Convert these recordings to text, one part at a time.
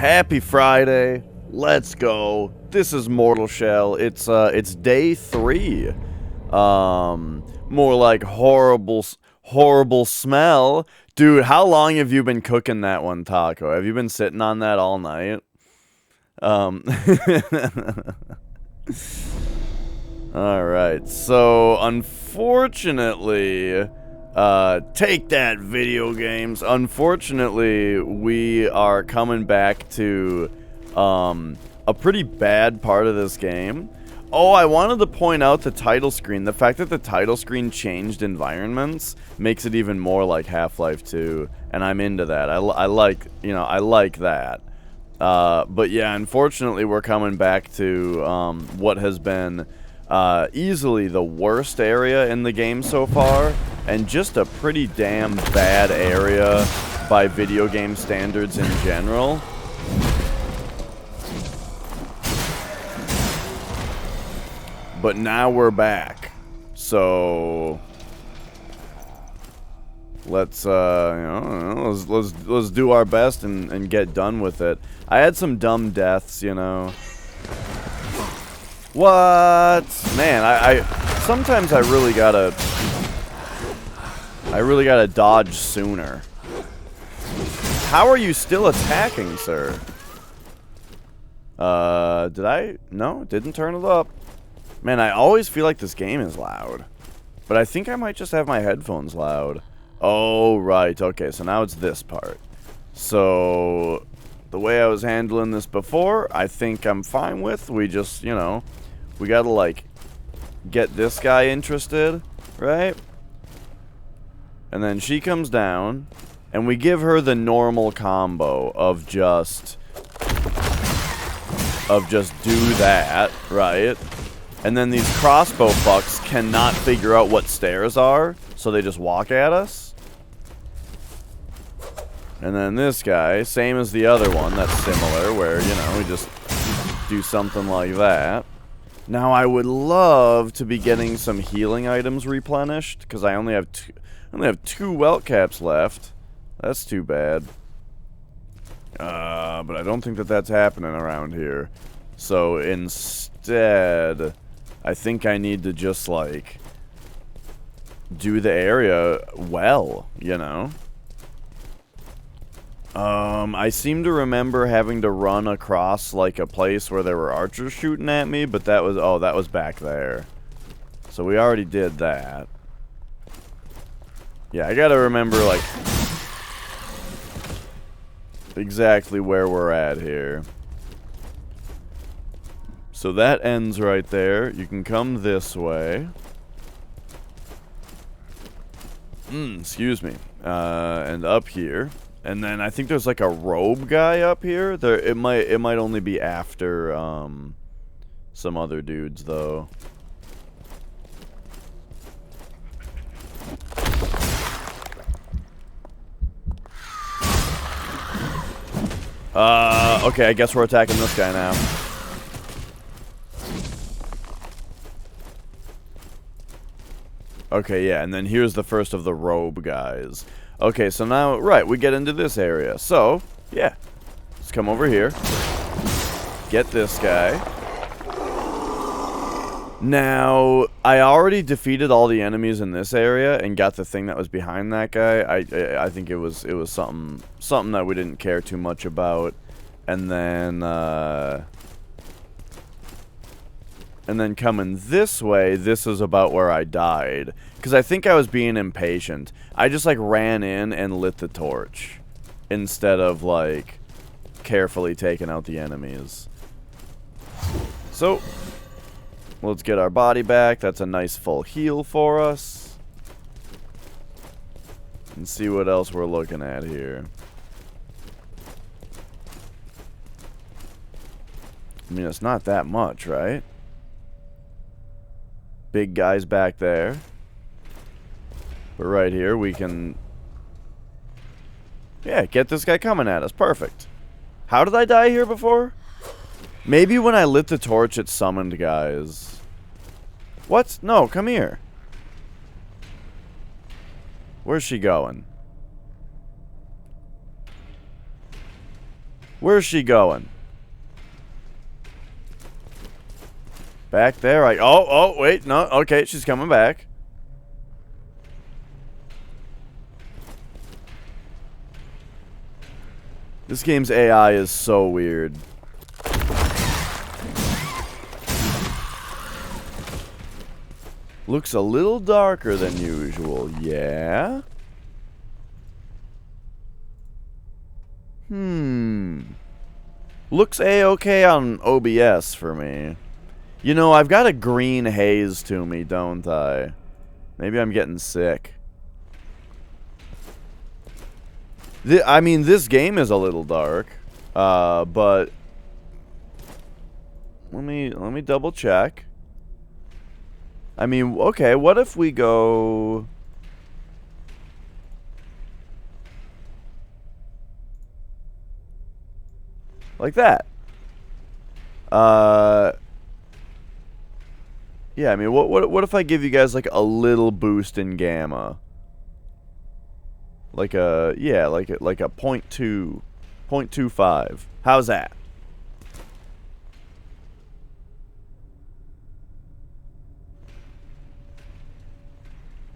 Happy Friday. Let's go. This is Mortal Shell. It's day 3. More like horrible smell. Dude, how long have you been cooking that one taco? Have you been sitting on that all night? Alright, so unfortunately, take that, video games. Unfortunately, we are coming back to, a pretty bad part of this game. Oh, I wanted to point out the title screen. The fact that the title screen changed environments makes it even more like Half-Life 2, and I'm into that. I like that. But yeah, unfortunately, we're coming back to, what has been, easily the worst area in the game so far, and just a pretty damn bad area by video game standards in general. But now we're back, so let's let's do our best and get done with it. I had some dumb deaths, you know. What? Man, I sometimes I really gotta dodge sooner. How are you still attacking, sir? Did I? No, didn't turn it up. Man, I always feel like this game is loud. But I think I might just have my headphones loud. Oh, right. Okay, so now it's this part. So, the way I was handling this before, I think I'm fine with. We just, you know, we gotta, like, get this guy interested, right? And then she comes down, and we give her the normal combo of just do that, right? And then these crossbow fucks cannot figure out what stairs are, so they just walk at us. And then this guy, same as the other one, that's similar, where, you know, we just do something like that. Now, I would love to be getting some healing items replenished, because I only have two welt caps left. That's too bad. But I don't think that that's happening around here. So instead, I think I need to just, like, do the area well, you know? I seem to remember having to run across, like, a place where there were archers shooting at me, but that was, oh, that was back there. So we already did that. Yeah, I gotta remember, like, exactly where we're at here. So that ends right there. You can come this way. Excuse me. And up here. And then I think there's like a robe guy up here. It might only be after some other dudes though. Okay, I guess we're attacking this guy now. Okay, yeah, and then here's the first of the robe guys. Okay, so now, right, we get into this area. So, yeah, let's come over here. Get this guy. Now, I already defeated all the enemies in this area and got the thing that was behind that guy. I think it was something that we didn't care too much about. And then coming this way, this is about where I died. Because I think I was being impatient. I just, like, ran in and lit the torch. Instead of, like, carefully taking out the enemies. So, let's get our body back. That's a nice full heal for us. And see what else we're looking at here. I mean, it's not that much, right? Big guys back there. But right here, we can... yeah, get this guy coming at us. Perfect. How did I die here before? Maybe when I lit the torch, it summoned guys. What? No, come here. Where's she going? Where's she going? Back there. Oh, wait. No. Okay, she's coming back. This game's AI is so weird. Looks a little darker than usual. Yeah? Looks A-okay on OBS for me. You know, I've got a green haze to me, don't I? Maybe I'm getting sick. I mean, this game is a little dark, but let me double check. I mean, okay, what if we go like that? Yeah, I mean, what if I give you guys like a little boost in gamma? Like a, yeah, like a 0.25. How's that?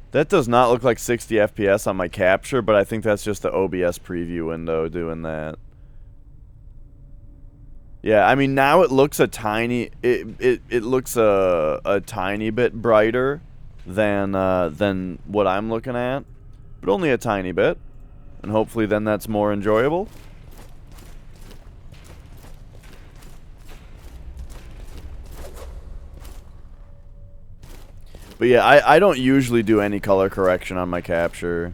That does not look like 60 FPS on my capture, but I think that's just the OBS preview window doing that. Yeah, I mean, now it looks a tiny, it looks a tiny bit brighter than what I'm looking at. But only a tiny bit. And hopefully then that's more enjoyable. But yeah, I don't usually do any color correction on my capture.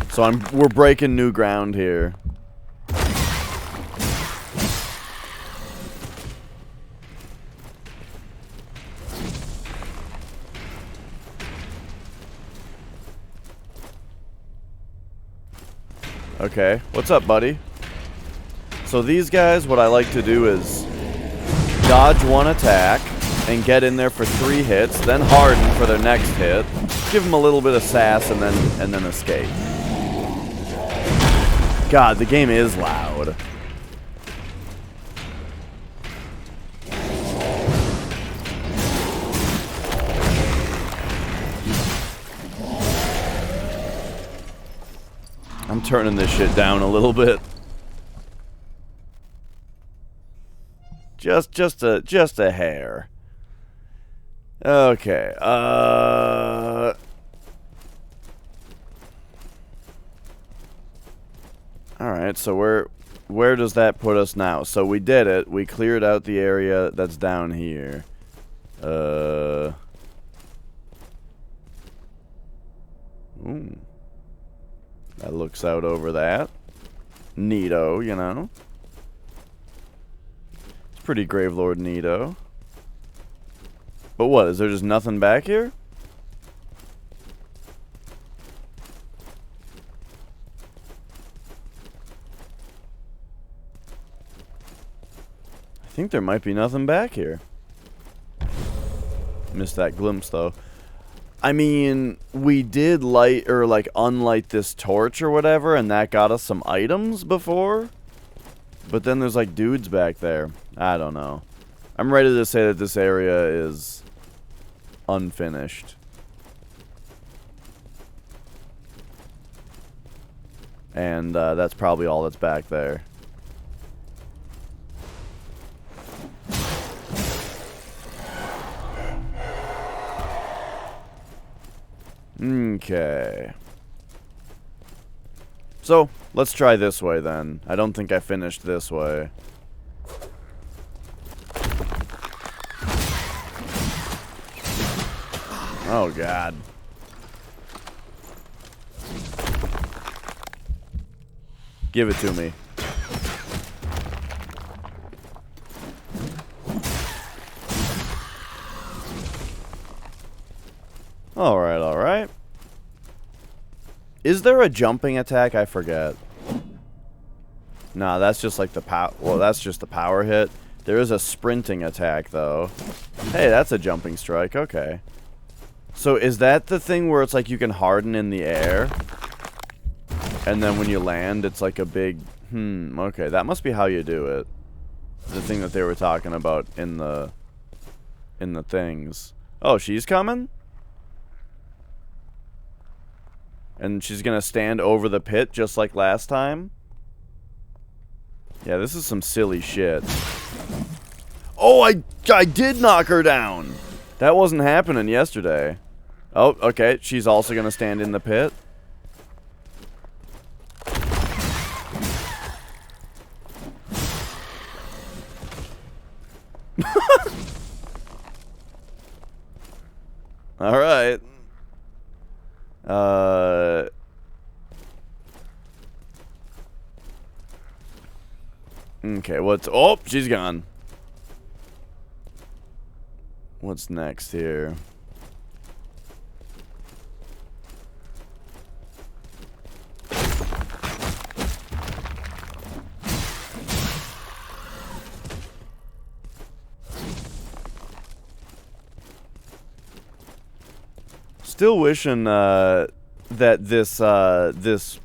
So we're breaking new ground here. Okay, what's up, buddy? So these guys, what I like to do is dodge one attack and get in there for 3 hits, then harden for their next hit, give them a little bit of sass, and then escape. God, the game is loud. I'm turning this shit down a little bit. Just a hair. Okay. All right. So where does that put us now? So we did it. We cleared out the area that's down here. Ooh. That looks out over that. Neato, you know. It's pretty Gravelord neato. But what, is there just nothing back here? I think there might be nothing back here. Missed that glimpse, though. I mean, we did light, or like unlight this torch or whatever, and that got us some items before. But then there's like dudes back there. I don't know. I'm ready to say that this area is unfinished. And that's probably all that's back there. Okay. So, let's try this way then. I don't think I finished this way. Oh, God. Give it to me. Alright, alright. Is there a jumping attack? I forget. Nah, that's just like the power. Well, that's just the power hit. There is a sprinting attack, though. Hey, that's a jumping strike. Okay. So is that the thing where it's like you can harden in the air? And then when you land, it's like a big... okay, that must be how you do it. The thing that they were talking about in the things. Oh, she's coming? And she's gonna stand over the pit just like last time? Yeah, this is some silly shit. Oh, I did knock her down! That wasn't happening yesterday. Oh, okay, she's also gonna stand in the pit. Alright. Okay, what's... Oh, she's gone. What's next here? Still wishing that this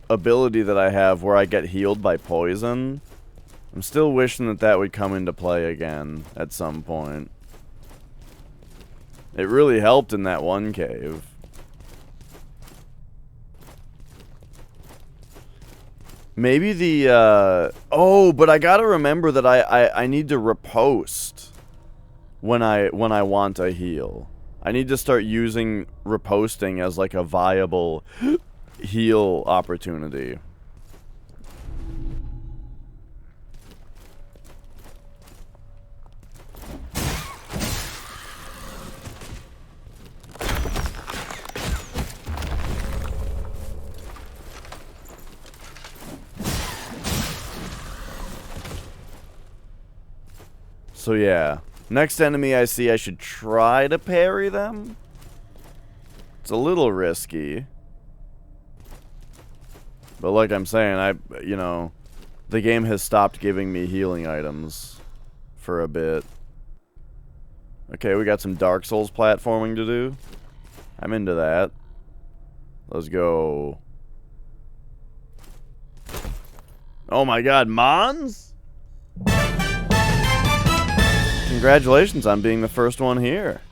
ability that I have where I get healed by poison, I'm still wishing that that would come into play again at some point. It really helped in that one cave. Maybe the oh, but I gotta remember that I need to riposte when I want a heal. I need to start using riposting as like a viable heal opportunity. So yeah, next enemy I see, I should try to parry them. It's a little risky. But like I'm saying, you know, the game has stopped giving me healing items for a bit. Okay, we got some Dark Souls platforming to do. I'm into that. Let's go. Oh my god, Mons? Congratulations on being the first one here.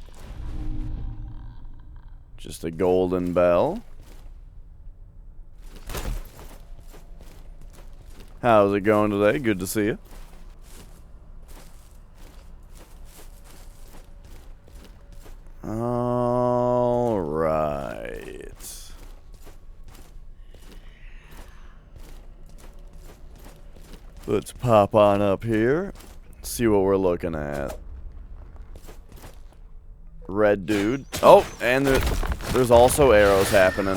Just a golden bell. How's it going today? Good to see you. All right. Let's pop on up here. See what we're looking at. Red dude. Oh, and there's also arrows happening.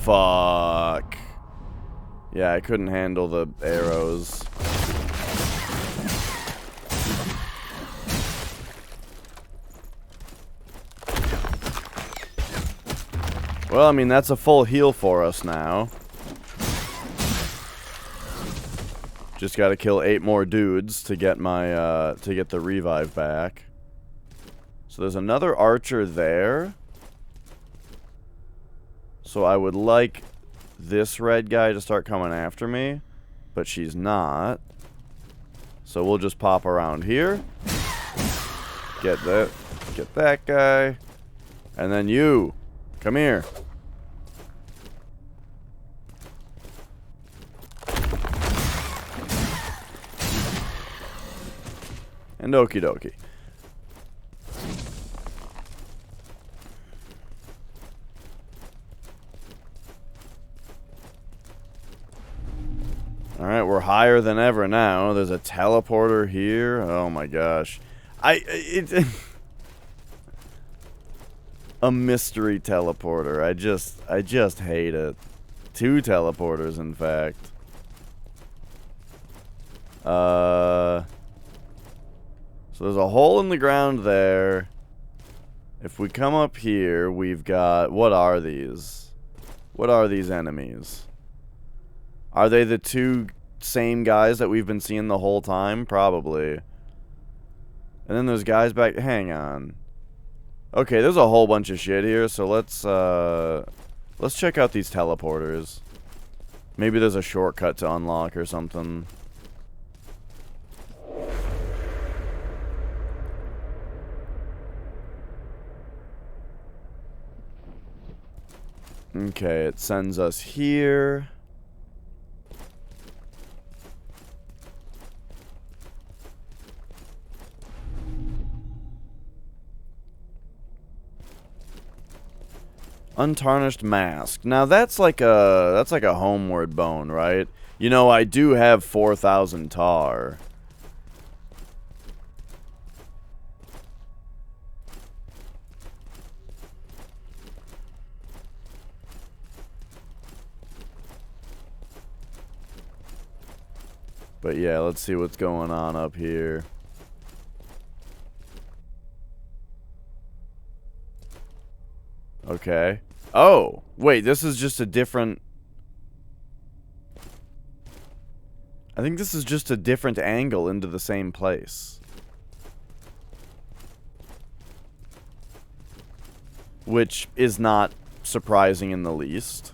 Fuck. Yeah, I couldn't handle the arrows. Well, I mean, that's a full heal for us now. Just gotta kill 8 more dudes to get my, to get the revive back. So there's another archer there. So I would like this red guy to start coming after me, but she's not. So we'll just pop around here. Get that guy. And then you, come here. And okie dokie. Alright, we're higher than ever now. There's a teleporter here. Oh my gosh. A mystery teleporter. I just hate it. 2 teleporters, in fact. So there's a hole in the ground there. If we come up here, we've got... What are these? What are these enemies? Are they the 2 same guys that we've been seeing the whole time? Probably. And then there's guys back... Hang on. Okay, there's a whole bunch of shit here, so let's check out these teleporters. Maybe there's a shortcut to unlock or something. Okay, it sends us here. Untarnished mask. Now that's like a homeward bone, right? You know, I do have 4,000 tar. But yeah, let's see what's going on up here. Okay. Oh, wait, this is just a different... I think this is just a different angle into the same place. Which is not surprising in the least.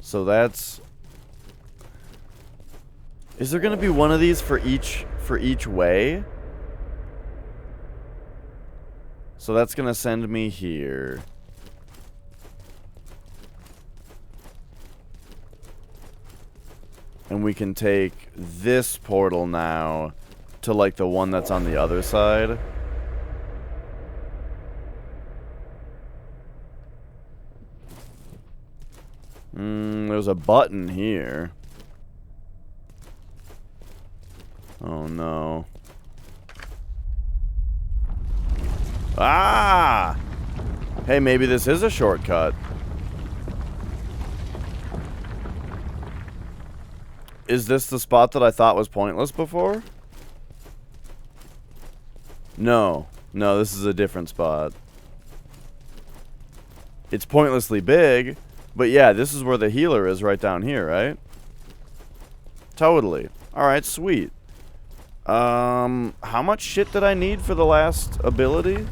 So that's... Is there gonna be one of these for each way? So that's gonna send me here. And we can take this portal now to like the one that's on the other side. There's a button here. Oh no. Ah! Hey, maybe this is a shortcut. Is this the spot that I thought was pointless before? No. No, this is a different spot. It's pointlessly big, but yeah, this is where the healer is right down here, right? Totally. Alright, sweet. How much shit did I need for the last ability?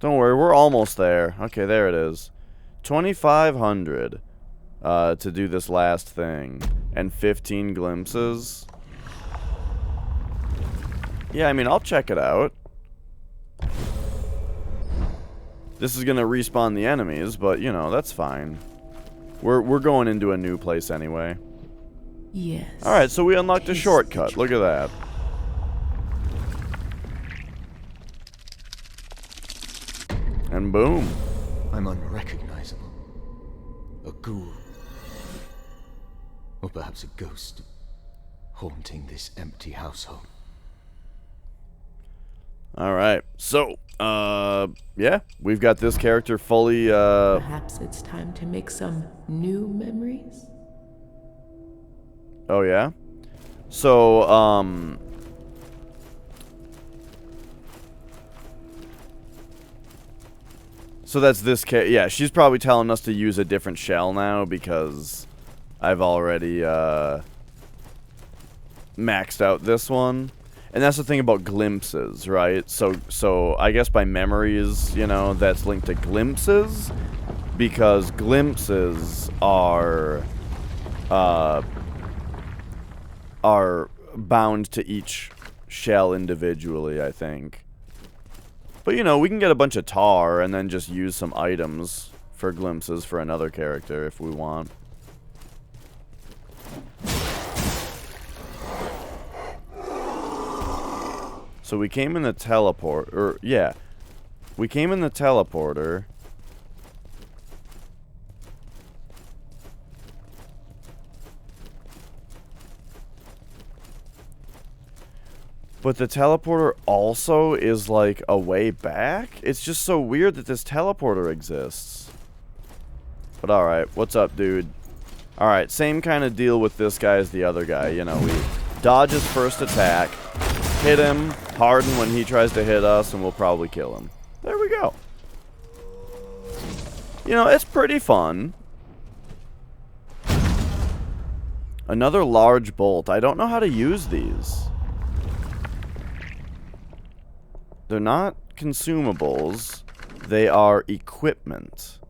Don't worry, we're almost there. Okay, there it is. 2,500 to do this last thing. And 15 glimpses. Yeah, I mean, I'll check it out. This is gonna respawn the enemies, but, you know, that's fine. We're going into a new place anyway. Yes. Alright, so we unlocked a shortcut. Look at that. And boom. I'm unrecognizable. A ghoul. Or perhaps a ghost. Haunting this empty household. Alright, so, yeah, we've got this character fully, Perhaps it's time to make some new memories? Oh, yeah? So, so that's this yeah, she's probably telling us to use a different shell now because I've already, maxed out this one. And that's the thing about glimpses, right? So I guess by memories, you know, that's linked to glimpses. Because glimpses are bound to each shell individually, I think. But, you know, we can get a bunch of tar and then just use some items for glimpses for another character if we want. So we came in the yeah. We came in the teleporter. But the teleporter also is like a way back? It's just so weird that this teleporter exists. But alright, what's up, dude? Alright, same kind of deal with this guy as the other guy. You know, we dodge his first attack, hit him, harden when he tries to hit us, and we'll probably kill him. There we go. You know, it's pretty fun. Another large bolt. I don't know how to use these. They're not consumables. They are equipment.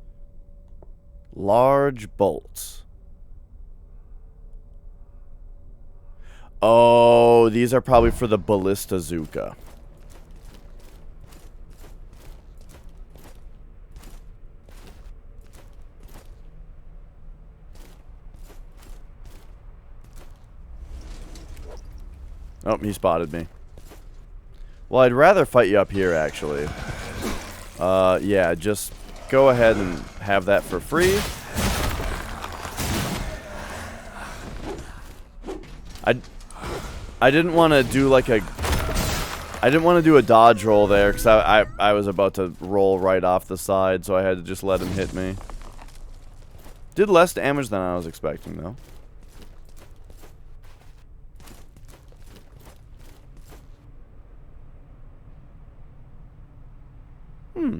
Large bolts. Oh, these are probably for the ballista Zuka. Oh, he spotted me. Well, I'd rather fight you up here, actually. Yeah, just go ahead and have that for free. I didn't want to do like a... I didn't want to do a dodge roll there, because I was about to roll right off the side, so I had to just let him hit me. Did less damage than I was expecting, though.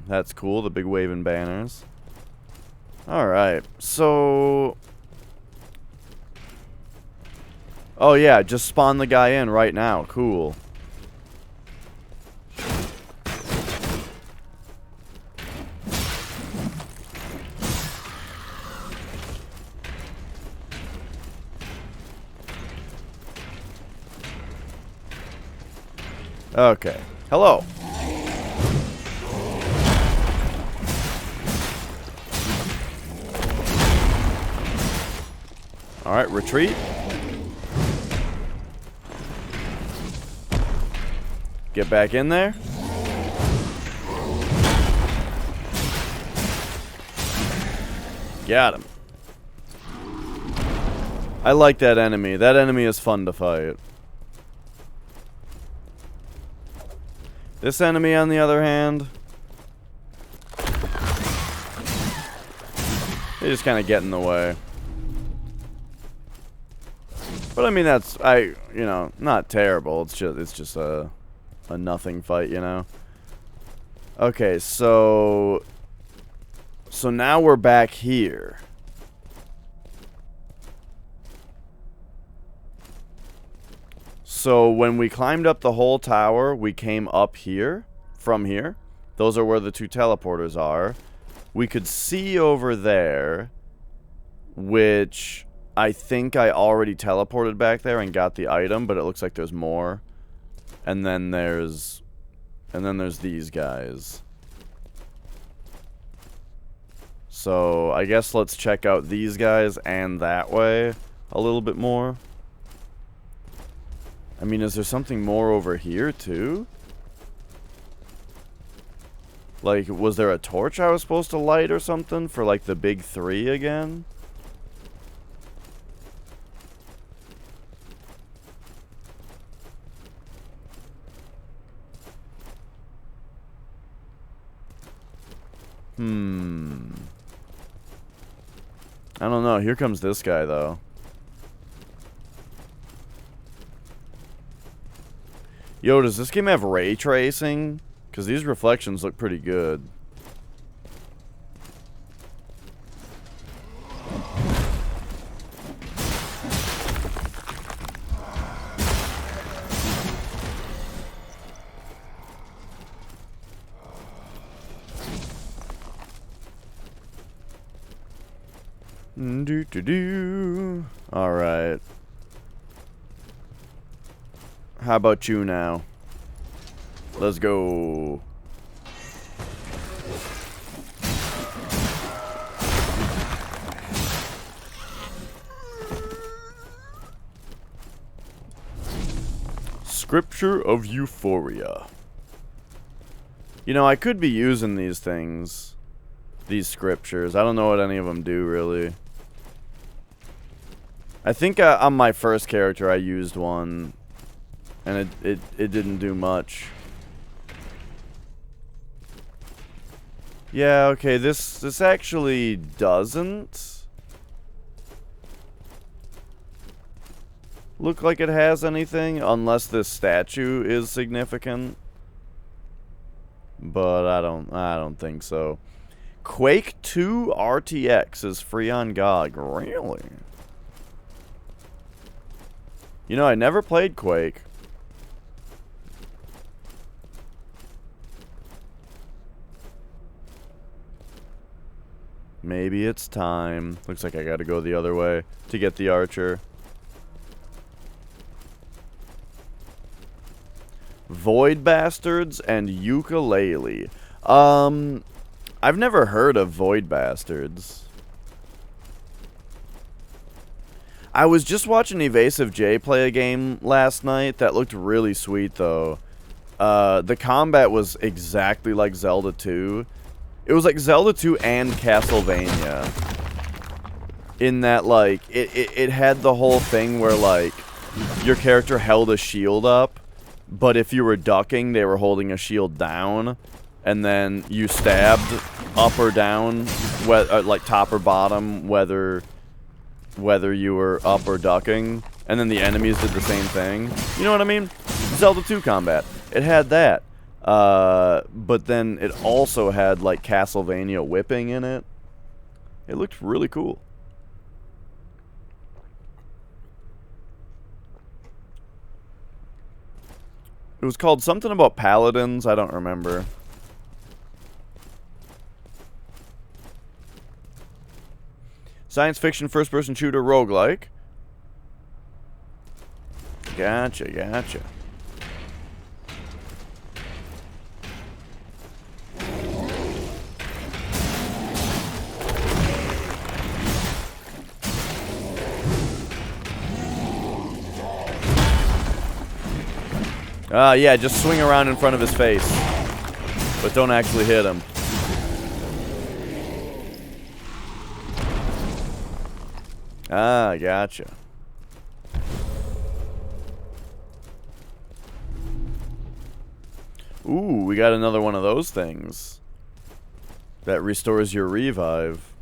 That's cool, the big waving banners. Alright, so... Oh yeah, just spawn the guy in right now. Cool. Okay. Hello. Alright, retreat. Get back in there. Got him. I like that enemy. That enemy is fun to fight. This enemy, on the other hand, they just kind of get in the way. But I mean, that's, you know, not terrible. It's just a nothing fight, you know. Okay, so now we're back here. So when we climbed up the whole tower, we came up here, from here. Those are where the two teleporters are. We could see over there, which I think I already teleported back there and got the item, but it looks like there's more. And then there's these guys. So I guess let's check out these guys and that way a little bit more. I mean, is there something more over here too? Like, was there a torch I was supposed to light or something for like the big three again? I don't know. Here comes this guy, though. Yo, does this game have ray tracing? Because these reflections look pretty good. Alright. How about you now? Let's go. Scripture of Euphoria. You know, I could be using these things. These scriptures. I don't know what any of them do, really. I think on my first character I used one, and it didn't do much. Yeah, okay, this actually doesn't look like it has anything, unless this statue is significant. But I don't think so. Quake 2 RTX is free on GOG. Really? You know, I never played Quake. Maybe it's time. Looks like I gotta go the other way to get the archer. Void Bastards and Ukulele. I've never heard of Void Bastards. I was just watching Evasive J play a game last night that looked really sweet, though. The combat was exactly like Zelda 2. It was like Zelda 2 and Castlevania. In that, like, it had the whole thing where, like, your character held a shield up, but if you were ducking, they were holding a shield down, and then you stabbed up or down, like top or bottom, whether you were up or ducking, and then the enemies did the same thing. You know what I mean? Zelda 2 combat. It had that. But then it also had, like, Castlevania whipping in it. It looked really cool. It was called something about paladins. I don't remember. Science fiction first-person shooter roguelike. Gotcha, gotcha. Yeah, just swing around in front of his face. But don't actually hit him. Ah, gotcha. Ooh, we got another one of those things. That restores your revive.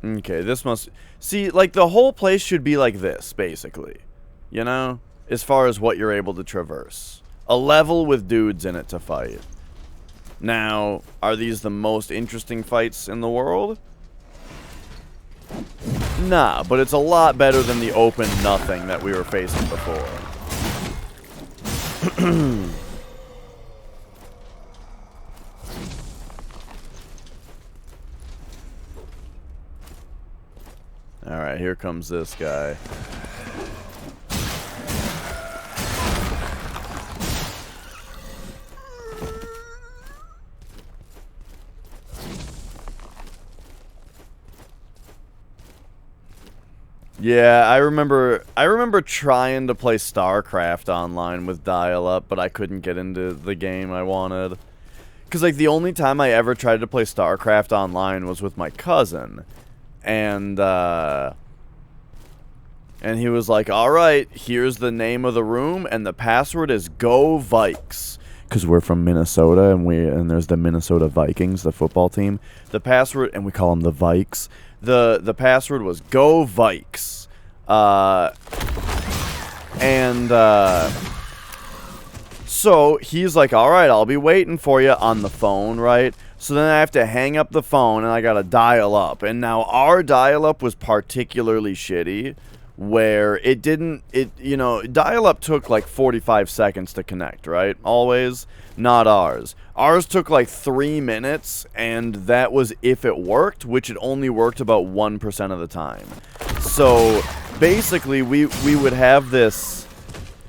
Okay, this must... See, like, the whole place should be like this, basically. You know? As far as what you're able to traverse. A level with dudes in it to fight. Now, are these the most interesting fights in the world? Nah, but it's a lot better than the open nothing that we were facing before. Alright, here comes this guy. Yeah, I remember trying to play StarCraft online with dial-up, but I couldn't get into the game I wanted. Because, like, the only time I ever tried to play StarCraft online was with my cousin. And he was like, alright, here's the name of the room, and the password is Go Vikes. Because we're from Minnesota, and there's the Minnesota Vikings, the football team. The password, and we call them the Vikes. The password was Go Vikes. So he's like, alright, I'll be waiting for you on the phone, right? So then I have to hang up the phone, and I gotta dial up. And now our dial-up was particularly shitty, where dial-up took like 45 seconds to connect, right? Always. Not ours. Ours took like 3 minutes, and that was if it worked, which it only worked about 1% of the time. So basically, we would have this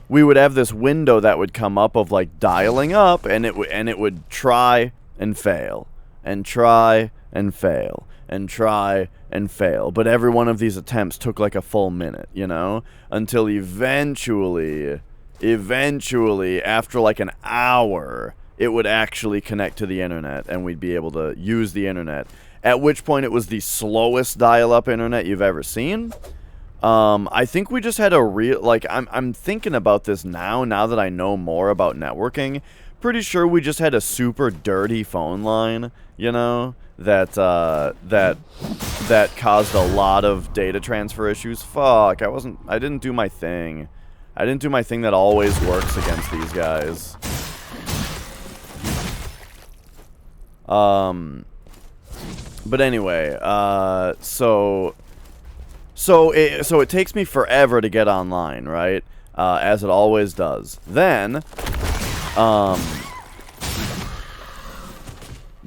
window that would come up of like dialing up, and it would try and fail, and try and fail, and try and fail. But every one of these attempts took like a full minute, you know? Until eventually, after like an hour, it would actually connect to the internet, and we'd be able to use the internet. At which point it was the slowest dial-up internet you've ever seen. I think we just had a real, like, I'm thinking about this now that I know more about networking. Pretty sure we just had a super dirty phone line, you know, that caused a lot of data transfer issues. Fuck, I didn't do my thing. I didn't do my thing that always works against these guys. But anyway, so it takes me forever to get online, right? as it always does. Then,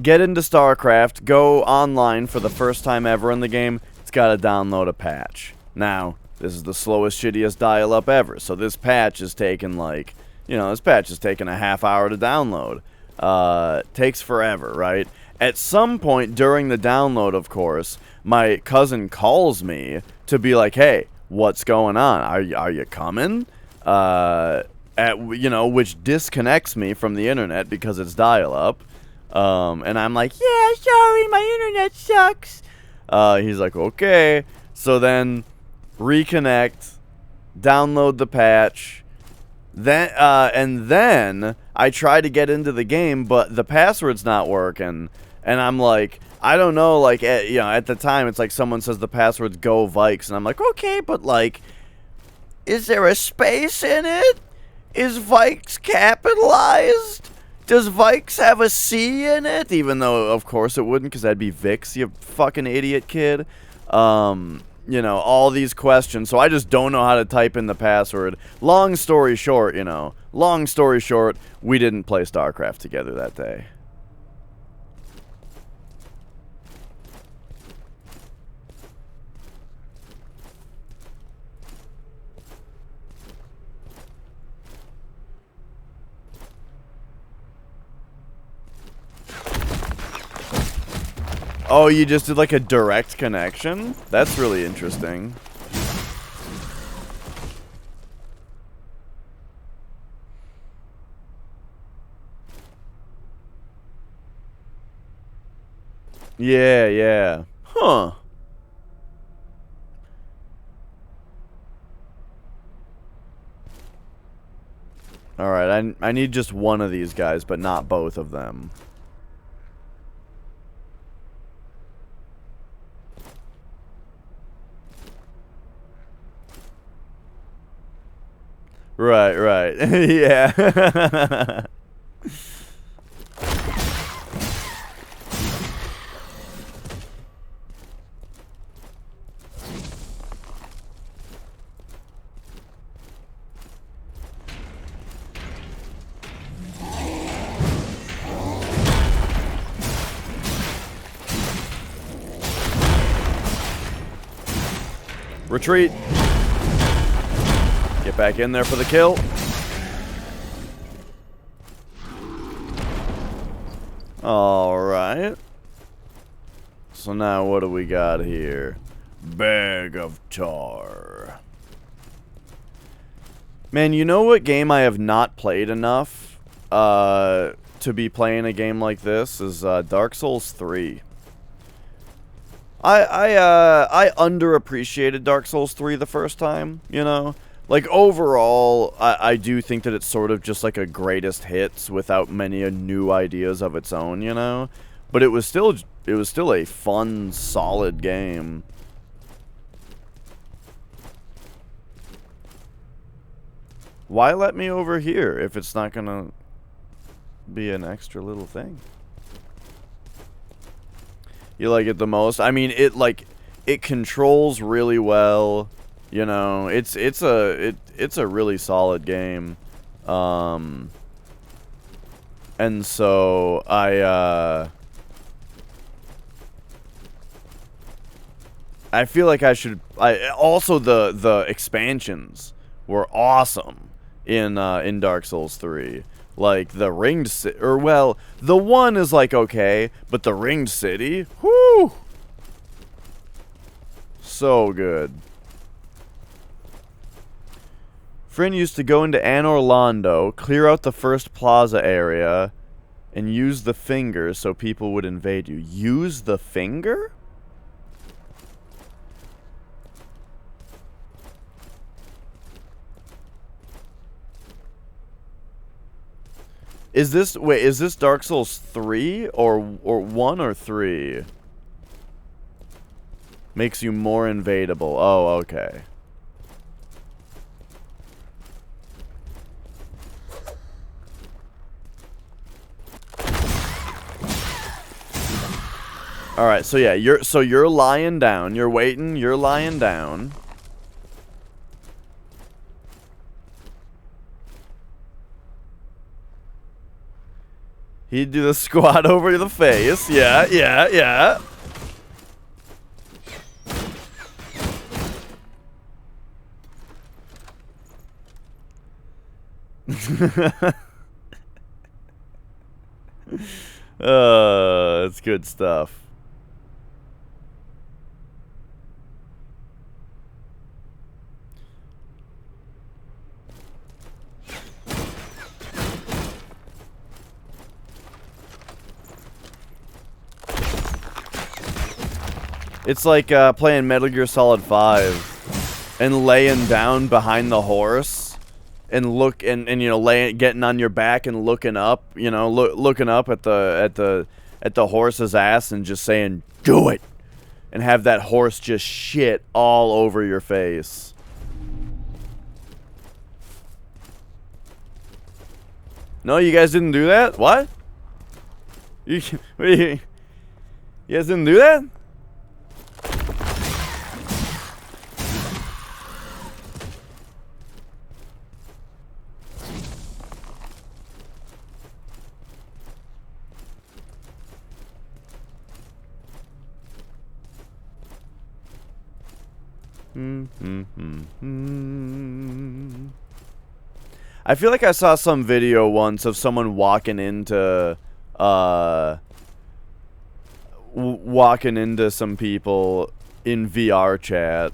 get into StarCraft, go online for the first time ever in the game. It's got to download a patch. Now, this is the slowest, shittiest dial-up ever, so this patch is taking, like, this patch is taking a half hour to download. Takes forever, right? At some point during the download, of course, my cousin calls me to be like, hey, what's going on? Are you coming? Which disconnects me from the internet because it's dial-up. And I'm like, yeah, sorry, my internet sucks. He's like, okay. So then, reconnect, download the patch, then I try to get into the game, but the password's not working. And I'm like, I don't know, like, at the time, it's like someone says the password's Go Vikes, and I'm like, okay, but, like, is there a space in it? Is Vikes capitalized? Does Vikes have a C in it? Even though, of course, it wouldn't, because that'd be Vix, you fucking idiot kid. All these questions, so I just don't know how to type in the password. Long story short, we didn't play StarCraft together that day. Oh, you just did like a direct connection? That's really interesting. Yeah. Huh. Alright, I need just one of these guys, but not both of them. Right. Yeah. Retreat. Get back in there for the kill. Alright. So now what do we got here? Bag of tar. Man, you know what game I have not played enough to be playing a game like this is Dark Souls 3. I underappreciated Dark Souls 3 the first time, Like, overall, I do think that it's sort of just like a greatest hits without many new ideas of its own, But it was still a fun, solid game. Why let me over here if it's not gonna be an extra little thing? You like it the most? I mean, it controls really well. It's a really solid game. And so I feel like I should. Also the expansions were awesome in Dark Souls 3. Like, the Ringed City, the one is, like, okay, but the Ringed City, whoo! So good. Friend used to go into Anor Londo, clear out the first plaza area, and use the finger so people would invade you. Use the finger? Is this Dark Souls 3 or 1 or 3? Makes you more invadable. Oh, okay. Alright, so yeah, you're lying down. You're waiting, you're lying down. He'd do the squat over the face. Yeah, yeah, yeah. It's good stuff. It's like playing Metal Gear Solid 5 and laying down behind the horse and you know, getting on your back and looking up, you know, looking up at the horse's ass and just saying, "Do it." And have that horse just shit all over your face. No, you guys didn't do that? What? You guys didn't do that? I feel like I saw some video once of someone walking into some people in VR chat.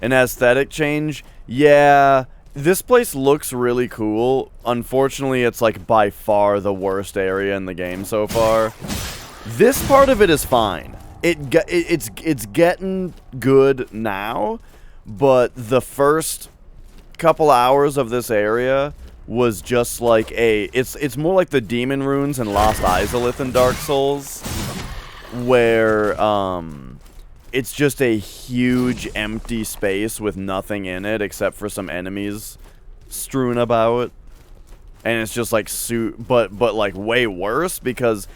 An aesthetic change? Yeah, this place looks really cool. Unfortunately, it's like by far the worst area in the game so far. This part of it is fine. It's getting good now, but the first couple hours of this area was just like it's more like the demon runes and Lost Izalith in Dark Souls, where it's just a huge empty space with nothing in it except for some enemies strewn about, and it's just like but like way worse, because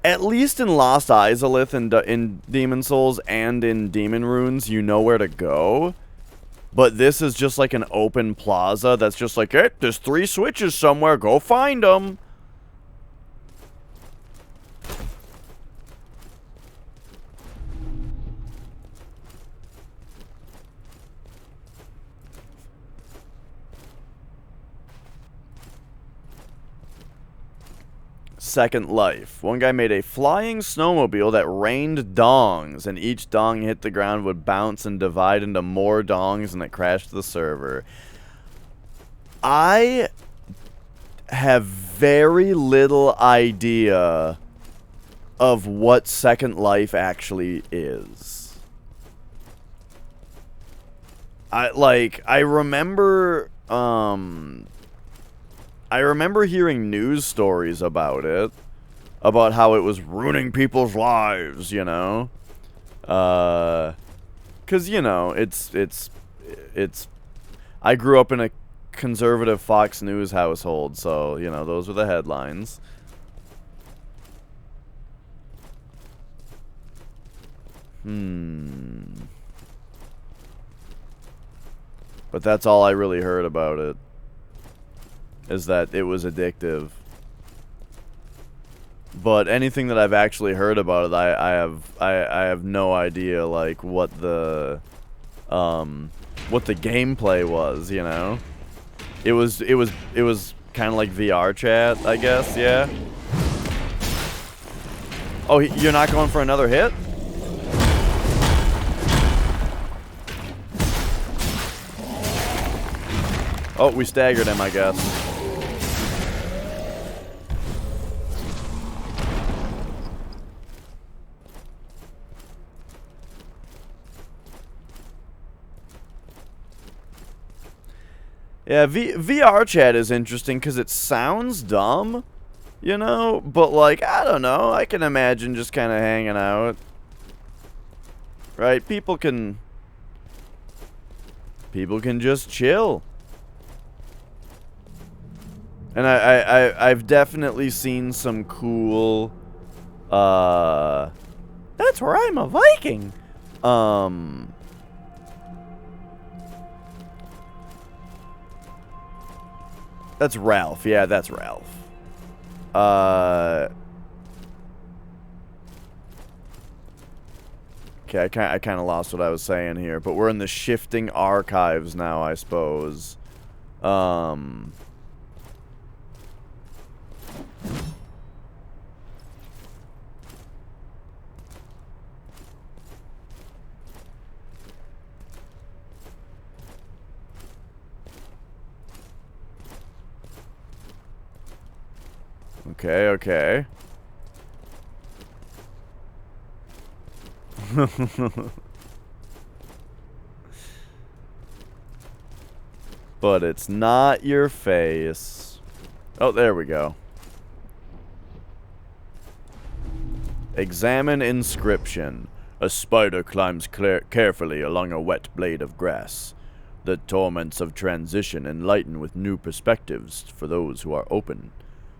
at least in Lost Izalith and in Demon Souls and in Demon Runes, you know where to go. But this is just like an open plaza that's just like, hey, there's 3 switches somewhere, go find them. Second Life. One guy made a flying snowmobile that rained dongs, and each dong hit the ground would bounce and divide into more dongs, and it crashed the server. I have very little idea of what Second Life actually is. I remember hearing news stories about it, about how it was ruining people's lives, you know? 'Cause, you know, it's I grew up in a conservative Fox News household, so, you know, those were the headlines. But that's all I really heard about it, is that it was addictive. But anything that I've actually heard about it, I have no idea, like, what the gameplay was, you know? It was kind of like VR chat, I guess, yeah? Oh, you're not going for another hit? Oh, we staggered him, I guess. Yeah, VR chat is interesting because it sounds dumb, you know? But, like, I don't know. I can imagine just kind of hanging out. Right? People can just chill. And I've definitely seen some cool, that's where I'm a Viking. That's Ralph. Yeah, that's Ralph. Okay, I kind of lost what I was saying here, but we're in the shifting archives now, I suppose. Okay, okay. But it's not your face. Oh, there we go. Examine inscription. A spider climbs carefully along a wet blade of grass. The torments of transition enlighten with new perspectives for those who are open.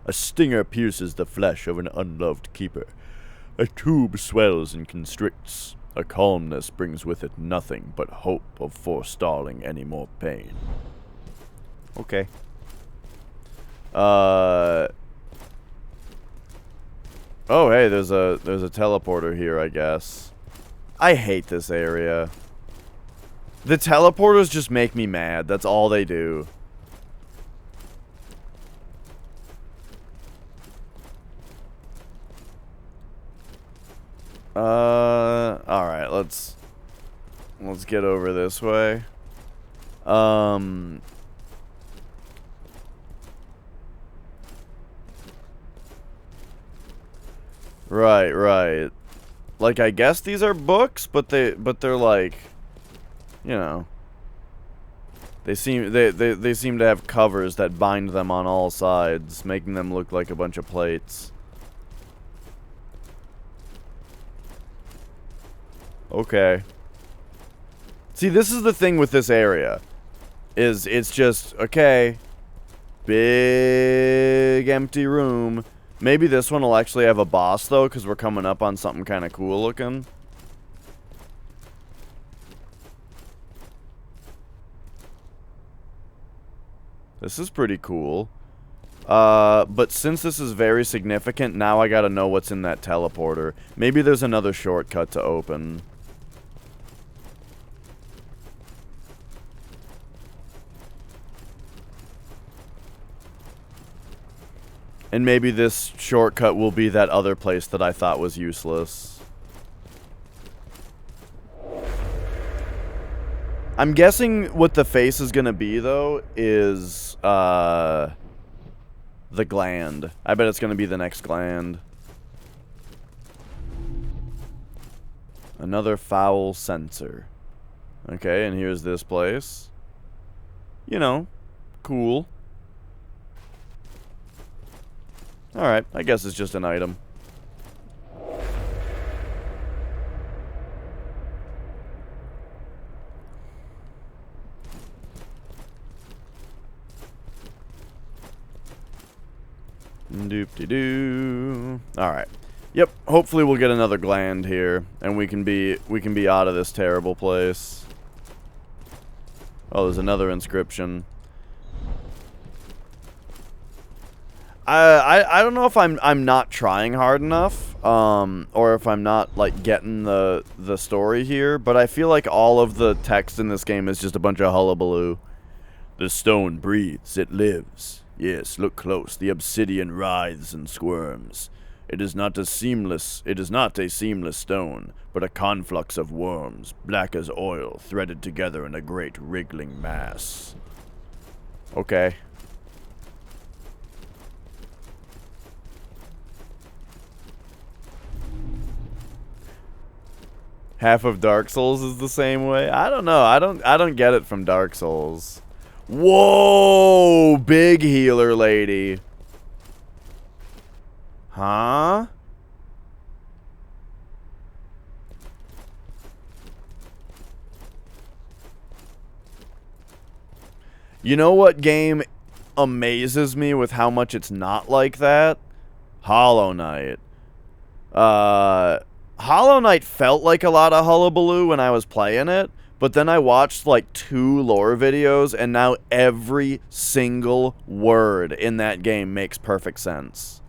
A stinger pierces the flesh of an unloved keeper. A tube swells and constricts. A calmness brings with it nothing but hope of forestalling any more pain. Okay. Oh, hey, there's a teleporter here, I guess. I hate this area. The teleporters just make me mad. That's all they do. Alright, let's get over this way. Right. Like, I guess these are books, but they're like, you know, they seem to have covers that bind them on all sides, making them look like a bunch of plates. Okay. See, this is the thing with this area. It's just, okay, big empty room. Maybe this one will actually have a boss, though, because we're coming up on something kind of cool looking. This is pretty cool. But since this is very significant, now I gotta know what's in that teleporter. Maybe there's another shortcut to open. And maybe this shortcut will be that other place that I thought was useless. I'm guessing what the face is gonna be, though, is, the gland. I bet it's gonna be the next gland. Another foul sensor. Okay, and here's this place. You know, cool. Alright, I guess it's just an item. Doop-de-doo. Alright. Yep, hopefully we'll get another gland here, and we can be out of this terrible place. Oh, there's another inscription. I don't know if I'm not trying hard enough, or if I'm not, like, getting the story here, but I feel like all of the text in this game is just a bunch of hullabaloo. The stone breathes, it lives. Yes, look close, the obsidian writhes and squirms. It is not a seamless stone, but a conflux of worms, black as oil, threaded together in a great wriggling mass. Okay. Half of Dark Souls is the same way? I don't know. I don't get it from Dark Souls. Whoa! Big healer lady. Huh? You know what game amazes me with how much it's not like that? Hollow Knight. Hollow Knight felt like a lot of hullabaloo when I was playing it, but then I watched like 2 lore videos, and now every single word in that game makes perfect sense.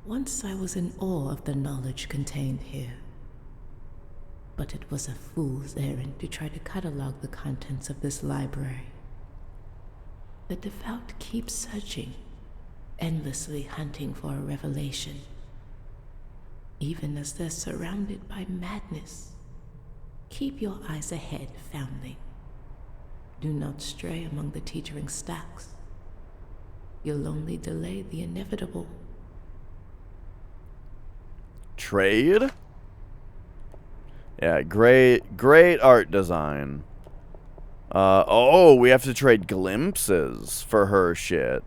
Once I was in awe of the knowledge contained here. But it was a fool's errand to try to catalog the contents of this library. The devout keep searching, endlessly hunting for a revelation, even as they're surrounded by madness. Keep your eyes ahead, foundling. Do not stray among the teetering stacks. You'll only delay the inevitable. Trade? Yeah, great art design. Oh, we have to trade glimpses for her shit.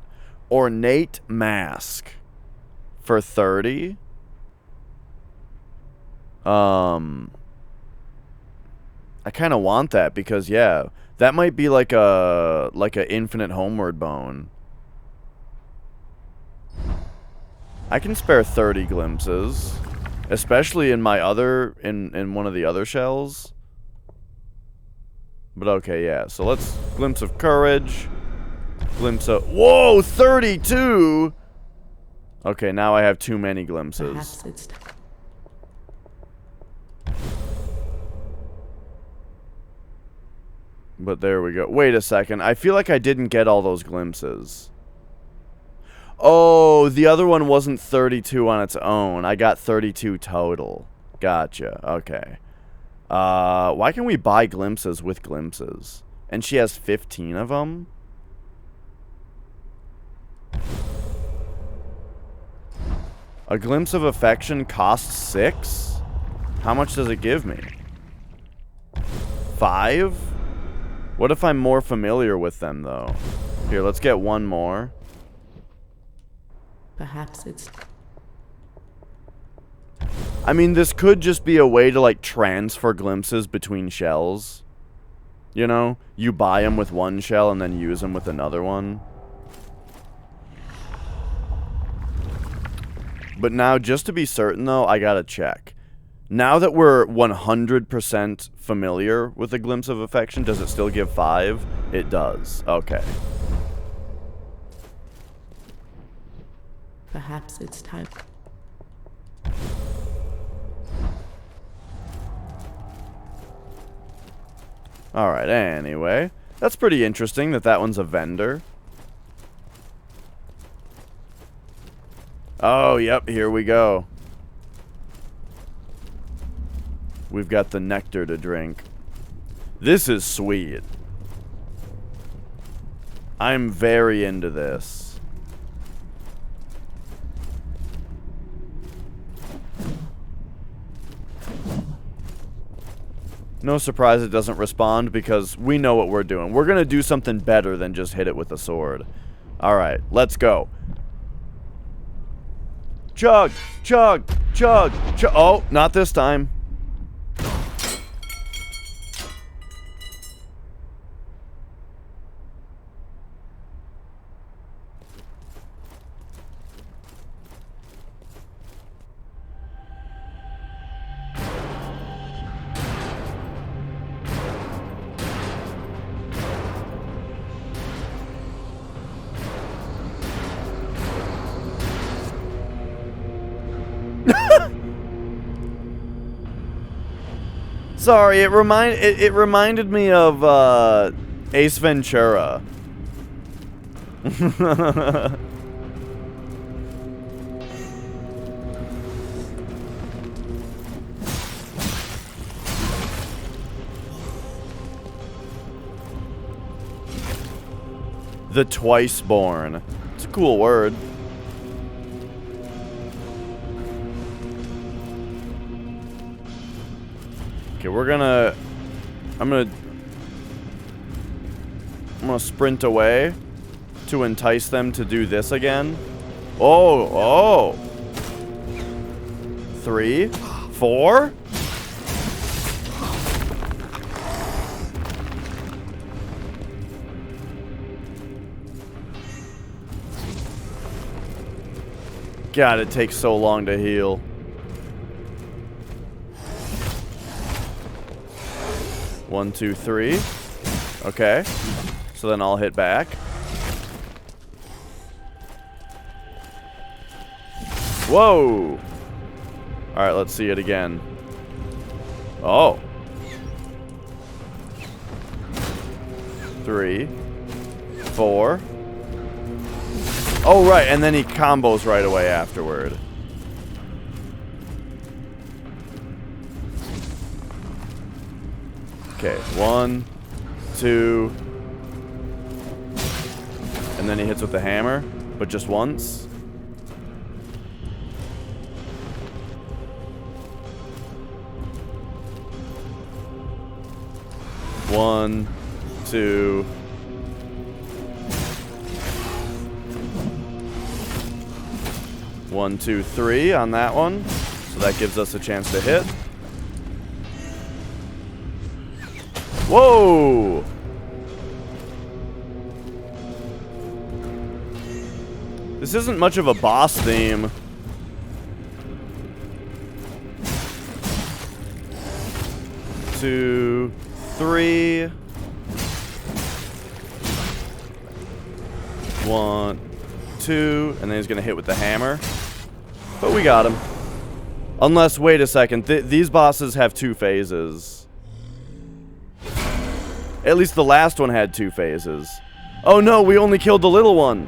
Ornate mask for 30. I kind of want that because yeah, that might be like a infinite homeward bone. I can spare 30 glimpses, especially in my other in one of the other shells. But okay, yeah. So let's glimpse of courage. Glimpse of whoa, 32. Okay, now I have too many glimpses. Perhaps it's time. But there we go. Wait a second. I feel like I didn't get all those glimpses. Oh, the other one wasn't 32 on its own. I got 32 total. Gotcha. Okay. Why can we buy glimpses with glimpses? And she has 15 of them? A glimpse of affection costs 6? How much does it give me? 5? What if I'm more familiar with them, though? Here, let's get one more. Perhaps it's... I mean, this could just be a way to, like, transfer glimpses between shells. You know? You buy them with one shell and then use them with another one. But now, just to be certain, though, I gotta check. Now that we're 100% familiar with a glimpse of affection, does it still give 5? It does. Okay. Perhaps it's time. Alright, anyway. That's pretty interesting that that one's a vendor. Oh, yep, here we go. We've got the nectar to drink. This is sweet. I'm very into this. No surprise it doesn't respond because we know what we're doing. We're gonna do something better than just hit it with a sword. Alright, let's go. Chug! Chug! Chug! Chug! Oh, not this time. Sorry, it reminded me of Ace Ventura. The Twice-Born. It's a cool word. Okay, I'm gonna sprint away to entice them to do this again. Oh. 3, 4. God, it takes so long to heal. One, 2, 3. Okay. So then I'll hit back. Whoa! Alright, let's see it again. Oh. 3, 4. Oh, right, and then he combos right away afterward. Okay, 1, 2. And then he hits with the hammer, but just once. One, 2. One, 2, 3 on that one. So that gives us a chance to hit. Whoa! This isn't much of a boss theme. Two, 3. 1, 2, and then he's gonna hit with the hammer. But we got him. Unless, wait a second, these bosses have 2 phases. At least the last one had 2 phases. Oh no, we only killed the little one.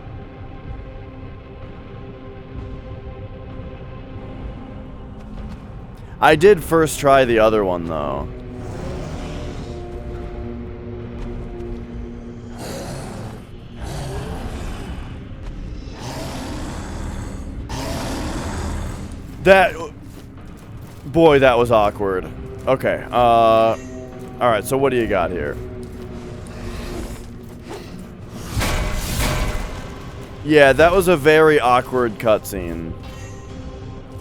I did first try the other one though. Boy, that was awkward. Okay, alright, so what do you got here? Yeah, that was a very awkward cutscene.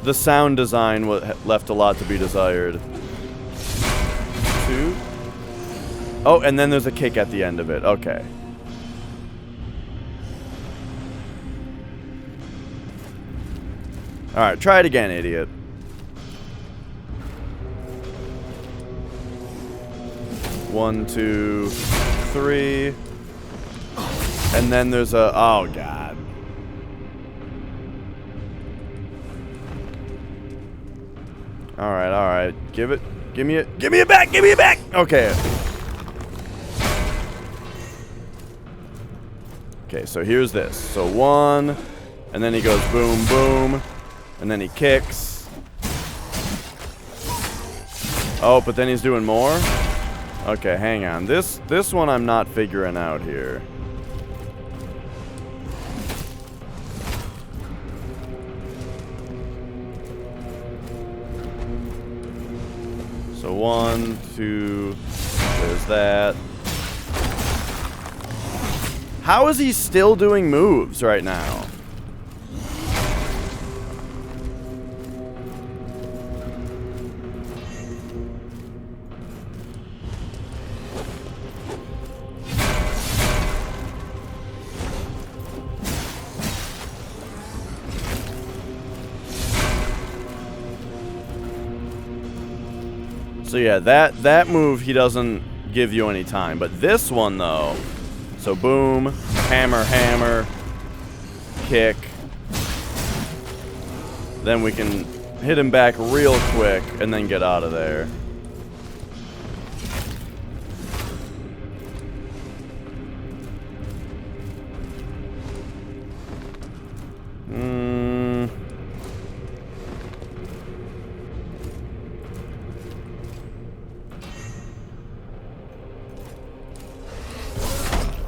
The sound design left a lot to be desired. 2. Oh, and then there's a kick at the end of it. Okay. Alright, try it again, idiot. One, 2, 3. And then there's a... Oh, God. Alright, alright. Give it. Give me it. Give me it back! Give me it back! Okay. Okay, so here's this. So 1, and then he goes boom, boom, and then he kicks. Oh, but then he's doing more? Okay, hang on. This one I'm not figuring out here. So 1, 2, there's that. How is he still doing moves right now? So yeah, that move he doesn't give you any time, but this one though. So boom, hammer, hammer, kick. Then we can hit him back real quick and then get out of there.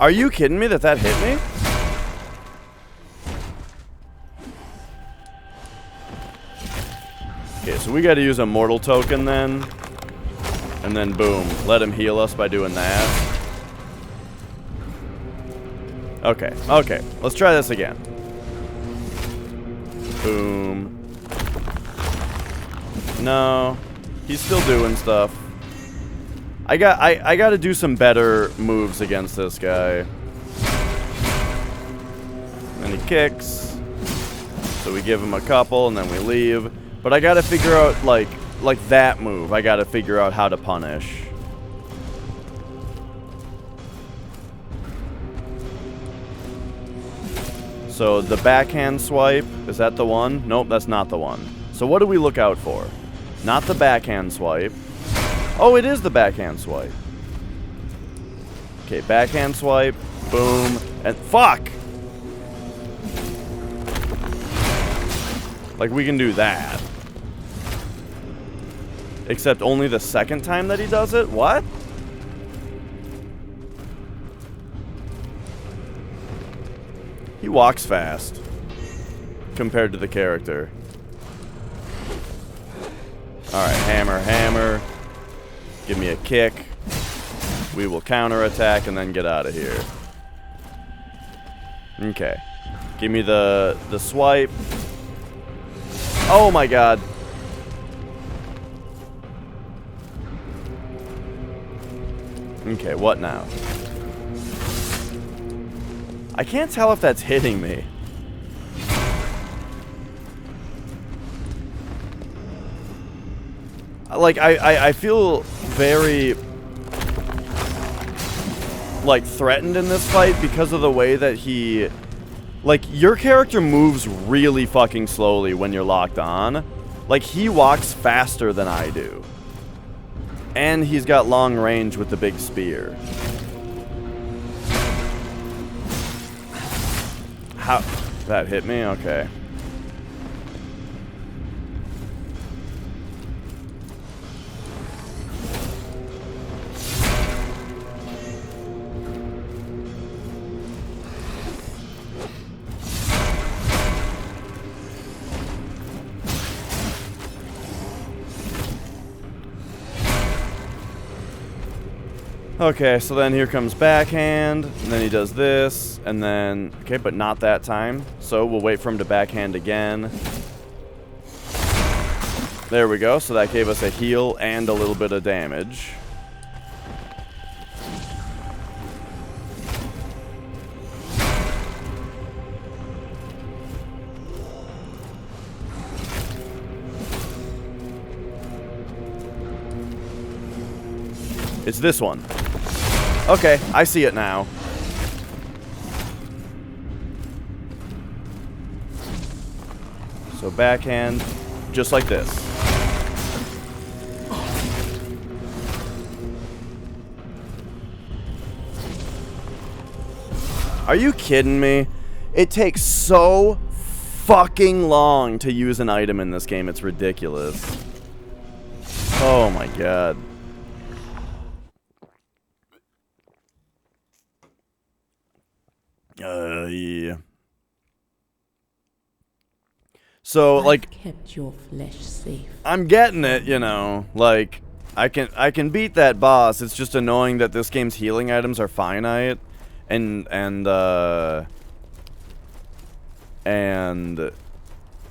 Are you kidding me that hit me? Okay, so we gotta use a mortal token then. And then boom, let him heal us by doing that. Okay, okay, let's try this again. Boom. No, he's still doing stuff. I gotta do some better moves against this guy. And he kicks. So we give him a couple and then we leave. But I gotta figure out like that move. I gotta figure out how to punish. So the backhand swipe, is that the one? Nope, that's not the one. So what do we look out for? Not the backhand swipe. Oh, it is the backhand swipe. Okay, backhand swipe, boom, and fuck! Like, we can do that. Except only the second time that he does it? What? He walks fast compared to the character. Alright, hammer, hammer. Give me a kick. We will counterattack and then get out of here. Okay. Give me the swipe. Oh my god. Okay, what now? I can't tell if that's hitting me. Like, I feel very, like, threatened in this fight because of the way that he... Like, your character moves really fucking slowly when you're locked on. Like, he walks faster than I do. And he's got long range with the big spear. How? That hit me? Okay. Okay, so then here comes backhand, and then he does this, and then... Okay, but not that time. So we'll wait for him to backhand again. There we go, so that gave us a heal and a little bit of damage. It's this one. Okay, I see it now. So backhand, just like this. Are you kidding me? It takes so fucking long to use an item in this game, it's ridiculous. Oh my god. Yeah. So, like, I've kept your flesh safe. I'm getting it, you know. Like, I can beat that boss. It's just annoying that this game's healing items are finite, and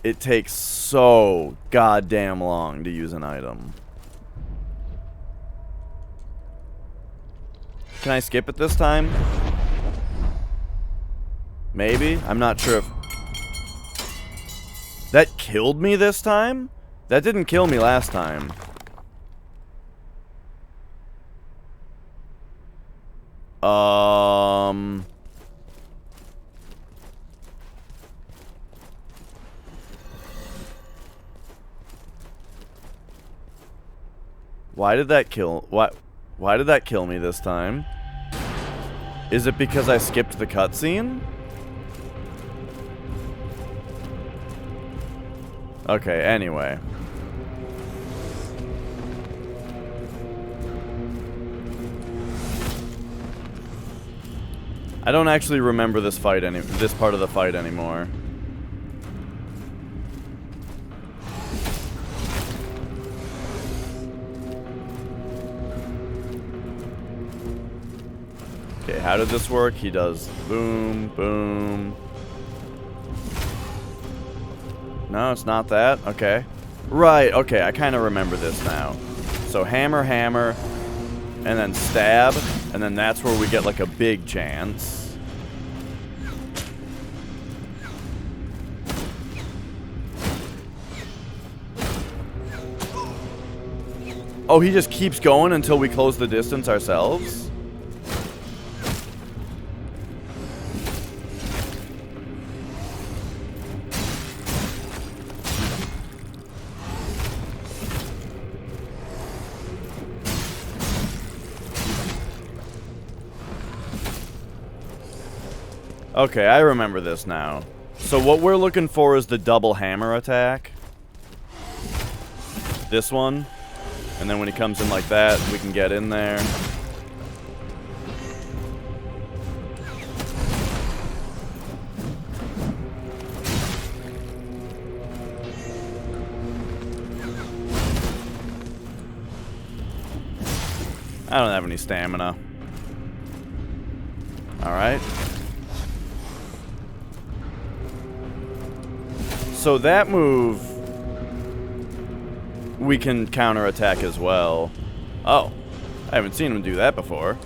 it takes so goddamn long to use an item. Can I skip it this time? Maybe? I'm not sure if... That killed me this time? That didn't kill me last time. Why did that kill... Why did that kill me this time? Is it because I skipped the cutscene? Okay, anyway. I don't actually remember this fight this part of the fight anymore. Okay, how did this work? He does boom, boom. No, it's not that? Okay. Right, okay, I kind of remember this now. So hammer, hammer, and then stab, and then that's where we get like a big chance. Oh, he just keeps going until we close the distance ourselves? Okay, I remember this now. So what we're looking for is the double hammer attack. This one. And then when he comes in like that, we can get in there. I don't have any stamina. Alright. So that move, we can counterattack as well. Oh, I haven't seen him do that before.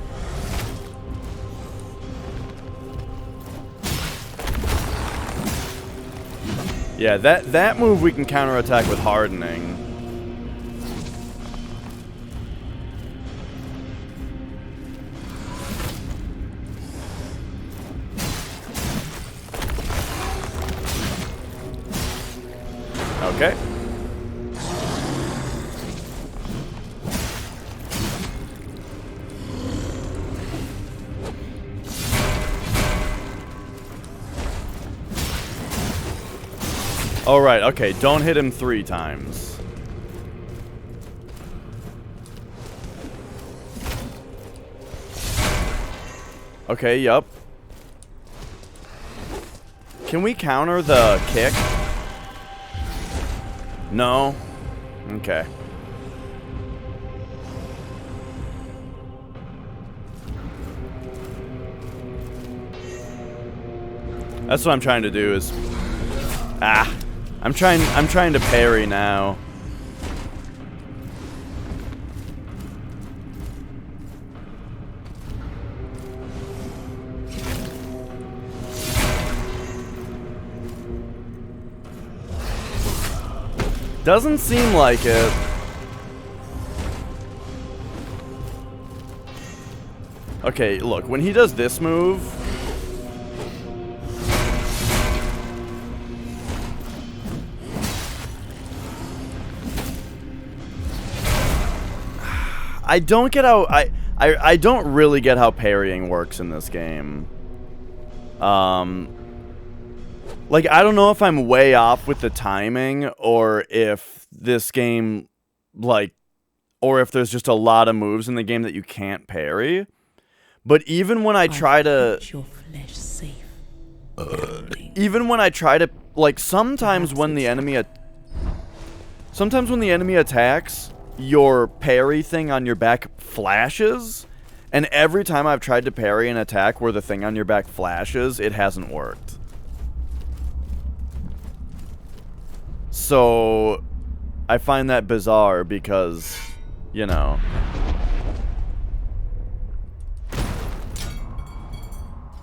Yeah, that move we can counterattack with hardening. Okay. Oh, right, okay, don't hit him 3 times. Okay, yup. Can we counter the kick? No? Okay. That's what I'm trying to do is... Ah! I'm trying to parry now. Doesn't seem like it. Okay, look, when he does this move... I don't get how... I don't really get how parrying works in this game. Like, I don't know if I'm way off with the timing, or if this game, like, or if there's just a lot of moves in the game that you can't parry. But even when I try to... Your flesh safe. Even when I try to... Like, sometimes when the enemy... Sometimes when the enemy attacks, your parry thing on your back flashes. And every time I've tried to parry an attack where the thing on your back flashes, it hasn't worked. So, I find that bizarre because, you know...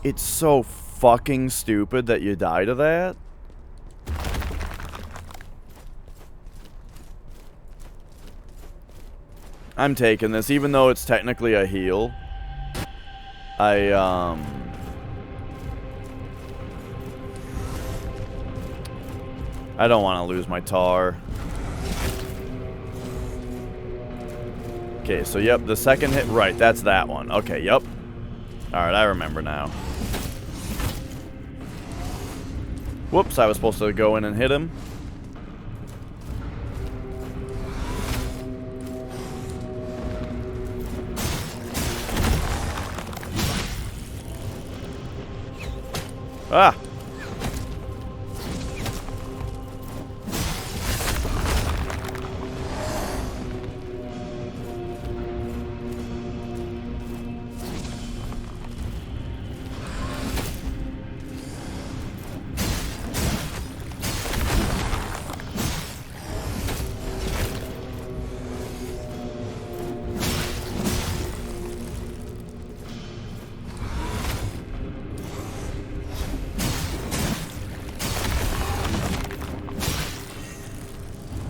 It's so fucking stupid that you die to that. I'm taking this, even though it's technically a heal. I don't want to lose my tar. Okay, so yep, the second hit, right, that's that one. Okay, yep. Alright, I remember now. Whoops, I was supposed to go in and hit him. Ah!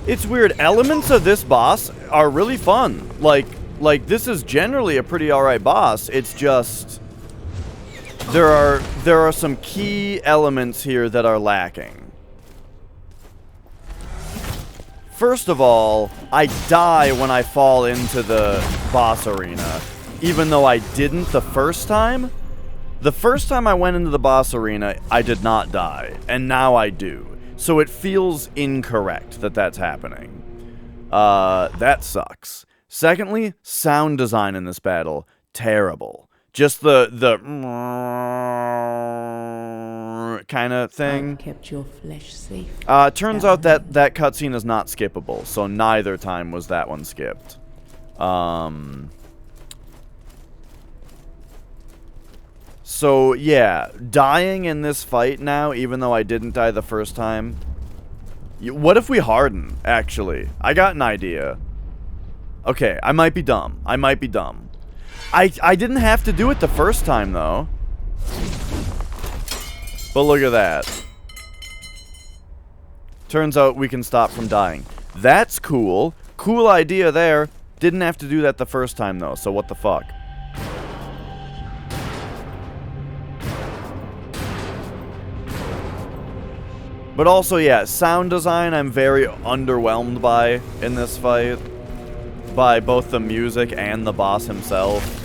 It's weird. Elements of this boss are really fun. Like this is generally a pretty alright boss. It's just there are some key elements here that are lacking. First of all, I die when I fall into the boss arena, even though I didn't the first time. The first time I went into the boss arena, I did not die, and now I do. So it feels incorrect that that's happening. That sucks. Secondly, sound design in this battle, terrible. Just the kind of thing. I've kept your flesh safe. Turns out that cutscene is not skippable, so neither time was that one skipped. So, yeah, dying in this fight now, even though I didn't die the first time. What if we harden, actually? I got an idea. Okay, I might be dumb. I might be dumb. I didn't have to do it the first time, though. But look at that. Turns out we can stop from dying. That's cool. Cool idea there. Didn't have to do that the first time, though, so what the fuck? But also, yeah, sound design I'm very underwhelmed by in this fight. By both the music and the boss himself.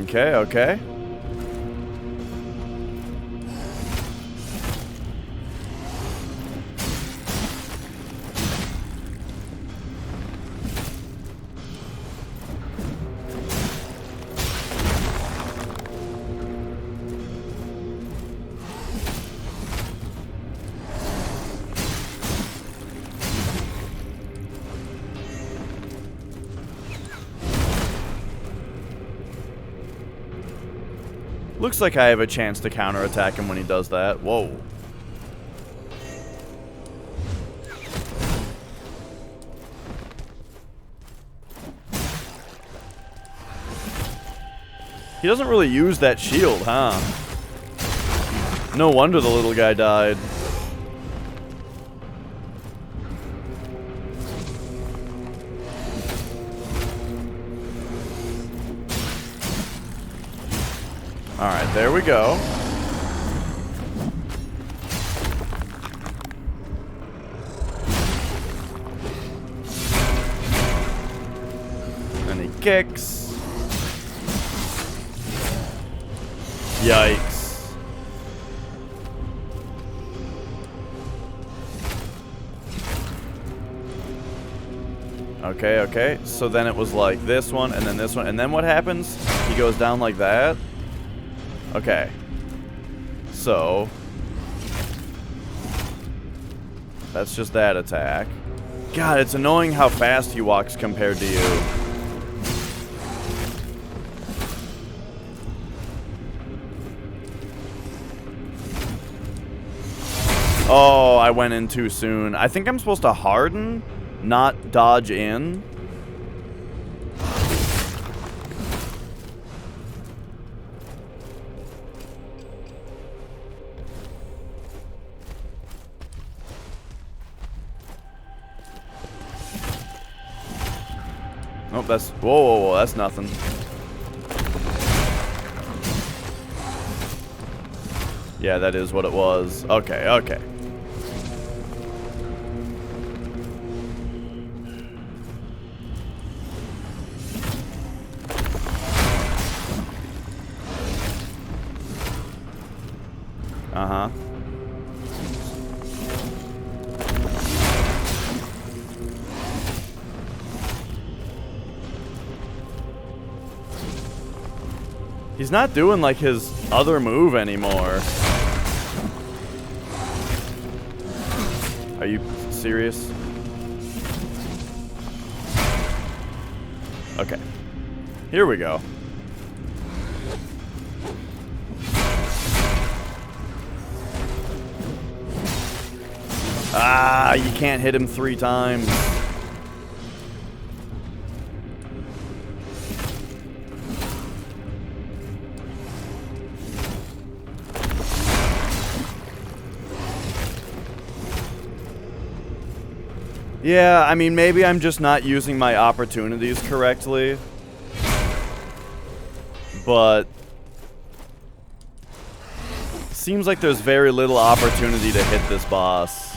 Okay, okay. Looks like I have a chance to counterattack him when he does that. Whoa. He doesn't really use that shield, huh? No wonder the little guy died. Alright, there we go. And he kicks. Yikes. Okay, okay. So then it was like this one, and then this one, and then what happens? He goes down like that. Okay. So that's just that attack. God, it's annoying how fast he walks compared to you. Oh, I went in too soon. I think I'm supposed to harden, not dodge in. Nope, that's... Whoa, whoa, whoa, that's nothing. Yeah, that is what it was. Okay, okay. Uh-huh. He's not doing, like, his other move anymore. Are you serious? Okay. Here we go. Ah, you can't hit him 3 times. Yeah, I mean, maybe I'm just not using my opportunities correctly. But seems like there's very little opportunity to hit this boss.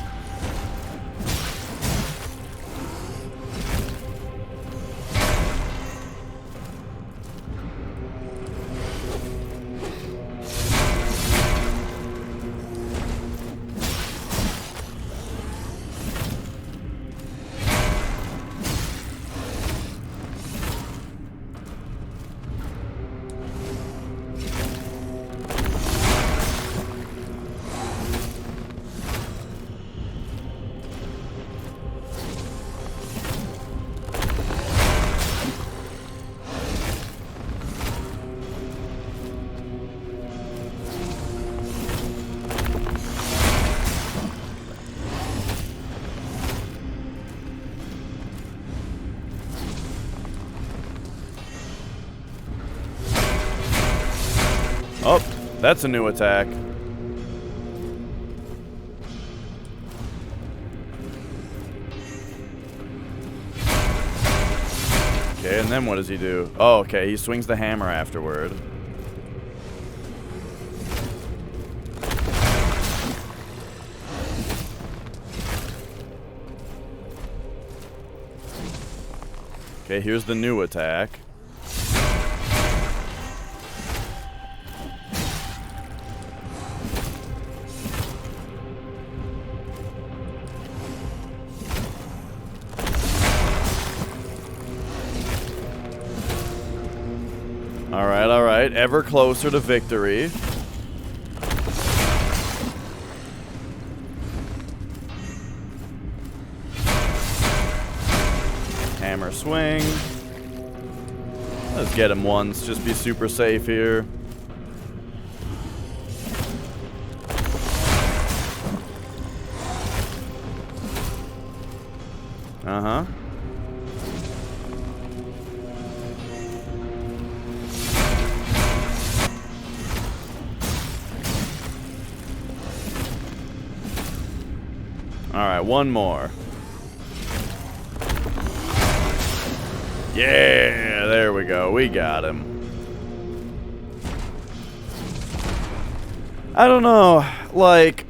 Oh, that's a new attack. Okay, and then what does he do? Oh, okay, he swings the hammer afterward. Okay, here's the new attack. Alright, ever closer to victory. Hammer swing. Let's get him once, just be super safe here. Uh-huh. Alright, one more. Yeah, there we go. We got him. I don't know. Like,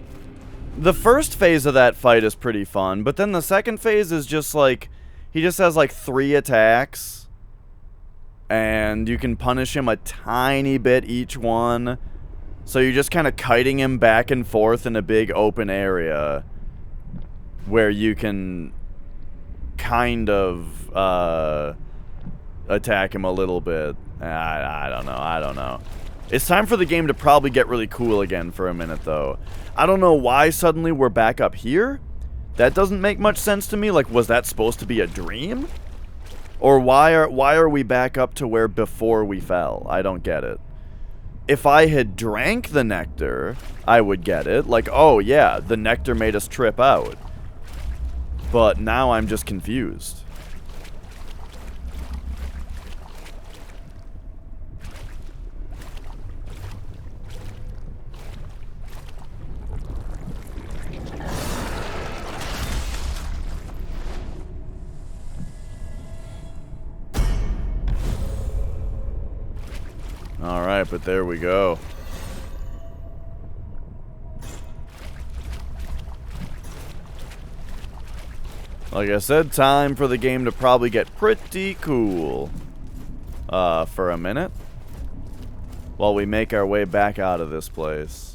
the first phase of that fight is pretty fun, but then the second phase is just like, he just has like 3 attacks, and you can punish him a tiny bit each one. So you're just kind of kiting him back and forth in a big open area where you can kind of attack him a little bit. I don't know. It's time for the game to probably get really cool again for a minute, though. I don't know why suddenly we're back up here. That doesn't make much sense to me. Like, was that supposed to be a dream? Or why are we back up to where before we fell? I don't get it. If I had drank the nectar, I would get it. Like, oh yeah, the nectar made us trip out. But now I'm just confused. Alright, but there we go. Like I said, time for the game to probably get pretty cool. For a minute. While we make our way back out of this place.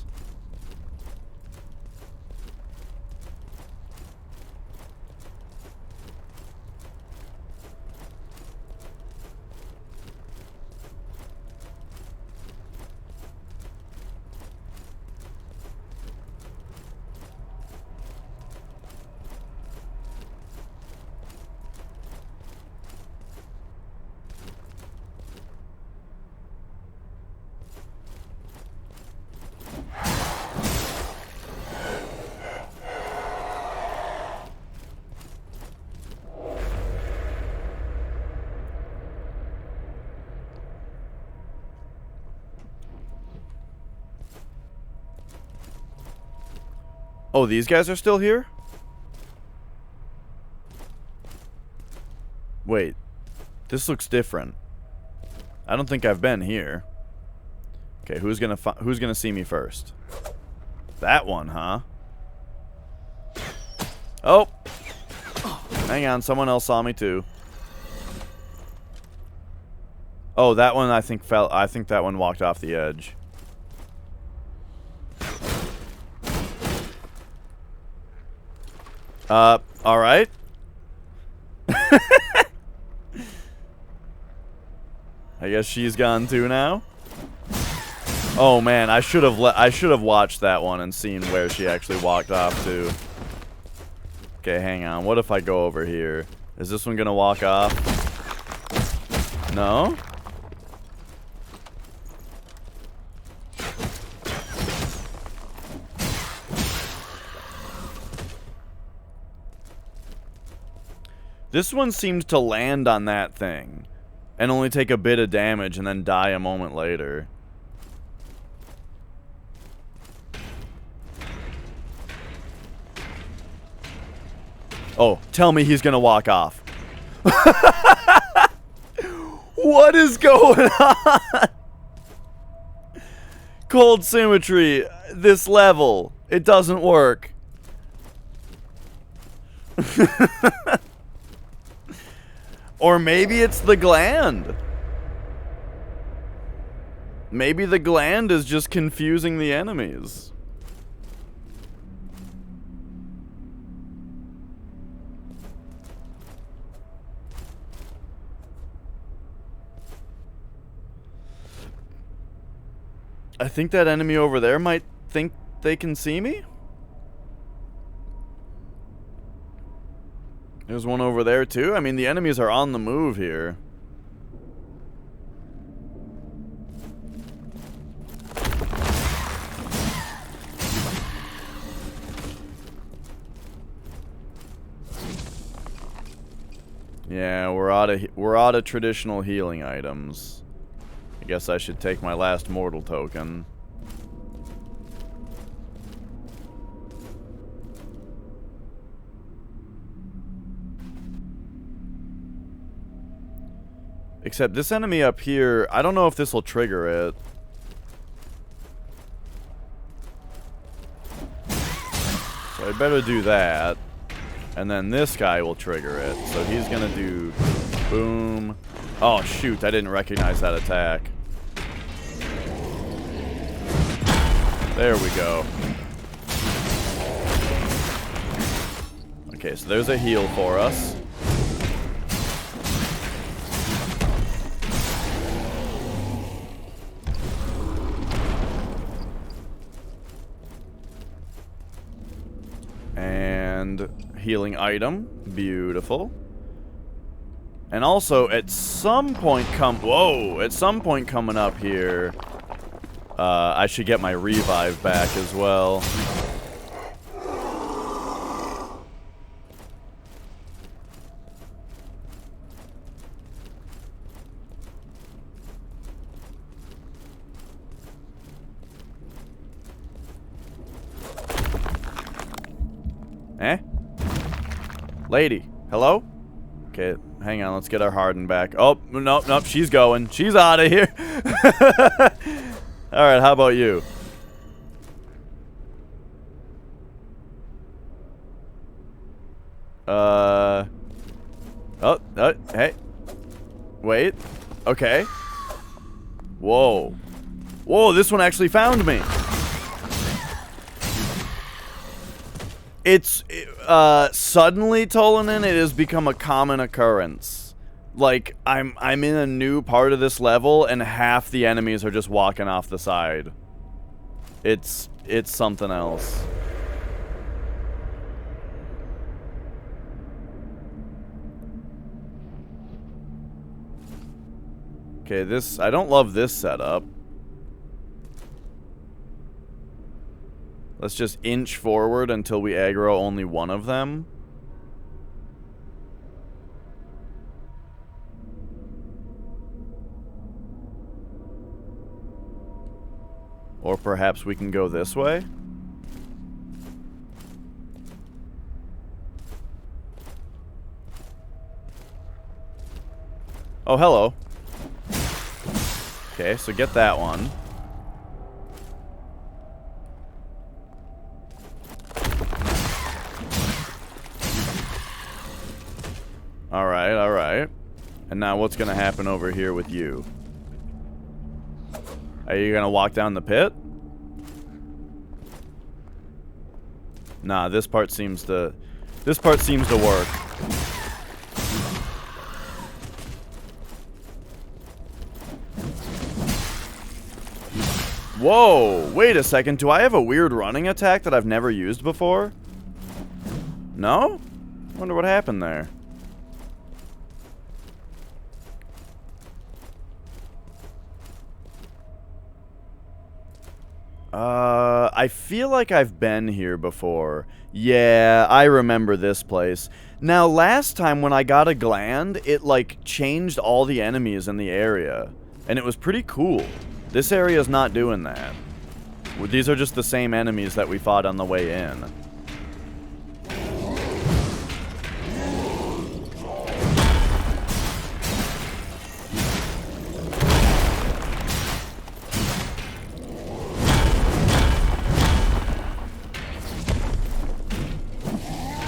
Oh, these guys are still here? Wait. This looks different. I don't think I've been here. Okay, who's gonna see me first? That one, huh? Oh! Hang on, someone else saw me too. Oh, that one I think fell. I think that one walked off the edge. Alright. I guess she's gone too now. Oh man, I should have watched that one and seen where she actually walked off to. Okay, hang on. What if I go over here? Is this one gonna walk off? No? This one seems to land on that thing and only take a bit of damage and then die a moment later. Oh, tell me he's gonna walk off. What is going on? Cold symmetry, this level, it doesn't work. Or maybe it's the gland. Maybe the gland is just confusing the enemies. I think that enemy over there might think they can see me. There's one over there too. I mean, the enemies are on the move here. Yeah, we're out of traditional healing items. I guess I should take my last mortal token. Except this enemy up here, I don't know if this will trigger it. So I better do that. And then this guy will trigger it. So he's gonna do boom. Oh shoot, I didn't recognize that attack. There we go. Okay, so there's a heal for us. And healing item. Beautiful. And also, at some point at some point coming up here, I should get my revive back as well. Eh? Lady, hello? Okay, hang on, let's get our Harden back. Oh, nope, nope, she's going. She's out of here. Alright, how about you? Hey. Wait. Okay. Whoa. Whoa, this one actually found me. It's, suddenly, Tolanin, it has become a common occurrence. Like, I'm in a new part of this level, and half the enemies are just walking off the side. It's something else. Okay, I don't love this setup. Let's just inch forward until we aggro only one of them. Or perhaps we can go this way? Oh, hello. Okay, so get that one. Alright, alright. And now what's gonna happen over here with you? Are you gonna walk down the pit? Nah, this part seems to work. Whoa, wait a second. Do I have a weird running attack that I've never used before? No? Wonder what happened there. I feel like I've been here before. Yeah, I remember this place. Now, last time when I got a gland, it, like, changed all the enemies in the area. And it was pretty cool. This area is not doing that. These are just the same enemies that we fought on the way in.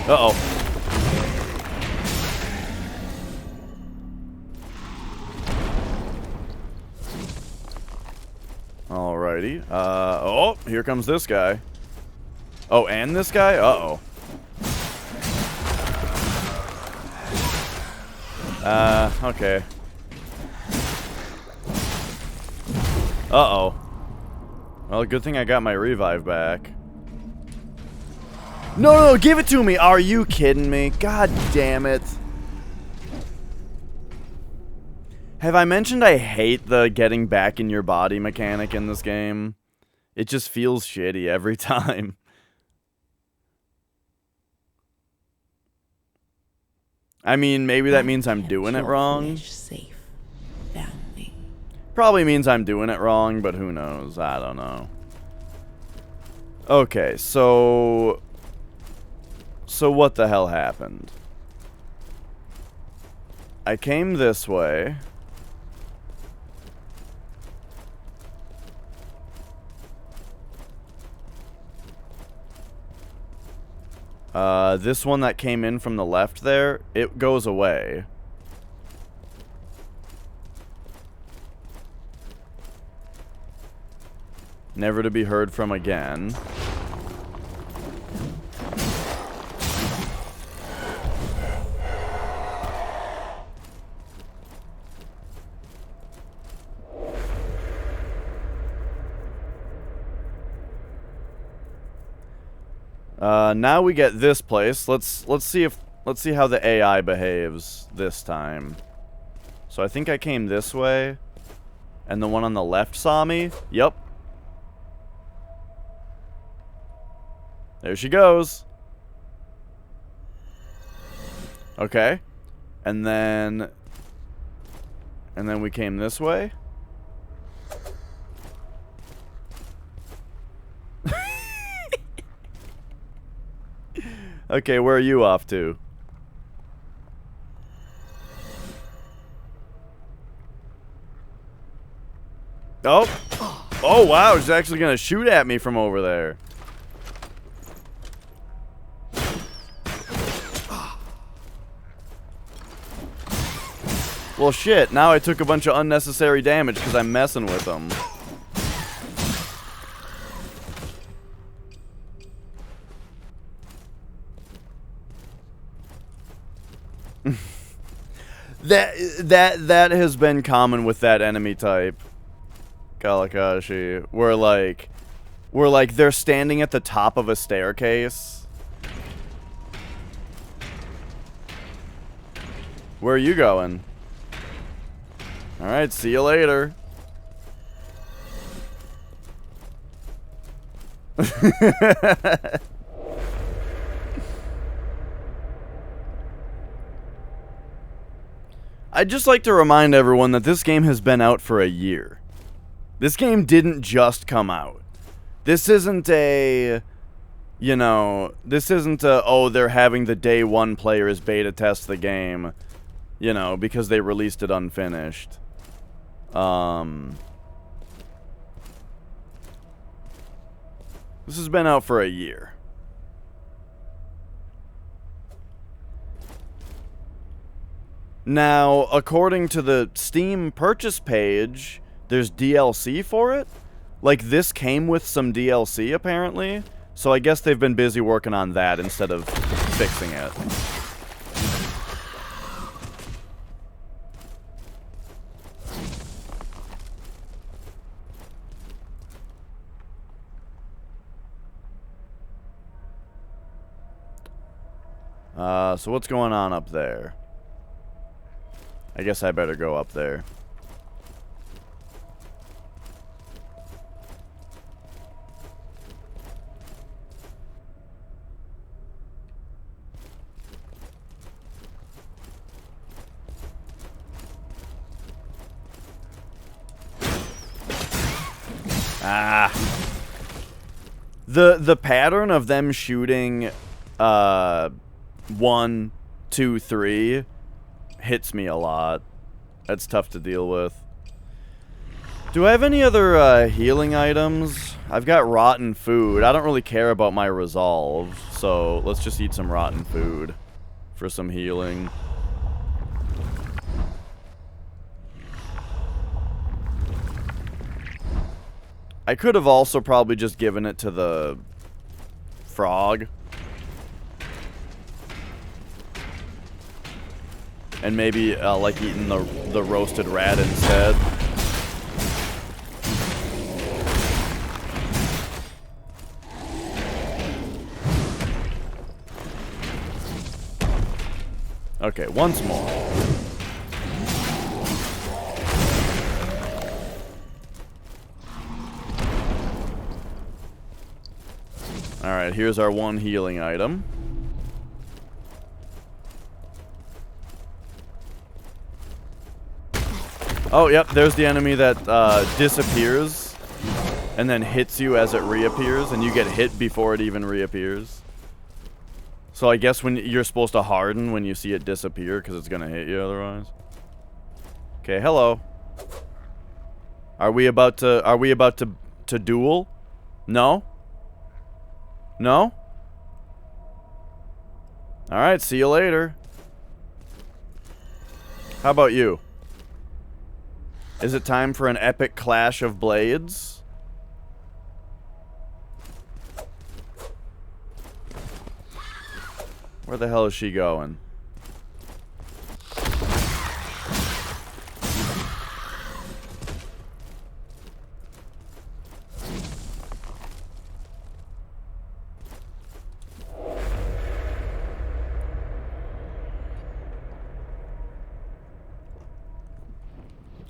Uh-oh. Alrighty. Oh, here comes this guy. Oh, and this guy? Uh-oh. Okay. Uh-oh. Well, good thing I got my revive back. No, no, give it to me! Are you kidding me? God damn it. Have I mentioned I hate the getting back in your body mechanic in this game? It just feels shitty every time. I mean, maybe that means I'm doing it wrong. Safe, family. Probably means I'm doing it wrong, but who knows? I don't know. Okay, so what the hell happened? I came this way. This one that came in from the left there, it goes away. Never to be heard from again. Now we get this place. Let's see how the AI behaves this time. So I think I came this way, and the one on the left saw me. Yep. There she goes. Okay. And then we came this way. Okay, where are you off to? Oh! Oh, wow, she's actually gonna shoot at me from over there. Well, shit, now I took a bunch of unnecessary damage because I'm messing with them. That has been common with that enemy type, Kalakashi. Where like they're standing at the top of a staircase. Where are you going? All right, see you later. I'd just like to remind everyone that this game has been out for a year. This game didn't just come out. This isn't a, you know, this isn't a, oh, they're having the day one players beta test the game. You know, because they released it unfinished. This has been out for a year. Now, according to the Steam purchase page, there's DLC for it. Like, this came with some DLC, apparently. So I guess they've been busy working on that instead of fixing it. So what's going on up there? I guess I better go up there. Ah. The pattern of them shooting 1, 2, 3 hits me a lot. That's tough to deal with. Do I have any other healing items? I've got rotten food. I don't really care about my resolve, so let's just eat some rotten food for some healing. I could have also probably just given it to the frog. And maybe, like, eating the roasted rat instead. Okay, once more. Alright, here's our one healing item. Oh, yep, there's the enemy that disappears and then hits you as it reappears, and you get hit before it even reappears. So I guess when you're supposed to harden when you see it disappear, because it's going to hit you otherwise. Okay, hello. Are we about to duel? No? No? Alright, see you later. How about you? Is it time for an epic clash of blades? Where the hell is she going?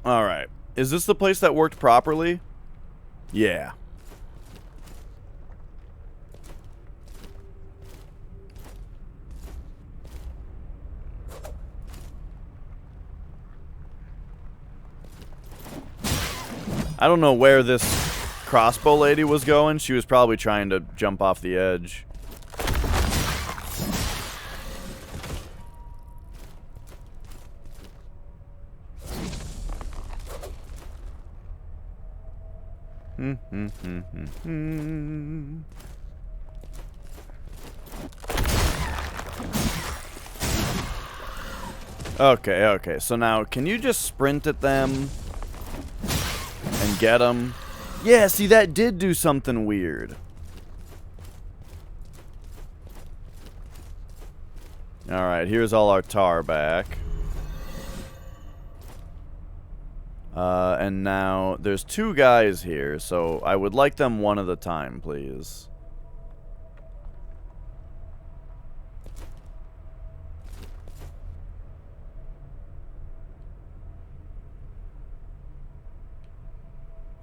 Alright. Is this the place that worked properly? Yeah. I don't know where this crossbow lady was going. She was probably trying to jump off the edge. Okay, okay. So now, can you just sprint at them and get them? Yeah, see, that did do something weird. Alright, here's all our tar back. And now, there's 2 guys here, so I would like them one at a time, please.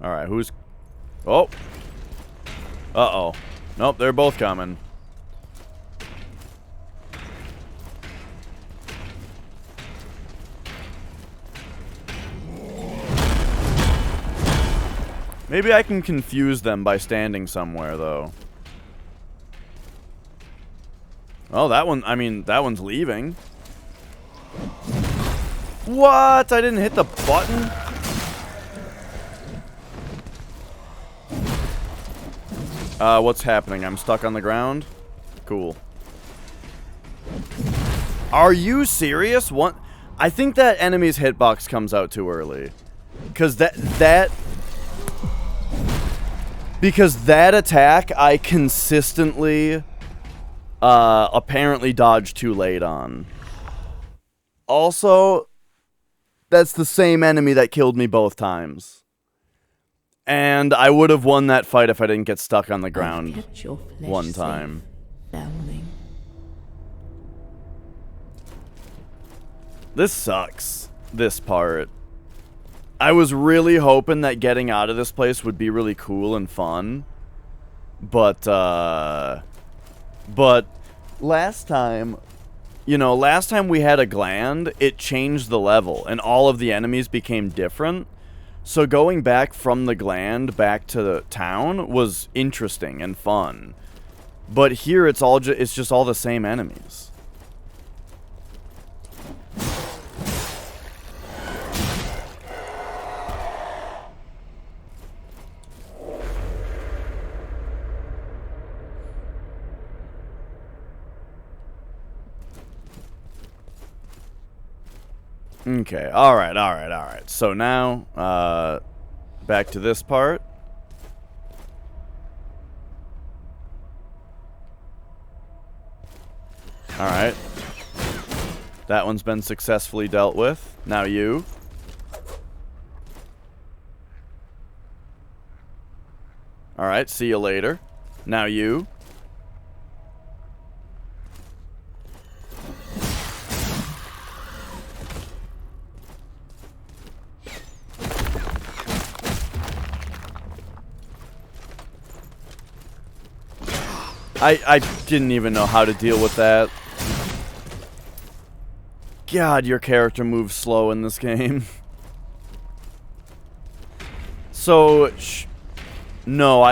Alright, who's... Oh! Uh-oh. Nope, they're both coming. Maybe I can confuse them by standing somewhere, though. Oh, that one, I mean, that one's leaving. What? I didn't hit the button? What's happening? I'm stuck on the ground? Cool. Are you serious? What? I think that enemy's hitbox comes out too early. Because that attack I consistently apparently dodged too late on. Also, that's the same enemy that killed me both times. And I would have won that fight if I didn't get stuck on the ground one time. Foundling. This sucks, this part. I was really hoping that getting out of this place would be really cool and fun. But last time, you know, last time we had a gland, it changed the level, and all of the enemies became different. So going back from the gland back to the town was interesting and fun. But here it's just all the same enemies. Okay, alright. So now, back to this part. Alright. That one's been successfully dealt with. Now you. Alright, see you later. Now you. I didn't even know how to deal with that. God, your character moves slow in this game. So, no,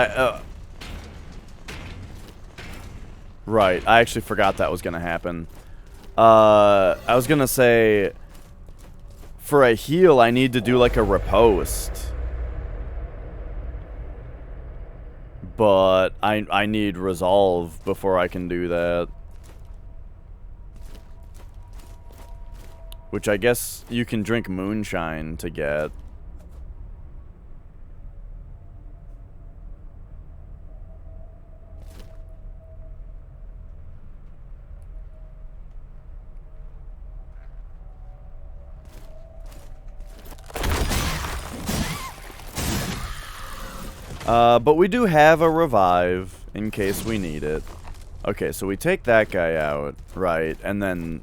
right, I actually forgot that was gonna happen. I was gonna say, for a heal, I need to do like a riposte. But I need resolve before I can do that. Which I guess you can drink moonshine to get. But we do have a revive in case we need it. Okay, so we take that guy out, right? And then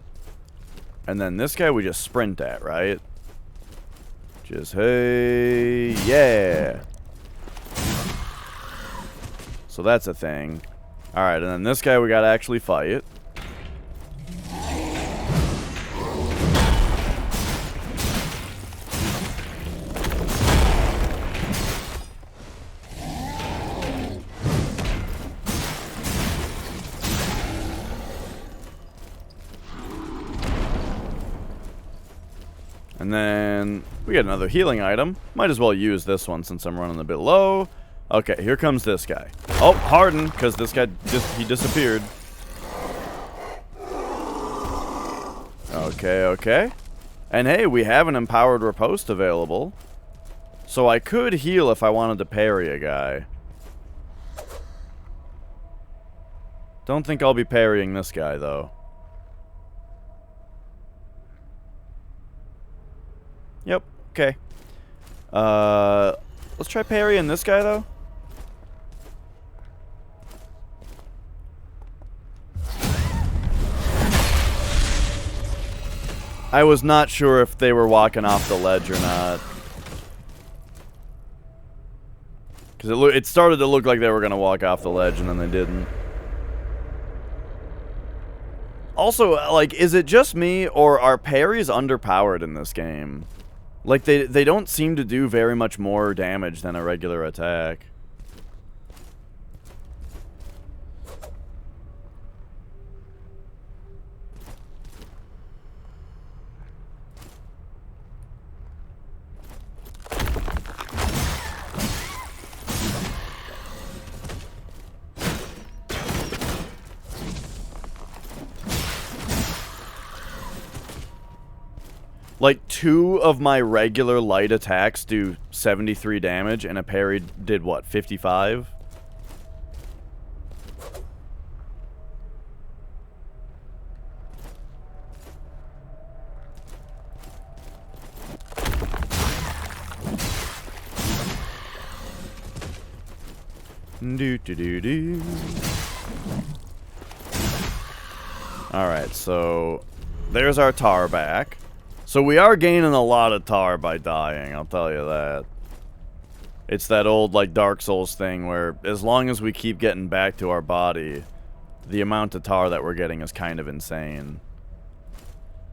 this guy we just sprint at, right? Just, hey, yeah. So that's a thing. Alright, and then this guy we gotta actually fight. And then we get another healing item. Might as well use this one since I'm running a bit low. Okay, here comes this guy. Oh, harden, because this guy he disappeared. Okay. And hey, we have an empowered riposte available. So I could heal if I wanted to parry a guy. Don't think I'll be parrying this guy, though. Yep, okay. Let's try parrying this guy, though. I was not sure if they were walking off the ledge or not. Because it started to look like they were going to walk off the ledge, and then they didn't. Also, like, is it just me, or are parries underpowered in this game? Like, they don't seem to do very much more damage than a regular attack. Like, 2 of my regular light attacks do 73 damage, and a parry did what, 55? Do. Alright, so there's our tar back. So we are gaining a lot of tar by dying, I'll tell you that. It's that old, like, Dark Souls thing where as long as we keep getting back to our body, the amount of tar that we're getting is kind of insane.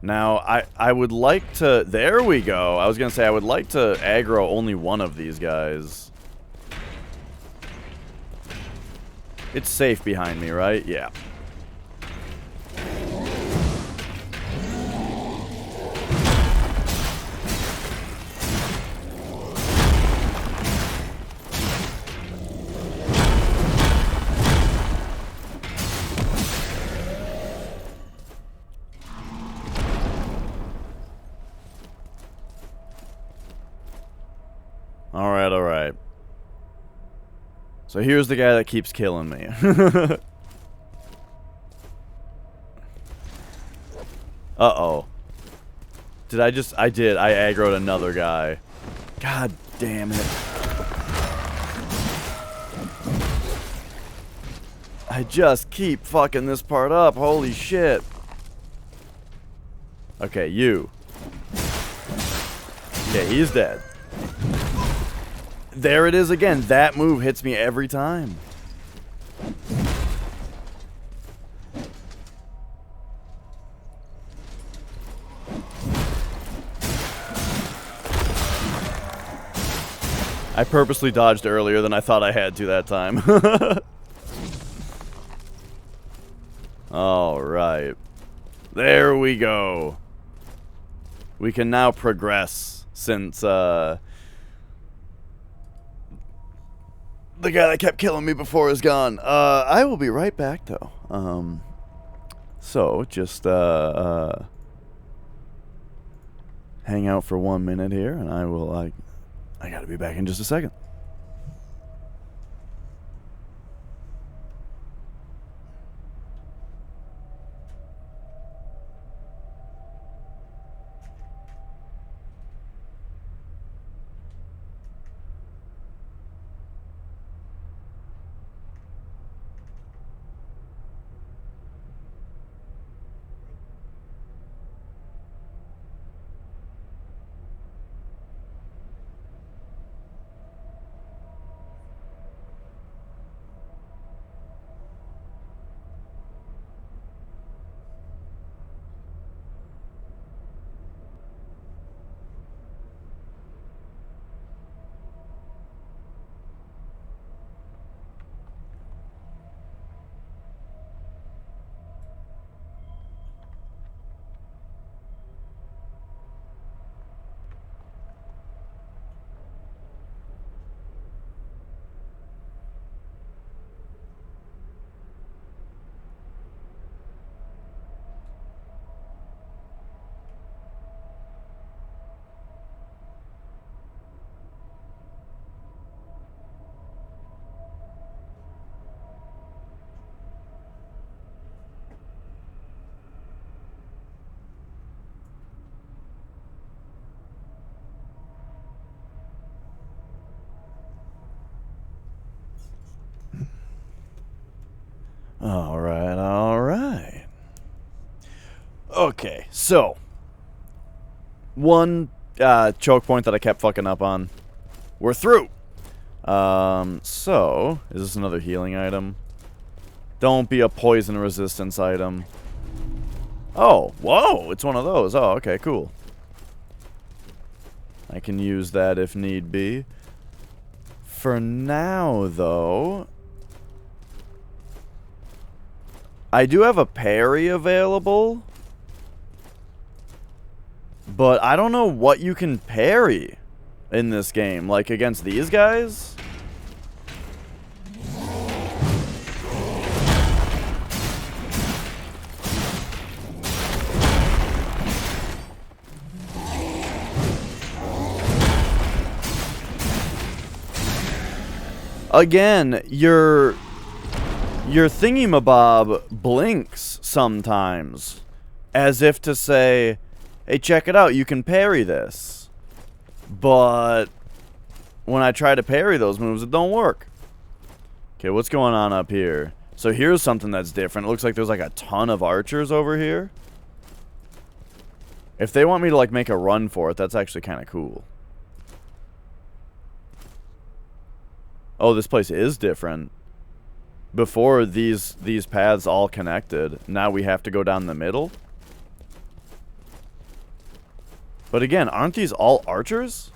Now, I would like to... There we go! I was gonna say, I would like to aggro only one of these guys. It's safe behind me, right? Yeah. Alright, alright. So here's the guy that keeps killing me. Uh-oh. Did I just... I did. I aggroed another guy. God damn it. I just keep fucking this part up. Holy shit. Okay, you. Okay, he's dead. There it is again. That move hits me every time. I purposely dodged earlier than I thought I had to that time. Alright. There we go. We can now progress since, the guy that kept killing me before is gone. I will be right back, though. So, just, hang out for 1 minute here, and I will, I gotta be back in just a second. Alright, alright. Okay, so. One choke point that I kept fucking up on. We're through! So. Is this another healing item? Don't be a poison resistance item. Oh, whoa! It's one of those. Oh, okay, cool. I can use that if need be. For now, though... I do have a parry available, but I don't know what you can parry in this game, like against these guys. Again, your thingy-mabob blinks sometimes, as if to say, hey, check it out, you can parry this. But when I try to parry those moves, it don't work. Okay, what's going on up here? So here's something that's different. It looks like there's like a ton of archers over here. If they want me to like make a run for it, that's actually kind of cool. Oh, this place is different. Before, these paths all connected. Now we have to go down the middle. But again, aren't these all archers?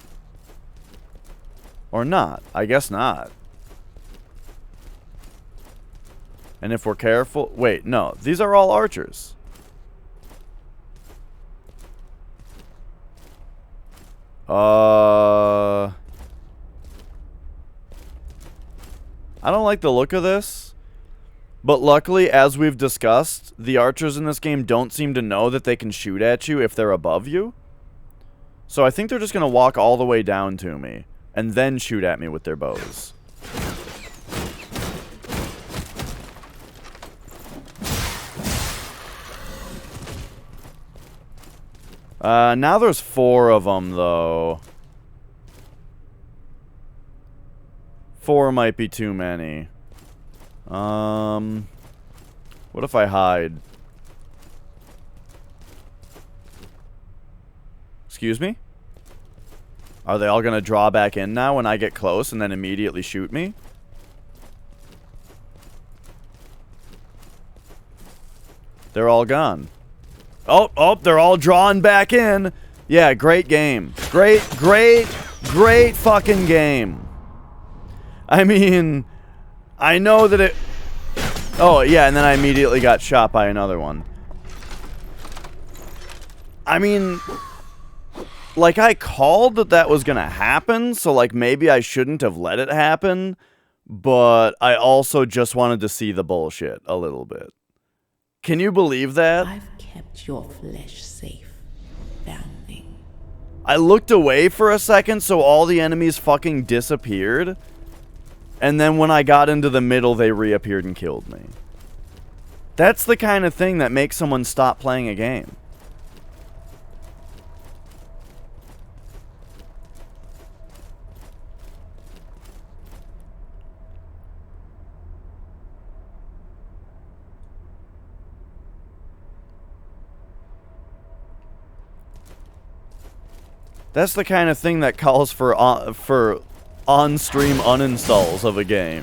Or not? I guess not. And if we're careful... Wait, no. These are all archers. I don't like the look of this. But luckily, as we've discussed, the archers in this game don't seem to know that they can shoot at you if they're above you. So I think they're just going to walk all the way down to me and then shoot at me with their bows. Now there's 4 of them, though. 4 might be too many. What if I hide? Excuse me? Are they all gonna draw back in now when I get close and then immediately shoot me? They're all gone. Oh, they're all drawn back in. Yeah, great game. Great fucking game. I mean, I know that it... Oh, yeah, and then I immediately got shot by another one. I mean, like, I called that that was gonna happen, so, like, maybe I shouldn't have let it happen, but I also just wanted to see the bullshit a little bit. Can you believe that? I've kept your flesh safe, foundling. I looked away for a second so all the enemies fucking disappeared. And then when I got into the middle, they reappeared and killed me. That's the kind of thing that makes someone stop playing a game. That's the kind of thing that calls for on-stream uninstalls of a game.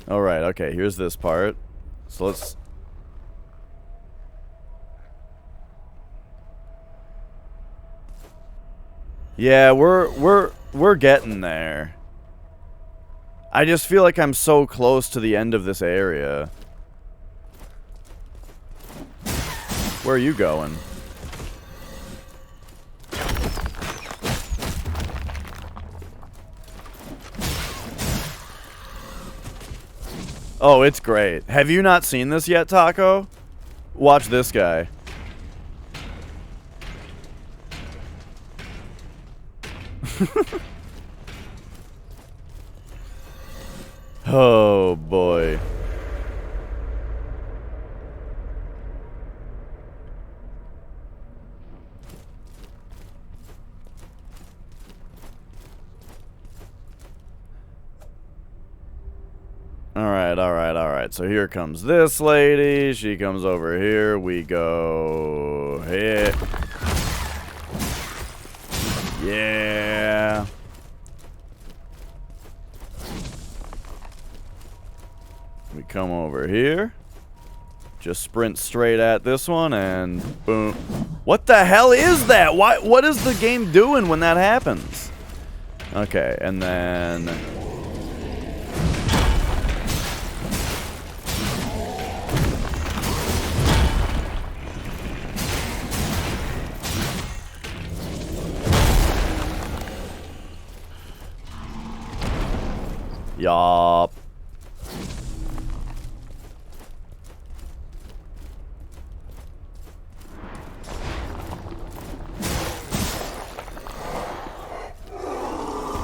Alright, okay, here's this part. So let's... Yeah, we're getting there. I just feel like I'm so close to the end of this area. Where are you going? Oh, it's great. Have you not seen this yet, Taco? Watch this guy. Oh, boy. Alright. So here comes this lady. She comes over here. We go here. Yeah. We come over here. Just sprint straight at this one and boom. What the hell is that? What is the game doing when that happens? Okay, and then... Yup.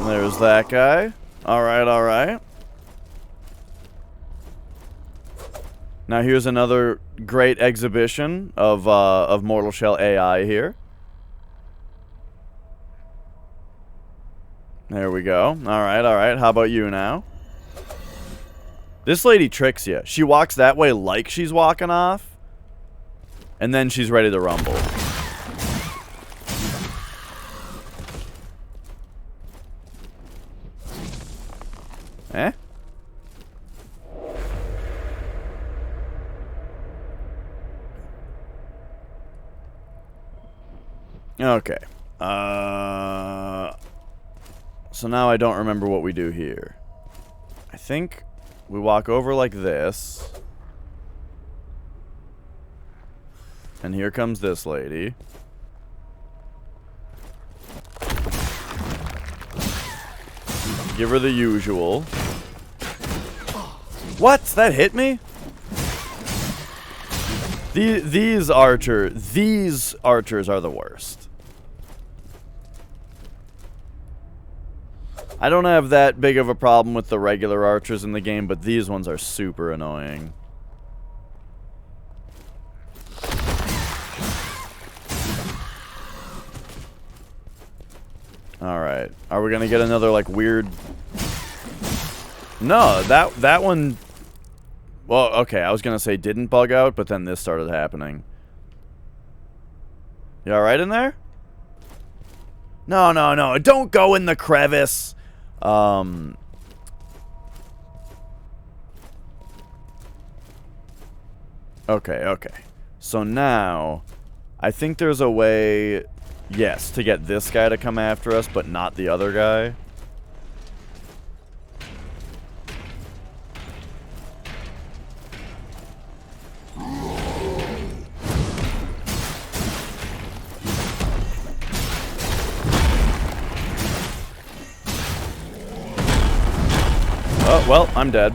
There's that guy. Alright, alright. Now here's another great exhibition of Mortal Shell AI here. There we go. Alright, alright. How about you now? This lady tricks you. She walks that way like she's walking off. And then she's ready to rumble. Eh? Okay. So now I don't remember what we do here. I think we walk over like this. And here comes this lady. Give her the usual. What? That hit me? These archers are the worst. I don't have that big of a problem with the regular archers in the game, but these ones are super annoying. Alright. Are we gonna get another, like, weird... No, that one... Well, okay, I was gonna say didn't bug out, but then this started happening. You alright in there? No, no, no. Don't go in the crevice! Okay, okay. So now, I think there's a way, yes, to get this guy to come after us, but not the other guy. Oh, well, I'm dead.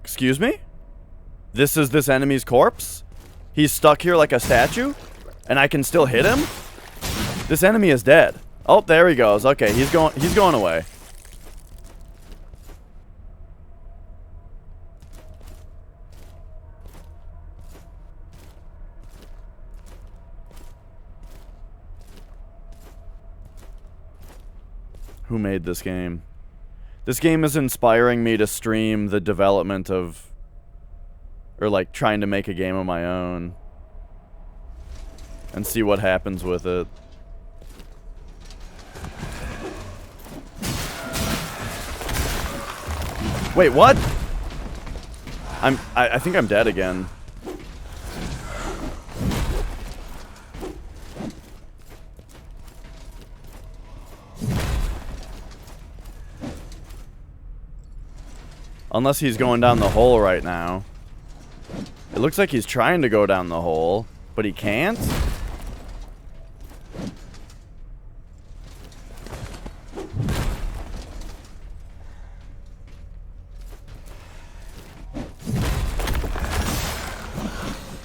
Excuse me? This is this enemy's corpse? He's stuck here like a statue? And I can still hit him? This enemy is dead. Oh, there he goes. Okay, he's going away. Who made this game? This game is inspiring me to stream the development of... Or, like, trying to make a game of my own. And see what happens with it. Wait, what? I think I'm dead again. Unless he's going down the hole right now. It looks like he's trying to go down the hole, but he can't?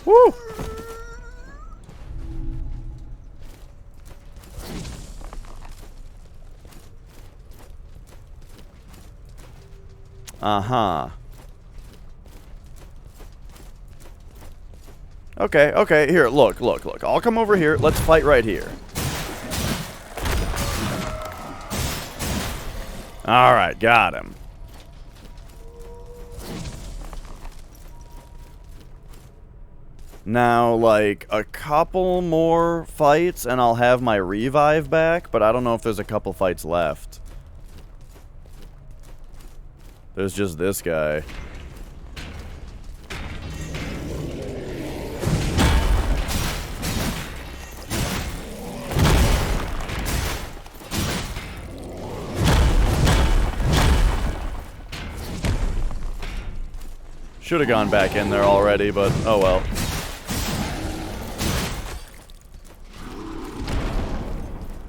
Woo! Uh-huh. Okay, okay, here, look. I'll come over here. Let's fight right here. Alright, got him. Now, like, a couple more fights and I'll have my revive back, but I don't know if there's a couple fights left. There's just this guy. Should have gone back in there already, but oh well.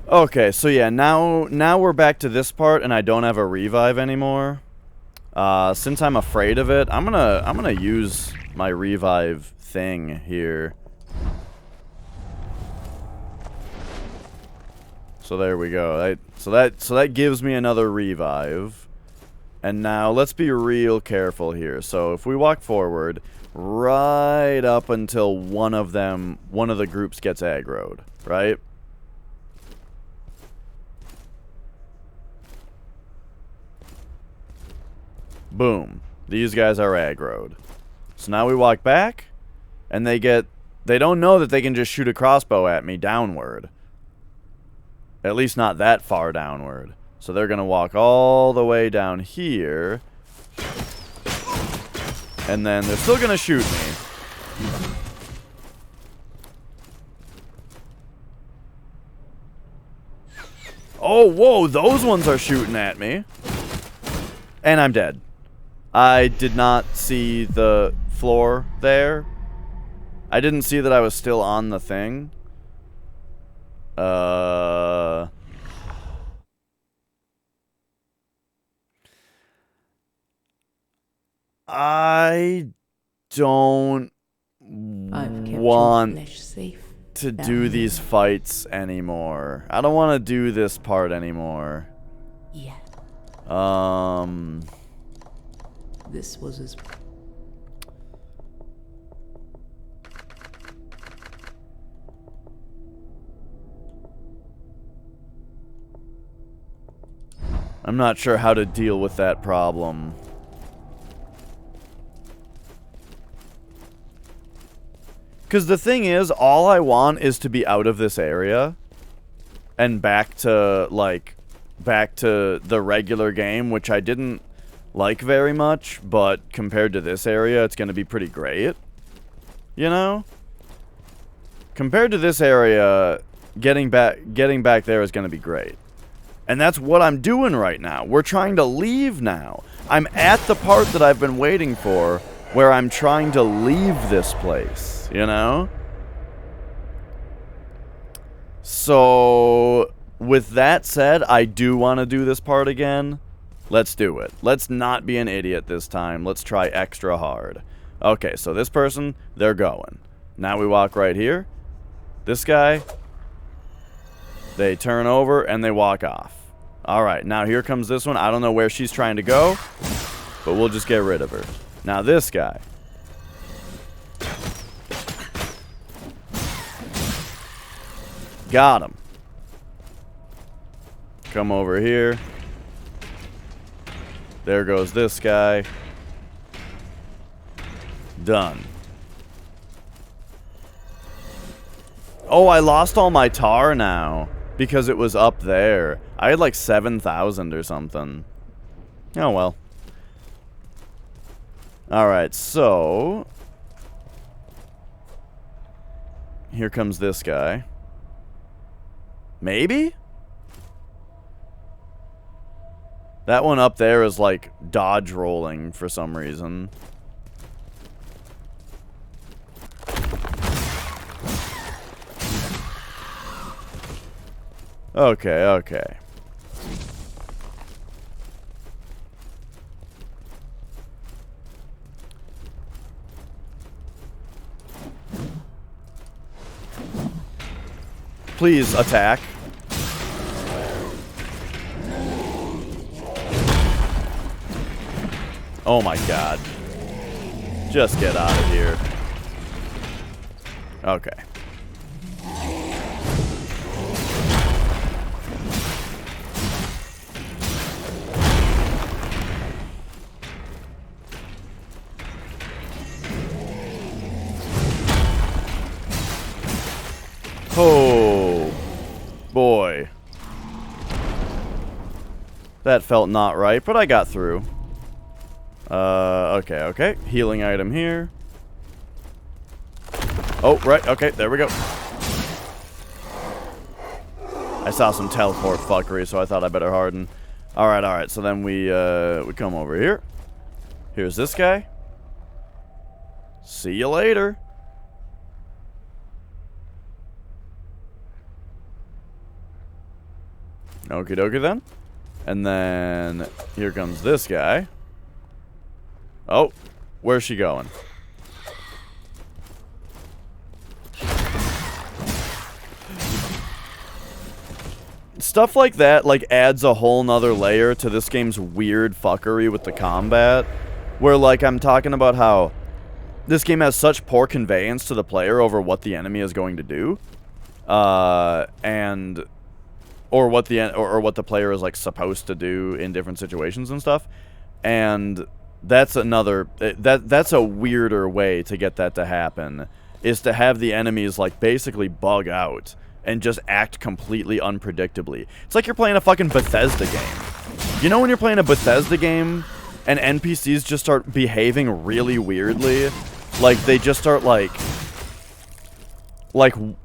Okay, so yeah, now we're back to this part and I don't have a revive anymore. Since I'm afraid of it, I'm gonna use my revive thing here. So there we go. So that gives me another revive. And now let's be real careful here. So if we walk forward, right up until one of the groups gets aggroed, right? Boom. These guys are aggroed. So now we walk back, and they don't know that they can just shoot a crossbow at me downward. At least not that far downward. So they're going to walk all the way down here. And then they're still going to shoot me. Oh, whoa, those ones are shooting at me. And I'm dead. I did not see the floor there. I didn't see that I was still on the thing. I don't want to do these fights anymore. I don't want to do this part anymore. Yeah. This was his... I'm not sure how to deal with that problem. Because the thing is, all I want is to be out of this area and back to, like, back to the regular game, which I didn't like very much, but compared to this area, it's going to be pretty great. You know? Compared to this area, getting back there is going to be great. And that's what I'm doing right now. We're trying to leave now. I'm at the part that I've been waiting for, where I'm trying to leave this place, you know? So, with that said, I do want to do this part again. Let's do it. Let's not be an idiot this time. Let's try extra hard. Okay, so this person, they're going. Now we walk right here. This guy, they turn over and they walk off. Alright, now here comes this one. I don't know where she's trying to go, but we'll just get rid of her. Now this guy. Got him. Come over here. There goes this guy. Done. Oh, I lost all my tar now because it was up there. I had like 7,000 or something. Oh well. Alright, so here comes this guy. Maybe? That one up there is like dodge rolling for some reason. Okay, okay. Please attack. Oh my god. Just get out of here. Okay. Oh, boy. That felt not right, but I got through. Okay, okay. Healing item here. Oh, right, okay, there we go. I saw some teleport fuckery, so I thought I better harden. Alright, alright, so then we come over here. Here's this guy. See you later. Okie dokie then. And then here comes this guy. Oh, where's she going? Stuff like that, like, adds a whole nother layer to this game's weird fuckery with the combat. Where, like, I'm talking about how this game has such poor conveyance to the player over what the enemy is going to do. Or what the player is, like, supposed to do in different situations and stuff. And that's another... That's a weirder way to get that to happen. Is to have the enemies, like, basically bug out. And just act completely unpredictably. It's like you're playing a fucking Bethesda game. You know when you're playing a Bethesda game and NPCs just start behaving really weirdly? Like, they just start, like, they're,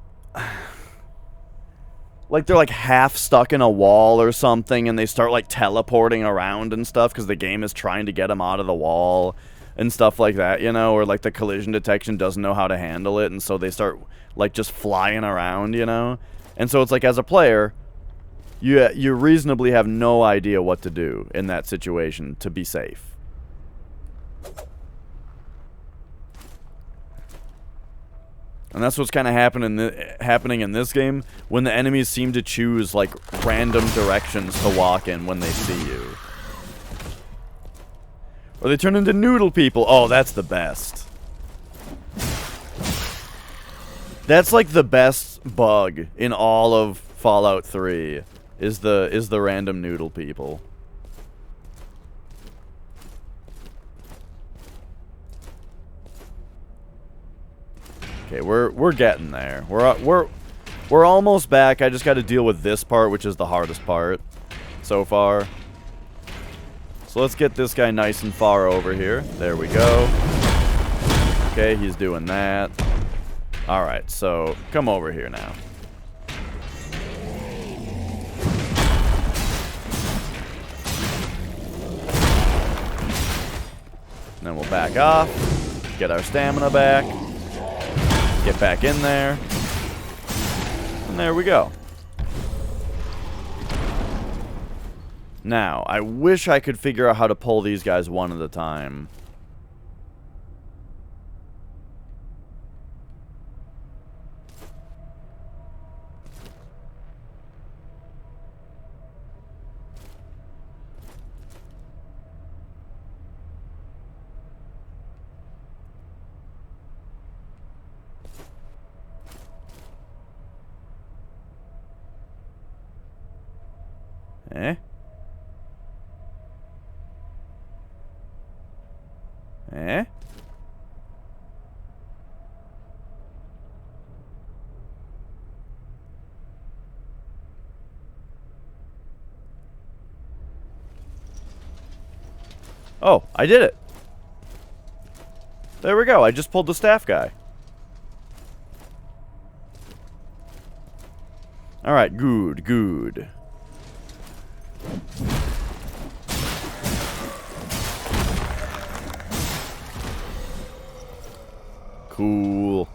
like, half stuck in a wall or something, and they start, like, teleporting around and stuff because the game is trying to get them out of the wall and stuff like that, you know? Or, like, the collision detection doesn't know how to handle it, and so they start, like, just flying around, you know? And so it's like, as a player, you reasonably have no idea what to do in that situation to be safe. And that's what's kind of happening in this game, when the enemies seem to choose, like, random directions to walk in when they see you. Or they turn into noodle people. Oh, that's the best. That's, like, the best bug in all of Fallout 3, is the random noodle people. Okay, we're getting there. We're almost back. I just got to deal with this part, which is the hardest part so far. So let's get this guy nice and far over here. There we go. Okay, he's doing that. Alright, so come over here now. And then we'll back off. Get our stamina back. Get back in there. And there we go. Now, I wish I could figure out how to pull these guys one at a time. Eh? Eh? Oh, I did it. There we go. I just pulled the staff guy. Alright, good, good. Cool.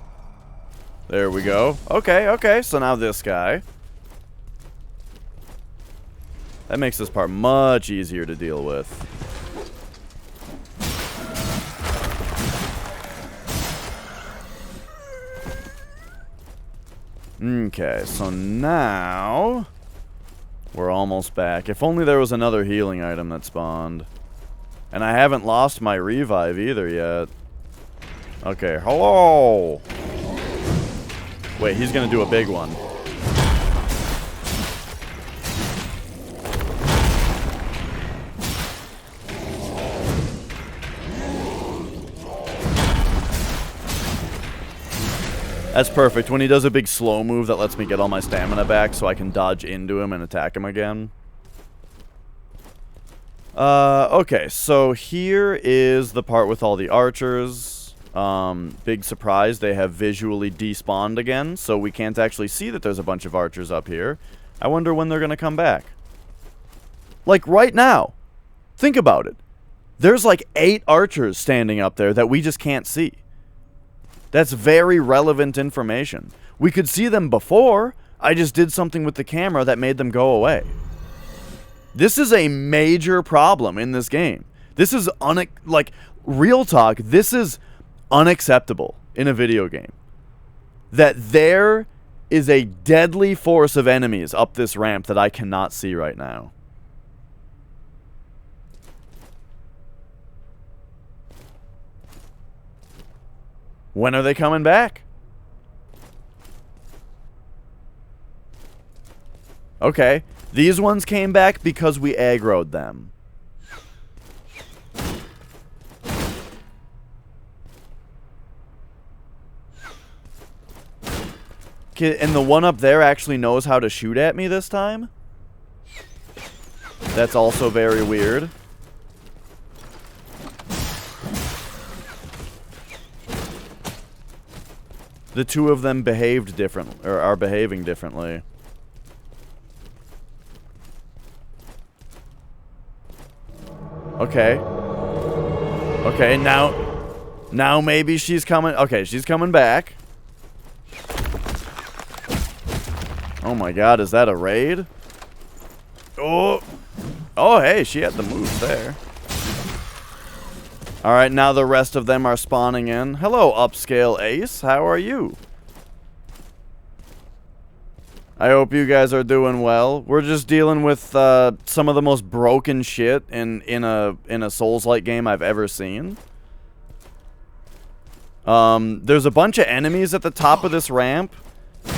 There we go. Okay, okay, so now this guy. That makes this part much easier to deal with. Okay, so now we're almost back. If only there was another healing item that spawned. And I haven't lost my revive either yet. Okay, hello! Wait, he's gonna do a big one. That's perfect. When he does a big slow move that lets me get all my stamina back so I can dodge into him and attack him again. Okay, so here is the part with all the archers. Big surprise, they have visually despawned again, so we can't actually see that there's a bunch of archers up here. I wonder when they're gonna come back. Like, right now. Think about it. There's like 8 archers standing up there that we just can't see. That's very relevant information. We could see them before. I just did something with the camera that made them go away. This is a major problem in this game. This is real talk, this is unacceptable in a video game. That there is a deadly force of enemies up this ramp that I cannot see right now. When are they coming back? Okay, these ones came back because we aggroed them. Okay, and the one up there actually knows how to shoot at me this time? That's also very weird. The two of them behaved different, or are behaving differently. Okay. Okay, now maybe she's coming. Okay, she's coming back. Oh my god, is that a raid? Oh. Oh, hey, she had the moves there. Alright, now the rest of them are spawning in. Hello, Upscale Ace. How are you? I hope you guys are doing well. We're just dealing with some of the most broken shit in a Souls-like game I've ever seen. There's a bunch of enemies at the top of this ramp,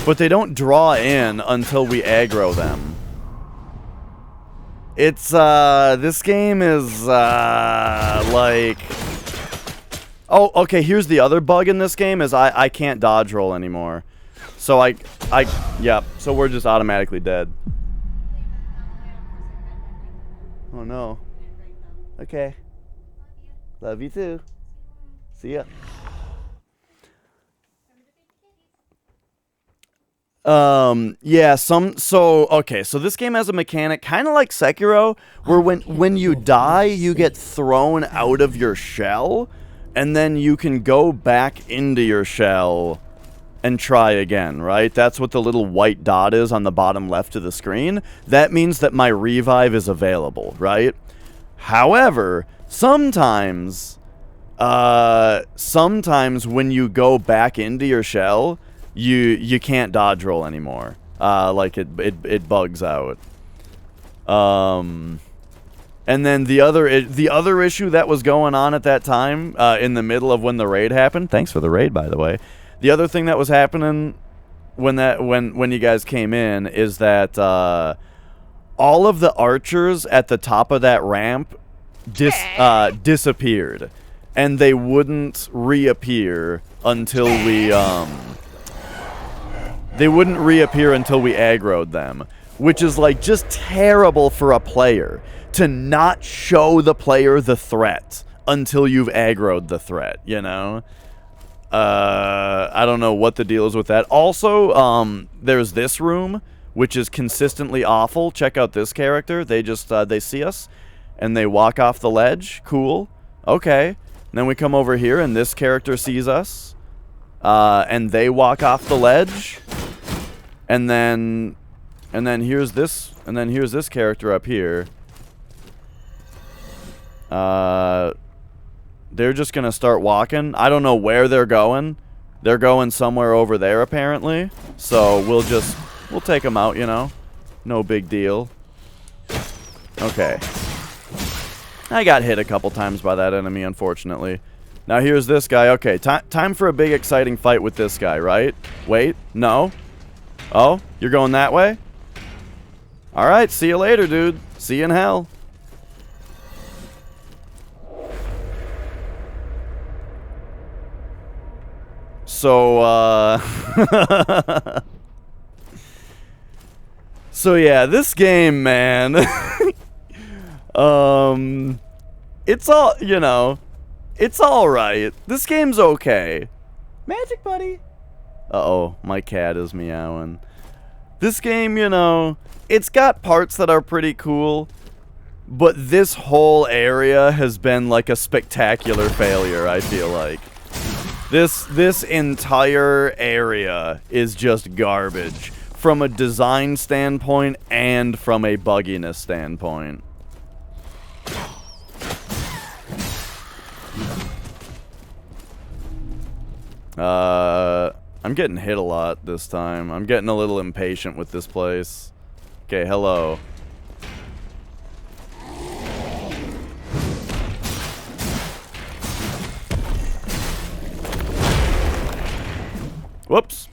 but they don't draw in until we aggro them. It's, this game is, like... Oh, okay, here's the other bug in this game, is I can't dodge roll anymore. So yep, so we're just automatically dead. Oh no. Okay. Love you too. See ya. Yeah, okay, so this game has a mechanic kind of like Sekiro, where when you die, you get thrown out of your shell, and then you can go back into your shell and try again, right? That's what the little white dot is on the bottom left of the screen. That means that my revive is available, right? However, sometimes when you go back into your shell, you can't dodge roll anymore. Like it bugs out. And then the other issue that was going on at that time, in the middle of when the raid happened. Thanks for the raid, by the way. The other thing that was happening when you guys came in is that all of the archers at the top of that ramp disappeared, and they wouldn't reappear until we aggroed them, which is like just terrible for a player to not show the player the threat until you've aggroed the threat, you know? I don't know what the deal is with that. Also, there's this room, which is consistently awful. Check out this character. They just, they see us, and they walk off the ledge. Cool. Okay. And then we come over here, and this character sees us, and they walk off the ledge. And then here's this character up here. They're just gonna start walking. I don't know where they're going. They're going somewhere over there, apparently. So we'll take them out, you know. No big deal. Okay. I got hit a couple times by that enemy, unfortunately. Now here's this guy. Okay, time for a big exciting fight with this guy, right? Wait, no. Oh, you're going that way? Alright, see you later, dude. See you in hell. So, so yeah, this game, man, it's all, you know, it's alright. This game's okay. Magic buddy. Uh-oh, my cat is meowing. This game, you know, it's got parts that are pretty cool, but this whole area has been like a spectacular failure, I feel like. This entire area is just garbage from a design standpoint and from a bugginess standpoint. I'm getting hit a lot this time. I'm getting a little impatient with this place. Okay, hello. Whoops.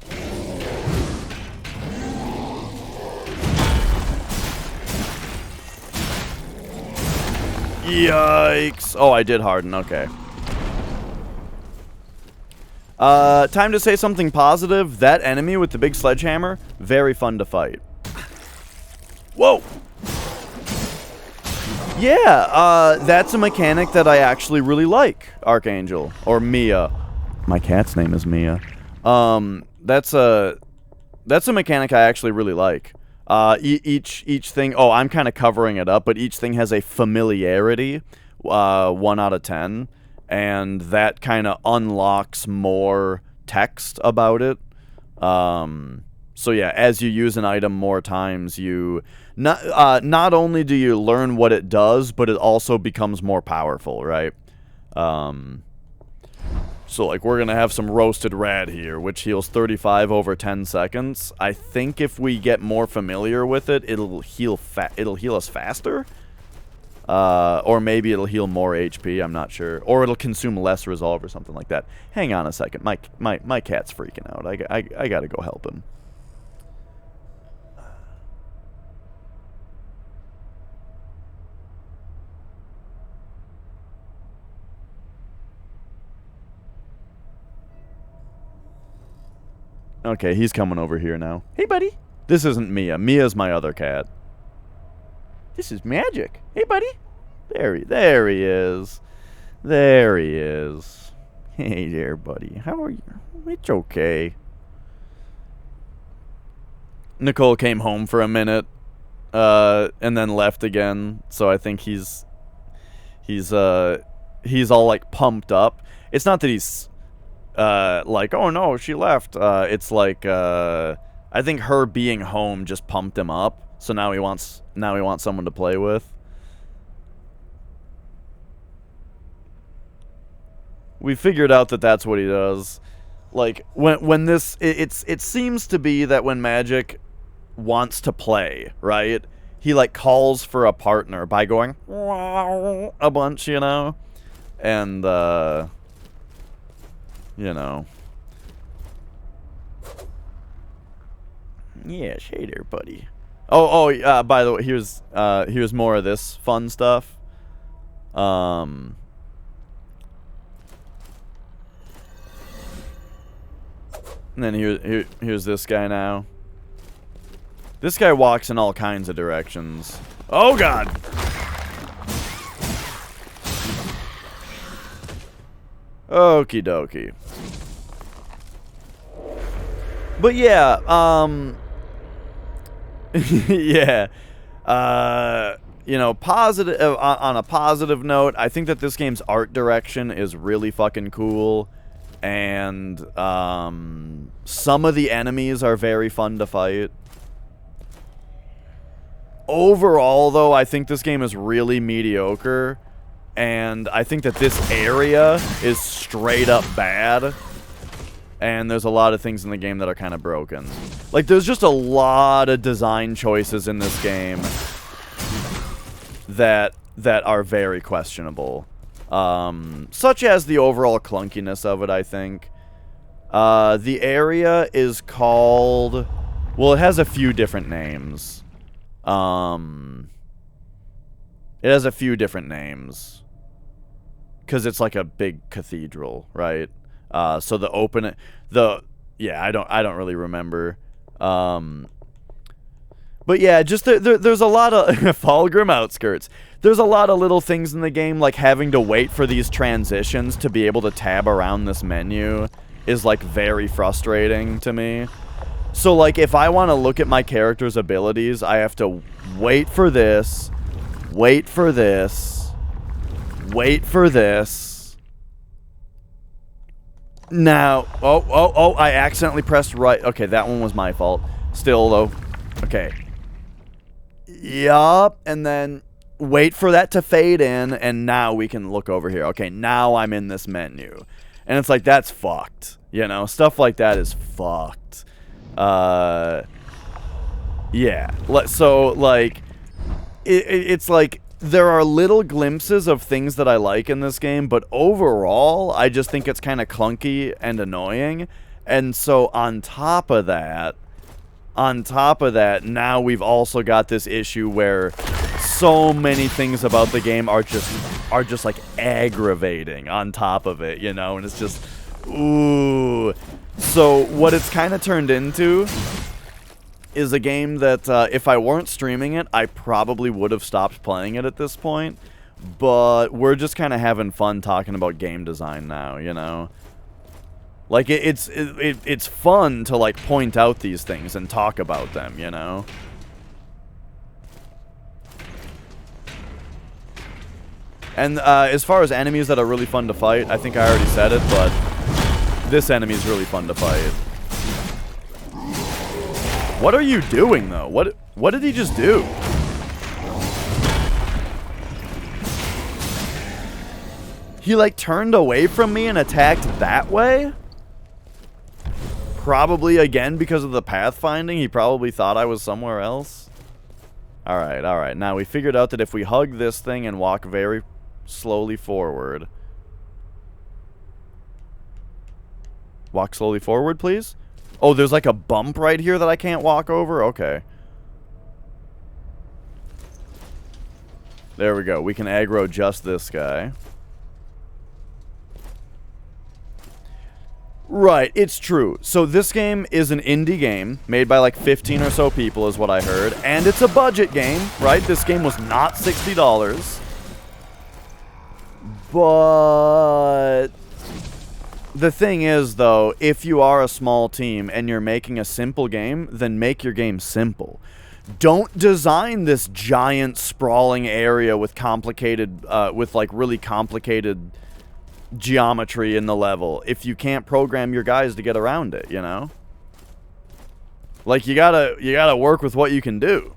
Yikes. Oh, I did harden. Okay. Time to say something positive. That enemy with the big sledgehammer, very fun to fight. Whoa. Yeah, that's a mechanic that I actually really like, Archangel. Or Mia. My cat's name is Mia. That's a mechanic I actually really like. Each thing, oh, I'm kind of covering it up, but each thing has a familiarity, 1 out of 10, and that kind of unlocks more text about it. So yeah, as you use an item more times, you not only do you learn what it does, but it also becomes more powerful, right? So, like, we're going to have some roasted rad here, which heals 35 over 10 seconds. I think if we get more familiar with it, it'll heal us faster. Or maybe it'll heal more HP, I'm not sure. Or it'll consume less resolve or something like that. Hang on a second. My cat's freaking out. I got to go help him. Okay, he's coming over here now. Hey, buddy. This isn't Mia. Mia's my other cat. This is Magic. Hey, buddy. There he is. There he is. Hey there, buddy. How are you? It's okay. Nicole came home for a minute, and then left again. So I think he's all like pumped up. It's not that he's like, oh no, she left. It's like, I think her being home just pumped him up. So now he wants someone to play with. We figured out that that's what he does. Like, when this, it seems to be that when Magic wants to play, right? He like calls for a partner by going a bunch, you know? And, you know. Yes, hey there, buddy. By the way, here's more of this fun stuff. And then here's this guy now. This guy walks in all kinds of directions. Oh god! Okie dokie. But yeah, yeah. You know, positive on a positive note, I think that this game's art direction is really fucking cool. And some of the enemies are very fun to fight. Overall, though, I think this game is really mediocre. And I think that this area is straight up bad. And there's a lot of things in the game that are kind of broken. Like, there's just a lot of design choices in this game that are very questionable. Such as the overall clunkiness of it, I think. The area is called... Well, it has a few different names. It has a few different names. Because it's like a big cathedral, right? So the open... Yeah, I don't really remember. But yeah, just there's a lot of... Falgrim Outskirts. There's a lot of little things in the game, like having to wait for these transitions to be able to tab around this menu is, like, very frustrating to me. So, like, if I want to look at my character's abilities, I have to wait for this, wait for this, wait for this. Now, oh, I accidentally pressed right. Okay, that one was my fault. Still, though. Okay. Yup, and then... Wait for that to fade in, and now we can look over here. Okay, now I'm in this menu. And it's like, that's fucked. You know, stuff like that is fucked. Yeah. So, like, it's like, there are little glimpses of things that I like in this game, but overall, I just think it's kind of clunky and annoying. And so, on top of that, now we've also got this issue where so many things about the game are just like aggravating on top of it, you know, and it's just, ooh. So what it's kind of turned into is a game that if I weren't streaming it, I probably would have stopped playing it at this point, but we're just kind of having fun talking about game design now, you know. Like, it's fun to, like, point out these things and talk about them, you know? And as far as enemies that are really fun to fight, I think I already said it, but this enemy is really fun to fight. What are you doing, though? What did he just do? He, like, turned away from me and attacked that way? Probably, again, because of the pathfinding, he probably thought I was somewhere else. Alright, alright. Now, we figured out that if we hug this thing and walk very slowly forward... Walk slowly forward, please? Oh, there's like a bump right here that I can't walk over? Okay. There we go. We can aggro just this guy. Right, it's true. So this game is an indie game made by like 15 or so people is what I heard. And it's a budget game, right? This game was not $60. But the thing is, though, if you are a small team and you're making a simple game, then make your game simple. Don't design this giant sprawling area with complicated, with like really complicated geometry in the level if you can't program your guys to get around it, you know? Like, you gotta work with what you can do.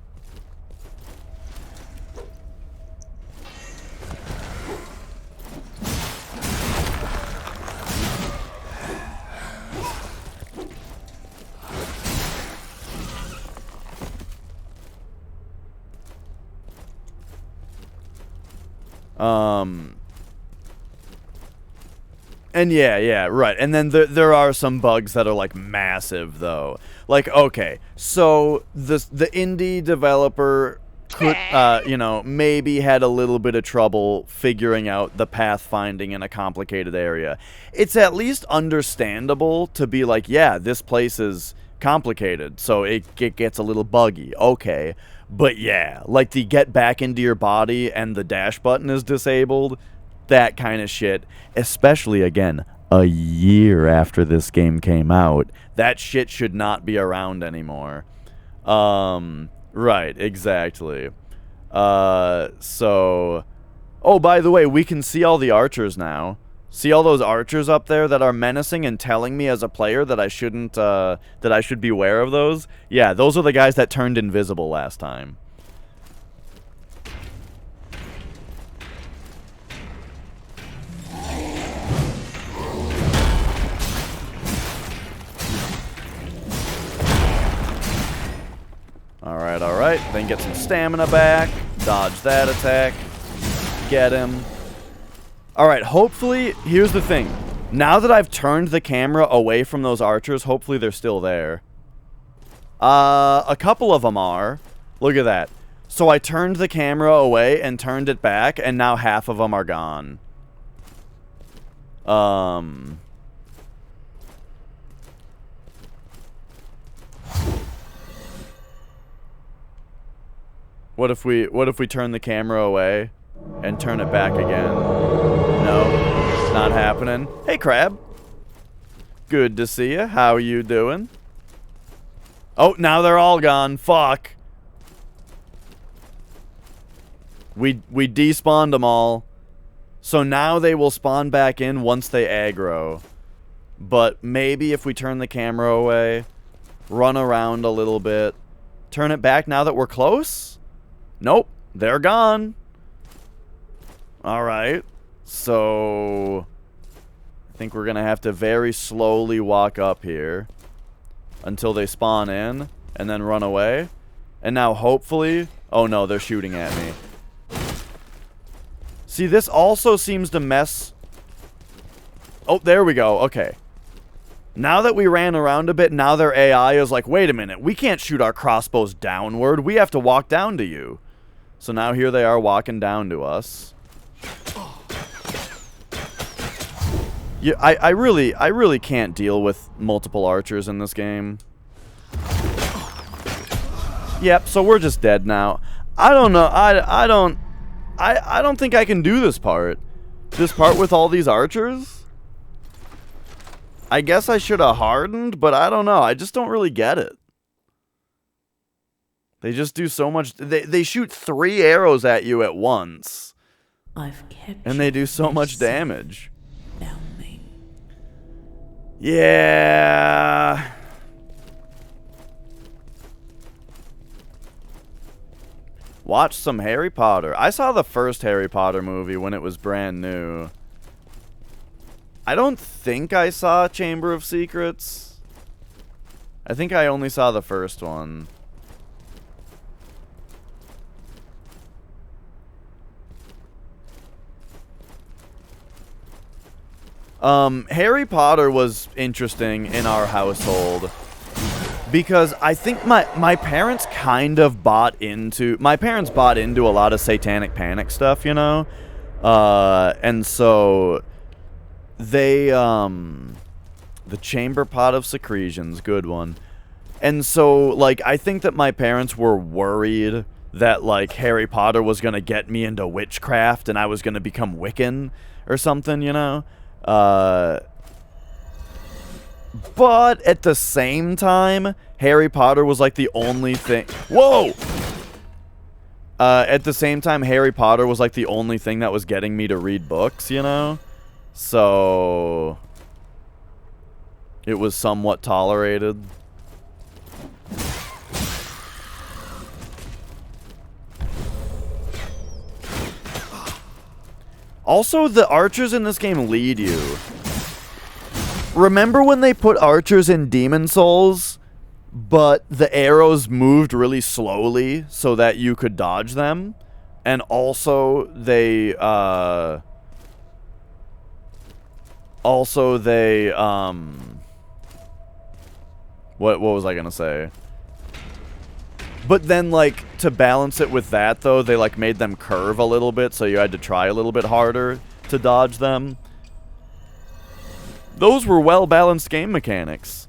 And yeah, right. And then there are some bugs that are, like, massive, though. Like, okay, so the indie developer could, you know, maybe had a little bit of trouble figuring out the pathfinding in a complicated area. It's at least understandable to be like, yeah, this place is complicated, so it gets a little buggy. Okay, but yeah, like the get back into your body and the dash button is disabled, that kind of shit, especially, again, a year after this game came out, that shit should not be around anymore. Right, exactly. So, oh, by the way, we can see all the archers now. See all those archers up there that are menacing and telling me as a player that I shouldn't, that I should beware of those? Yeah, those are the guys that turned invisible last time. Alright, then get some stamina back, dodge that attack, get him. Alright, hopefully, here's the thing. Now that I've turned the camera away from those archers, hopefully they're still there. A couple of them are. Look at that. So I turned the camera away and turned it back, and now half of them are gone. What if we turn the camera away and turn it back again? No, not happening. Hey, Crab. Good to see you. How are you doing? Oh, now they're all gone. Fuck. We despawned them all. So now they will spawn back in once they aggro. But maybe if we turn the camera away, run around a little bit, turn it back now that we're close? Nope, they're gone. Alright, so I think we're going to have to very slowly walk up here until they spawn in and then run away. And now hopefully... Oh no, they're shooting at me. See, this also seems to mess... Oh, there we go. Okay. Now that we ran around a bit, now their AI is like, wait a minute, we can't shoot our crossbows downward. We have to walk down to you. So now here they are walking down to us. Yeah, I really can't deal with multiple archers in this game. Yep, so we're just dead now. I don't know. I don't think I can do this part. This part with all these archers? I guess I should have hardened, but I don't know. I just don't really get it. They just do so much. They shoot 3 arrows at you at once. I've kept and they do so much damage. Foundling. Yeah. Watch some Harry Potter. I saw the first Harry Potter movie when it was brand new. I don't think I saw Chamber of Secrets. I think I only saw the first one. Harry Potter was interesting in our household because I think my parents kind of bought into... My parents bought into a lot of Satanic Panic stuff, you know? And so... They, the Chamber Pot of Secretions, good one. And so, like, I think that my parents were worried that, like, Harry Potter was gonna get me into witchcraft and I was gonna become Wiccan or something, you know? But at the same time, Harry Potter was, like, the only thing... Whoa! At the same time, Harry Potter was, like, the only thing that was getting me to read books, you know? So, it was somewhat tolerated. Also, the archers in this game lead you. Remember when they put archers in Demon Souls, but the arrows moved really slowly so that you could dodge them? And also, they, what was I gonna say? But then, like, to balance it with that, though, they, like, made them curve a little bit, so you had to try a little bit harder to dodge them. Those were well-balanced game mechanics.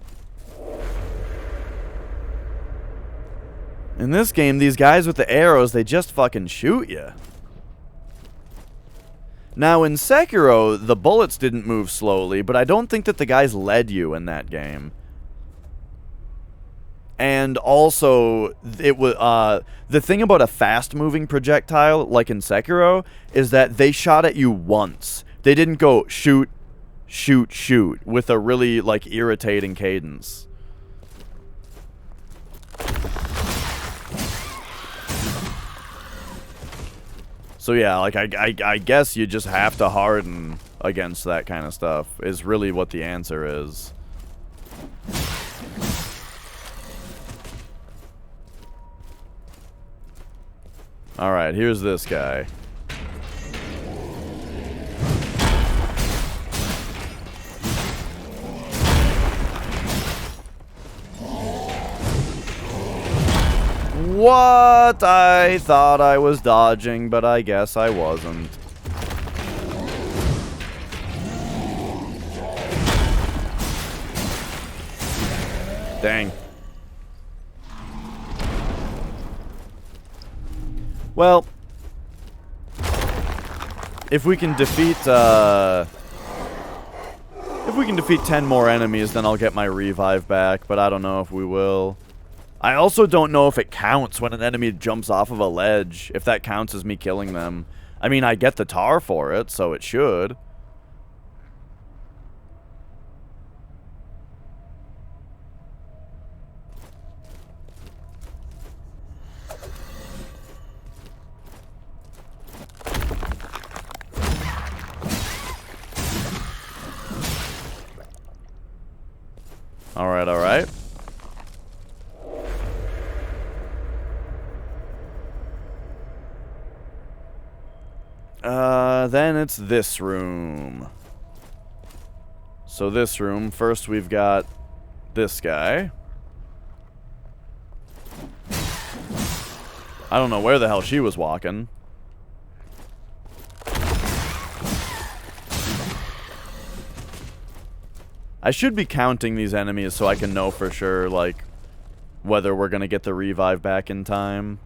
In this game, these guys with the arrows, they just fucking shoot you. Now, in Sekiro, the bullets didn't move slowly, but I don't think that the guys led you in that game. And also, it was the thing about a fast-moving projectile, like in Sekiro, is that they shot at you once. They didn't go shoot, shoot, shoot with a really, like, irritating cadence. So yeah, like, I guess you just have to harden against that kind of stuff, is really what the answer is. Alright, here's this guy. What? I thought I was dodging, but I guess I wasn't. Dang. Well, if we can defeat 10 more enemies, then I'll get my revive back, but I don't know if we will. I also don't know if it counts when an enemy jumps off of a ledge, if that counts as me killing them. I mean, I get the tar for it, so it should. Alright, alright. Then it's this room. So this room, first we've got this guy. I don't know where the hell she was walking. I should be counting these enemies so I can know for sure, like, whether we're gonna get the revive back in time.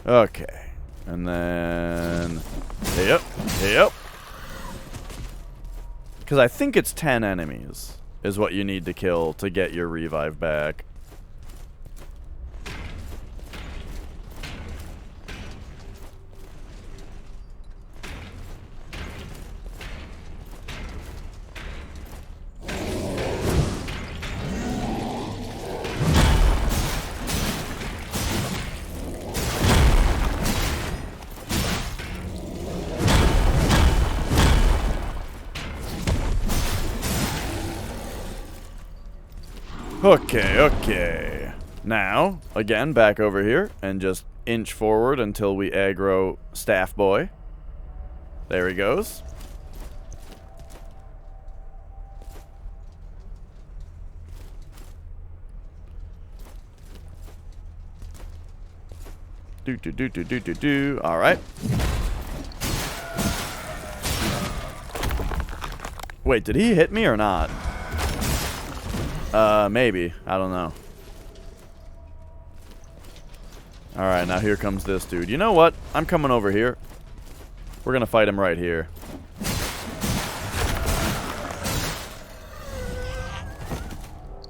Okay. And then... Yep. Yep. Because I think it's 10 enemies is what you need to kill to get your revive back. Okay, okay. Now, again, back over here, and just inch forward until we aggro Staff Boy. There he goes. Do. Alright. Wait, did he hit me or not? Maybe. I don't know. Alright, now here comes this dude. You know what? I'm coming over here. We're gonna fight him right here.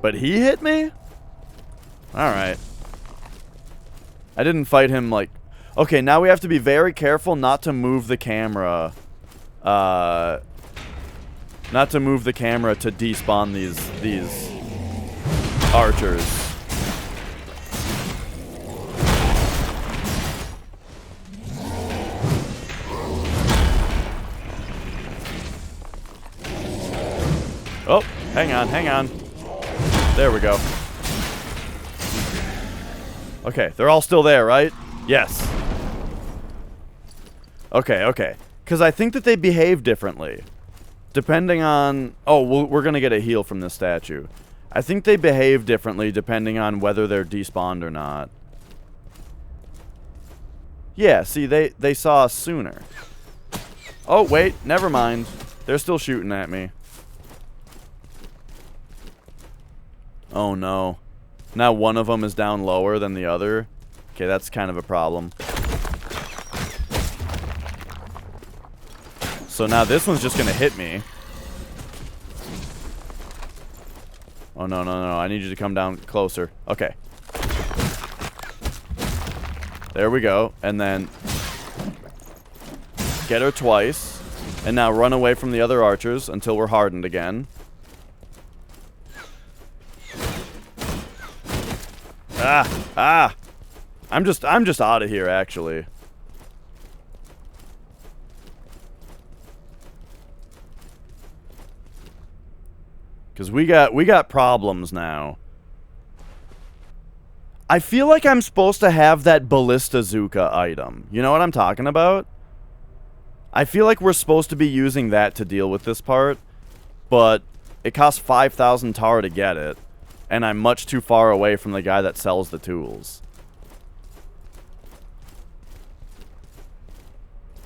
But he hit me? Alright. I didn't fight him like... Okay, now we have to be very careful not to move the camera. Not to move the camera to despawn these archers. Oh, hang on, hang on. There we go. Okay, they're all still there, right? Yes. Okay, okay. Because I think that they behave differently. Depending on... Oh, we're going to get a heal from this statue. I think they behave differently depending on whether they're despawned or not. Yeah, see, they saw us sooner. Oh, wait, never mind. They're still shooting at me. Oh, no. Now one of them is down lower than the other. Okay, that's kind of a problem. So now this one's just gonna hit me. Oh, no, no, no. I need you to come down closer. Okay. There we go. And then get her twice. And now run away from the other archers until we're hardened again. Ah! I'm just out of here, actually. Because we got problems now. I feel like I'm supposed to have that Ballista Zuka item. You know what I'm talking about? I feel like we're supposed to be using that to deal with this part. But it costs 5,000 tar to get it. And I'm much too far away from the guy that sells the tools.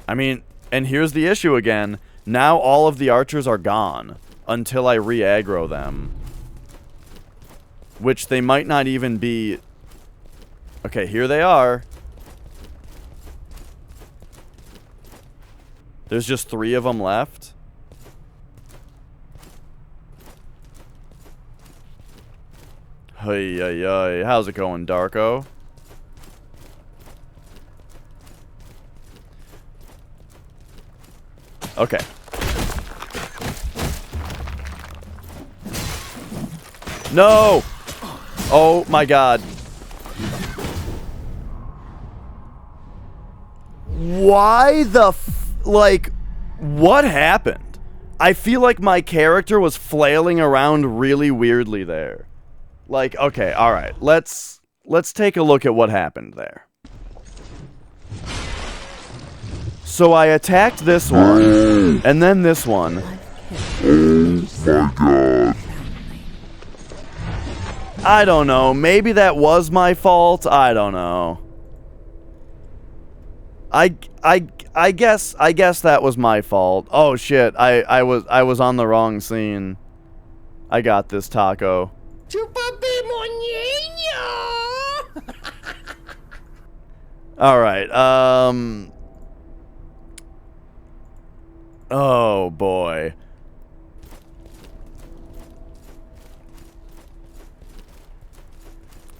I mean, and here's the issue again. Now all of the archers are gone. Until I re-aggro them. Which they might not even be... Okay, here they are. There's just 3 of them left. Hey, hey, hey. How's it going, Darko? Okay. No! Oh my god. Why the f... like, what happened? I feel like my character was flailing around really weirdly there. Like, okay, alright, let's take a look at what happened there. So I attacked this one, and then this one. Oh my god. I don't know, maybe that was my fault, I don't know. I guess that was my fault. Oh shit, I was on the wrong scene. I got this, Taco. Alright, oh boy.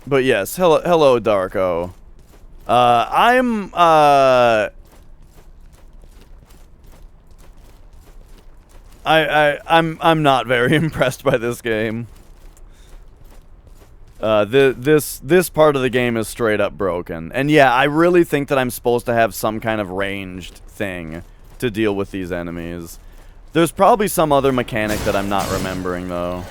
But yes, hello Darko. I'm not very impressed by this game. This part of the game is straight up broken. And yeah, I really think that I'm supposed to have some kind of ranged thing to deal with these enemies. There's probably some other mechanic that I'm not remembering though.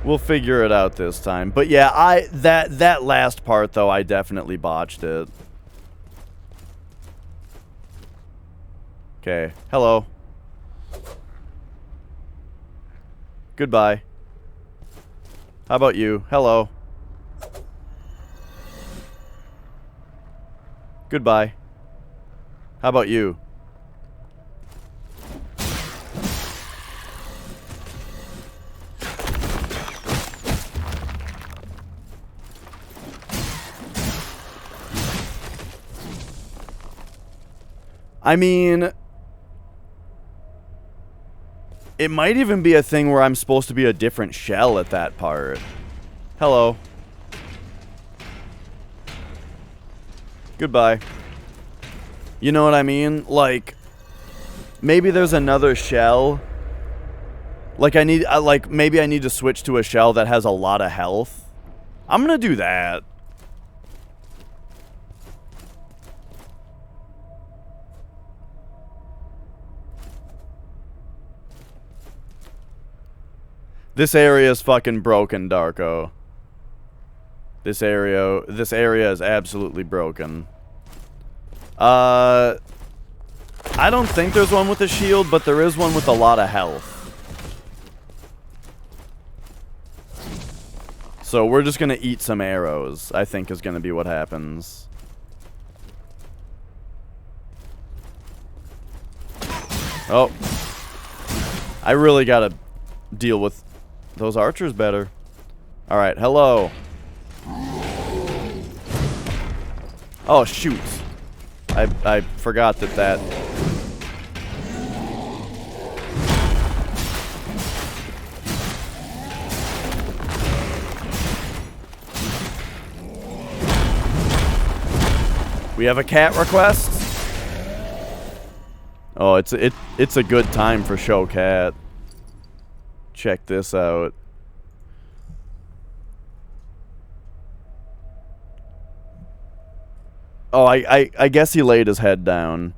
We'll figure it out this time. But yeah, that last part though, I definitely botched it. Okay, hello. Goodbye. How about you? Hello. Goodbye. How about you? I mean, it might even be a thing where I'm supposed to be a different shell at that part. Hello. Goodbye. You know what I mean? Like, maybe there's another shell. Like, maybe I need to switch to a shell that has a lot of health. I'm gonna do that. This area is fucking broken, Darko. This area is absolutely broken. I don't think there's one with a shield, but there is one with a lot of health. So we're just gonna eat some arrows, I think is gonna be what happens. Oh. I really gotta deal with those archers better. Alright, hello. Oh, shoot. I forgot that... We have a cat request? Oh, it's a good time for show cat. Check this out. Oh, I guess he laid his head down.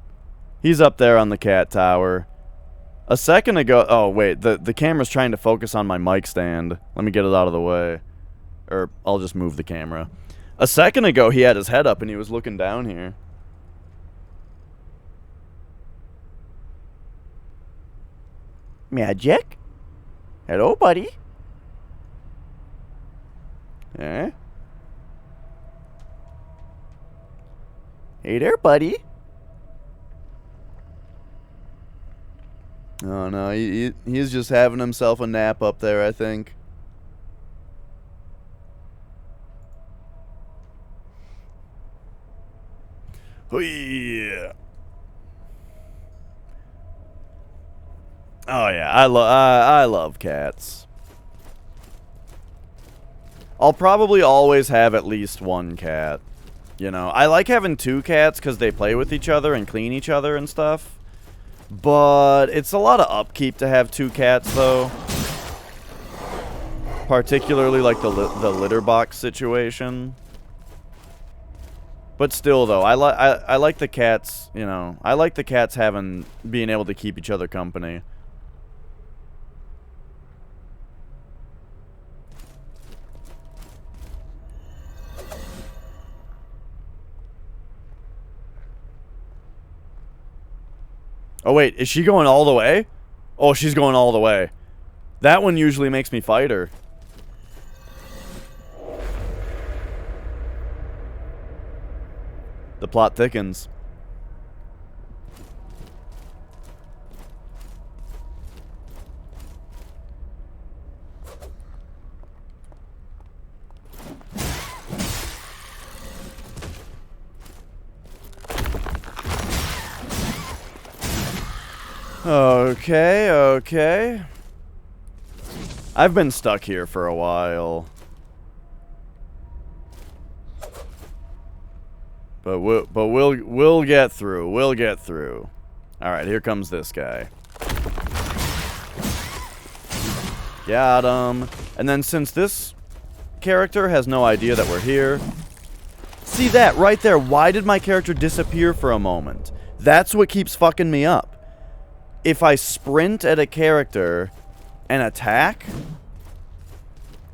He's up there on the cat tower. A second ago... Oh, wait. The camera's trying to focus on my mic stand. Let me get it out of the way. Or, I'll just move the camera. A second ago, he had his head up and he was looking down here. Magic? Hello, buddy. Eh? Hey there, buddy. Oh, no. He's just having himself a nap up there, I think. Oh, yeah. Oh yeah, I love cats. I'll probably always have at least one cat. You know, I like having two cats because they play with each other and clean each other and stuff. But it's a lot of upkeep to have two cats, though. Particularly like the litter box situation. But still, though, I like the cats, you know. I like the cats being able to keep each other company. Oh, wait, is she going all the way? Oh, she's going all the way. That one usually makes me fight her. The plot thickens. Okay, okay. I've been stuck here for a while. But we'll get through. We'll get through. All right, here comes this guy. Got him. And then since this character has no idea that we're here, see that right there? Why did my character disappear for a moment? That's what keeps fucking me up. If I sprint at a character and attack,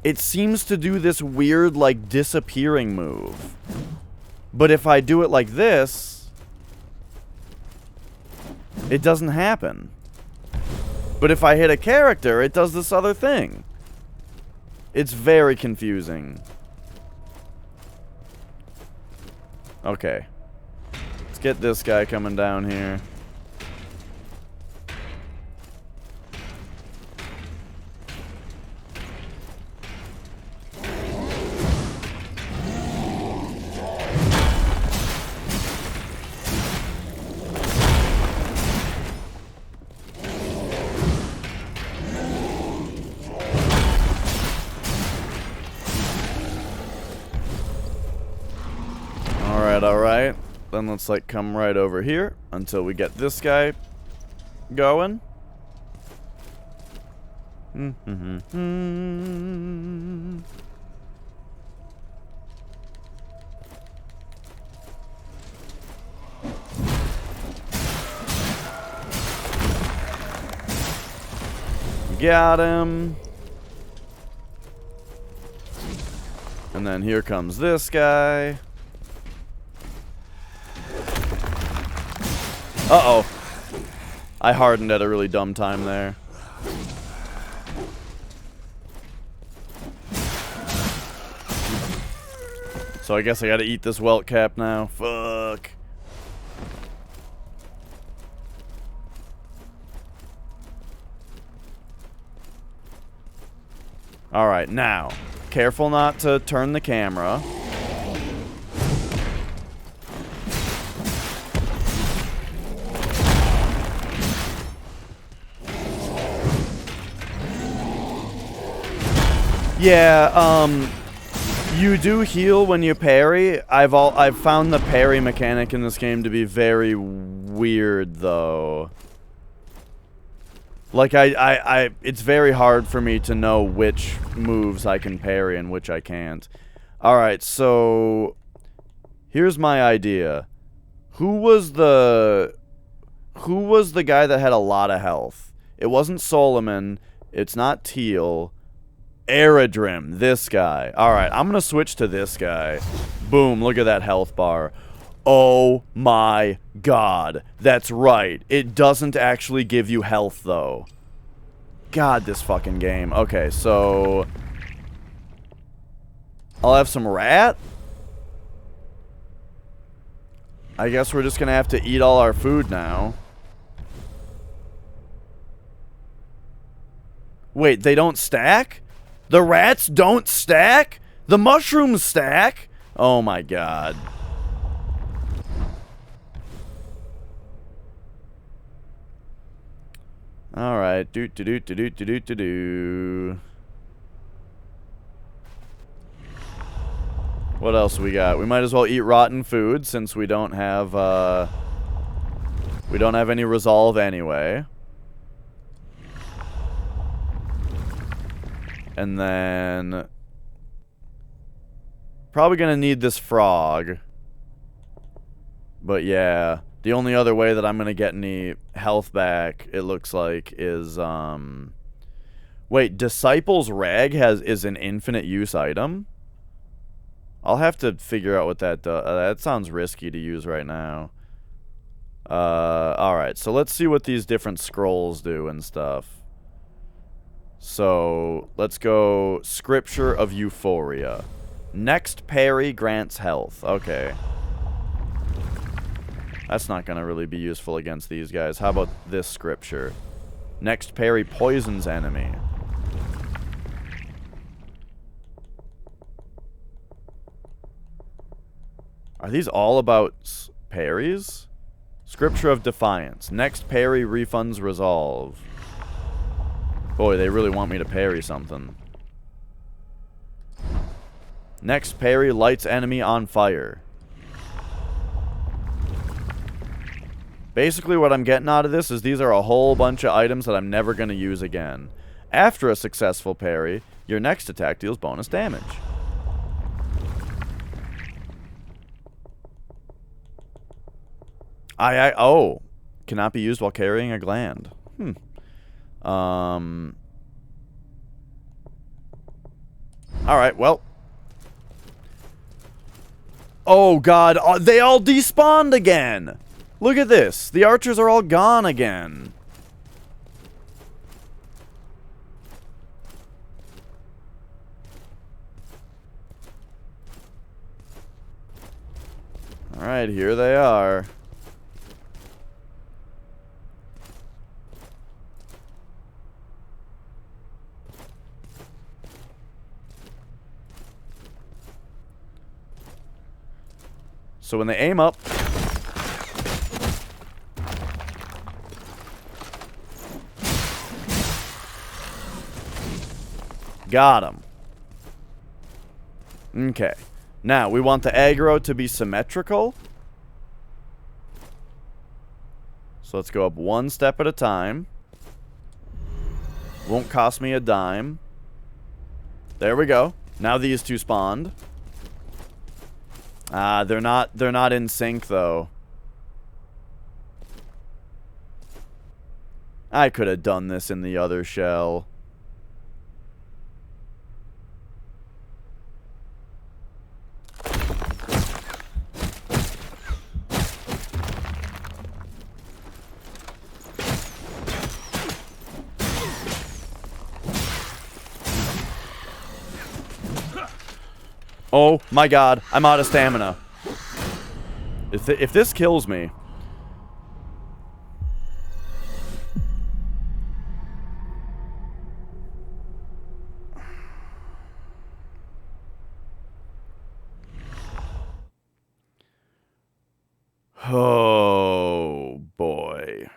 it seems to do this weird, like, disappearing move. But if I do it like this, it doesn't happen. But if I hit a character, it does this other thing. It's very confusing. Okay. Let's get this guy coming down here. Alright. Then let's, like, come right over here until we get this guy going. Got him. And then here comes this guy. Uh-oh. I hardened at a really dumb time there. So I guess I gotta eat this welt cap now. Fuck. Alright, now. Careful not to turn the camera. Yeah, you do heal when you parry. I've found the parry mechanic in this game to be very weird, though. Like, it's very hard for me to know which moves I can parry and which I can't. Alright, so here's my idea. Who was the guy that had a lot of health? It wasn't Solomon. It's not Teal. Aerodrim, this guy. Alright, I'm gonna switch to this guy. Boom, look at that health bar. Oh my god. That's right. It doesn't actually give you health, though. God, this fucking game. Okay, so I'll have some rat. I guess we're just gonna have to eat all our food now. Wait, they don't stack? The rats don't stack? The mushrooms stack? Oh my god. Alright. Do. What else we got? We might as well eat rotten food since we don't have any resolve anyway. And then probably gonna need this frog. But yeah, the only other way that I'm going to get any health back, it looks like, is, wait, Disciple's Rag is an infinite use item? I'll have to figure out what that does. That sounds risky to use right now. Alright, so let's see what these different scrolls do and stuff. So, let's go Scripture of Euphoria. Next parry grants health. Okay. That's not going to really be useful against these guys. How about this scripture? Next parry poisons enemy. Are these all about parries? Scripture of Defiance. Next parry refunds resolve. Boy, they really want me to parry something. Next parry lights enemy on fire. Basically what I'm getting out of this is these are a whole bunch of items that I'm never going to use again. After a successful parry, your next attack deals bonus damage. Oh. Cannot be used while carrying a gland. Alright, well. Oh, God. They all despawned again. Look at this. The archers are all gone again. Alright, here they are. So when they aim up, got him. Okay. Now, we want the aggro to be symmetrical. So let's go up one step at a time. Won't cost me a dime. There we go. Now these two spawned. They're not in sync though. I could have done this in the other shell. Oh my God, I'm out of stamina. If this kills me. Oh boy.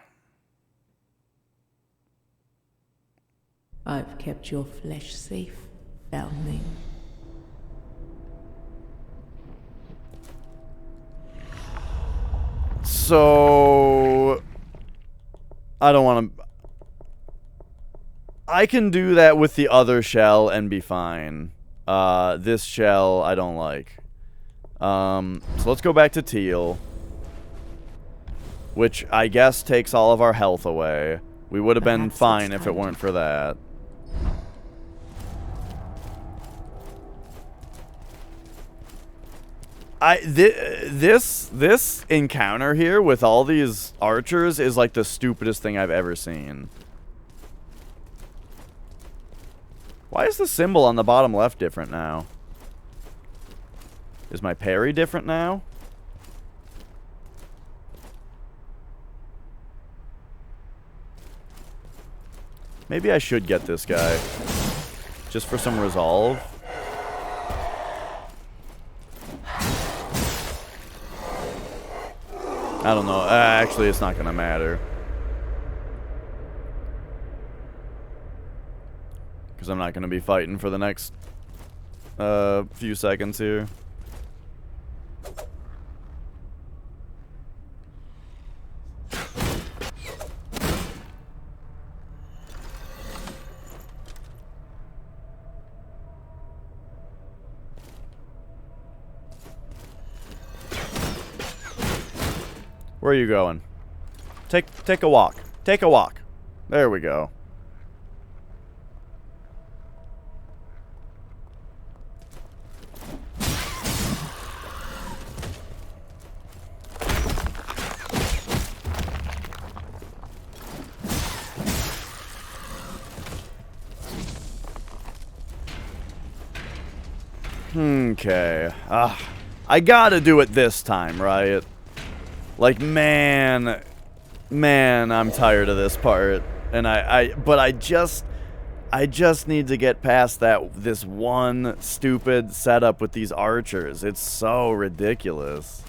I've kept your flesh safe, foundling. So I don't want to. I can do that with the other shell and be fine. This shell I don't like. So let's go back to teal, which I guess takes all of our health away. We would have been fine if it weren't for that. This encounter here with all these archers is like the stupidest thing I've ever seen. Why is the symbol on the bottom left different now? Is my parry different now? Maybe I should get this guy. Just for some resolve. I don't know. Actually, it's not going to matter. Because I'm not going to be fighting for the next few seconds here. Where are you going? Take a walk. Take a walk. There we go. Okay. I gotta do it this time, right? Like, man, I'm tired of this part. And but I just need to get past this one stupid setup with these archers. It's so ridiculous.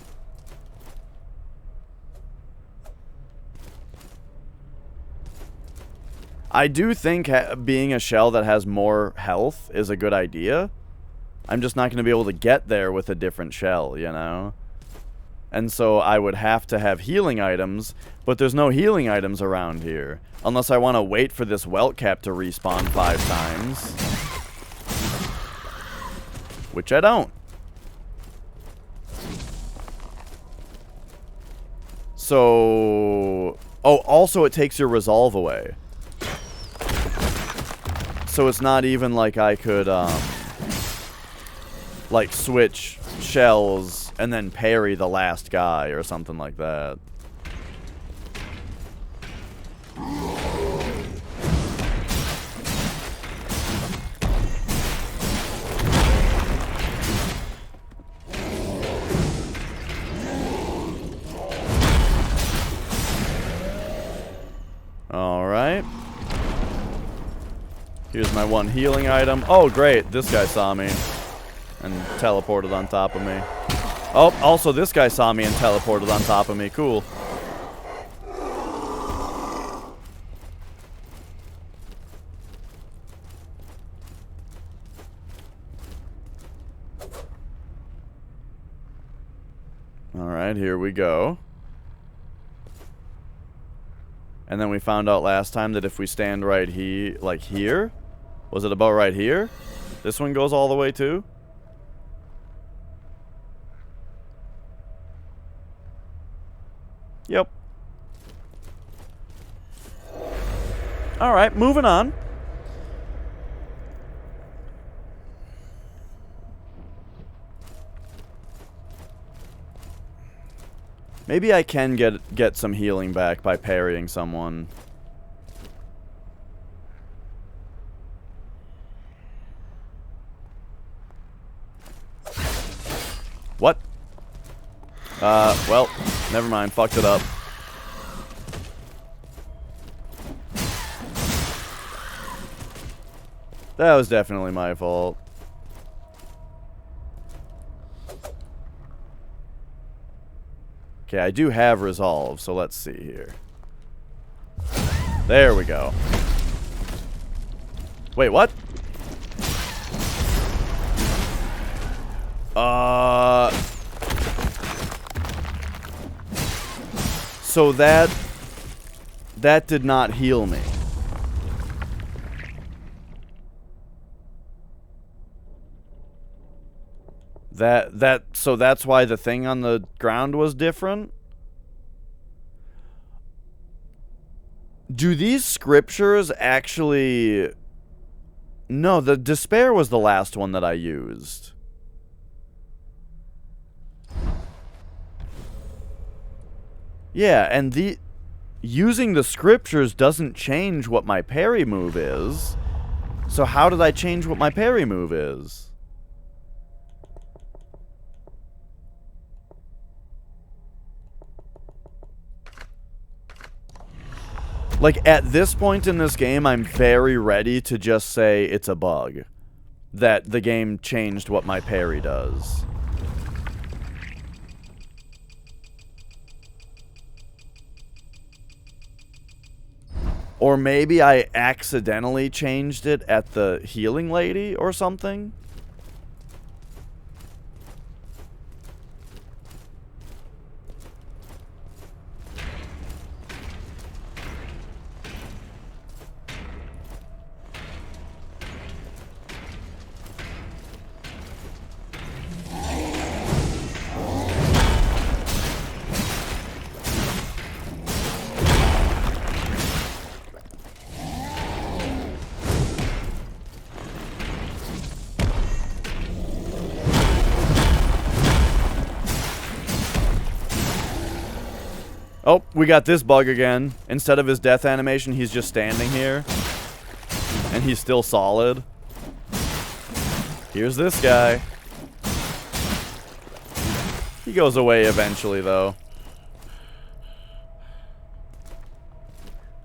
I do think being a shell that has more health is a good idea. I'm just not going to be able to get there with a different shell, you know? And so I would have to have healing items, but there's no healing items around here. Unless I want to wait for this welt cap to respawn 5 times. Which I don't. So... Oh, also it takes your resolve away. So it's not even like I could, like, switch shells and then parry the last guy or something like that. Alright. Here's my one healing item. Oh, great. This guy saw me and teleported on top of me. Oh, also this guy saw me and teleported on top of me. Cool. Alright, here we go. And then we found out last time that if we stand right here, like here, was it about right here? This one goes all the way too? Yep. Alright, moving on. Maybe I can get some healing back by parrying someone. What? Well, never mind. Fucked it up. That was definitely my fault. Okay, I do have resolve, so let's see here. There we go. Wait, what? So that did not heal me. So that's why the thing on the ground was different? Do these scriptures actually... No, the despair was the last one that I used. Yeah, and using the scriptures doesn't change what my parry move is. So how did I change what my parry move is? Like, at this point in this game, I'm very ready to just say it's a bug. That the game changed what my parry does. Or maybe I accidentally changed it at the healing lady or something? Oh, we got this bug again. Instead of his death animation, he's just standing here. And he's still solid. Here's this guy. He goes away eventually, though.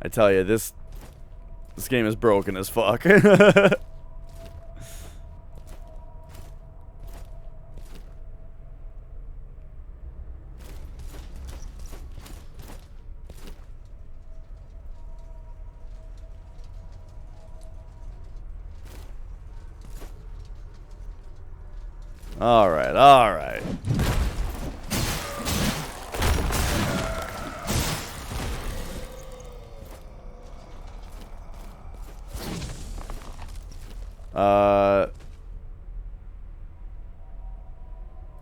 I tell you, this game is broken as fuck. Alright, alright.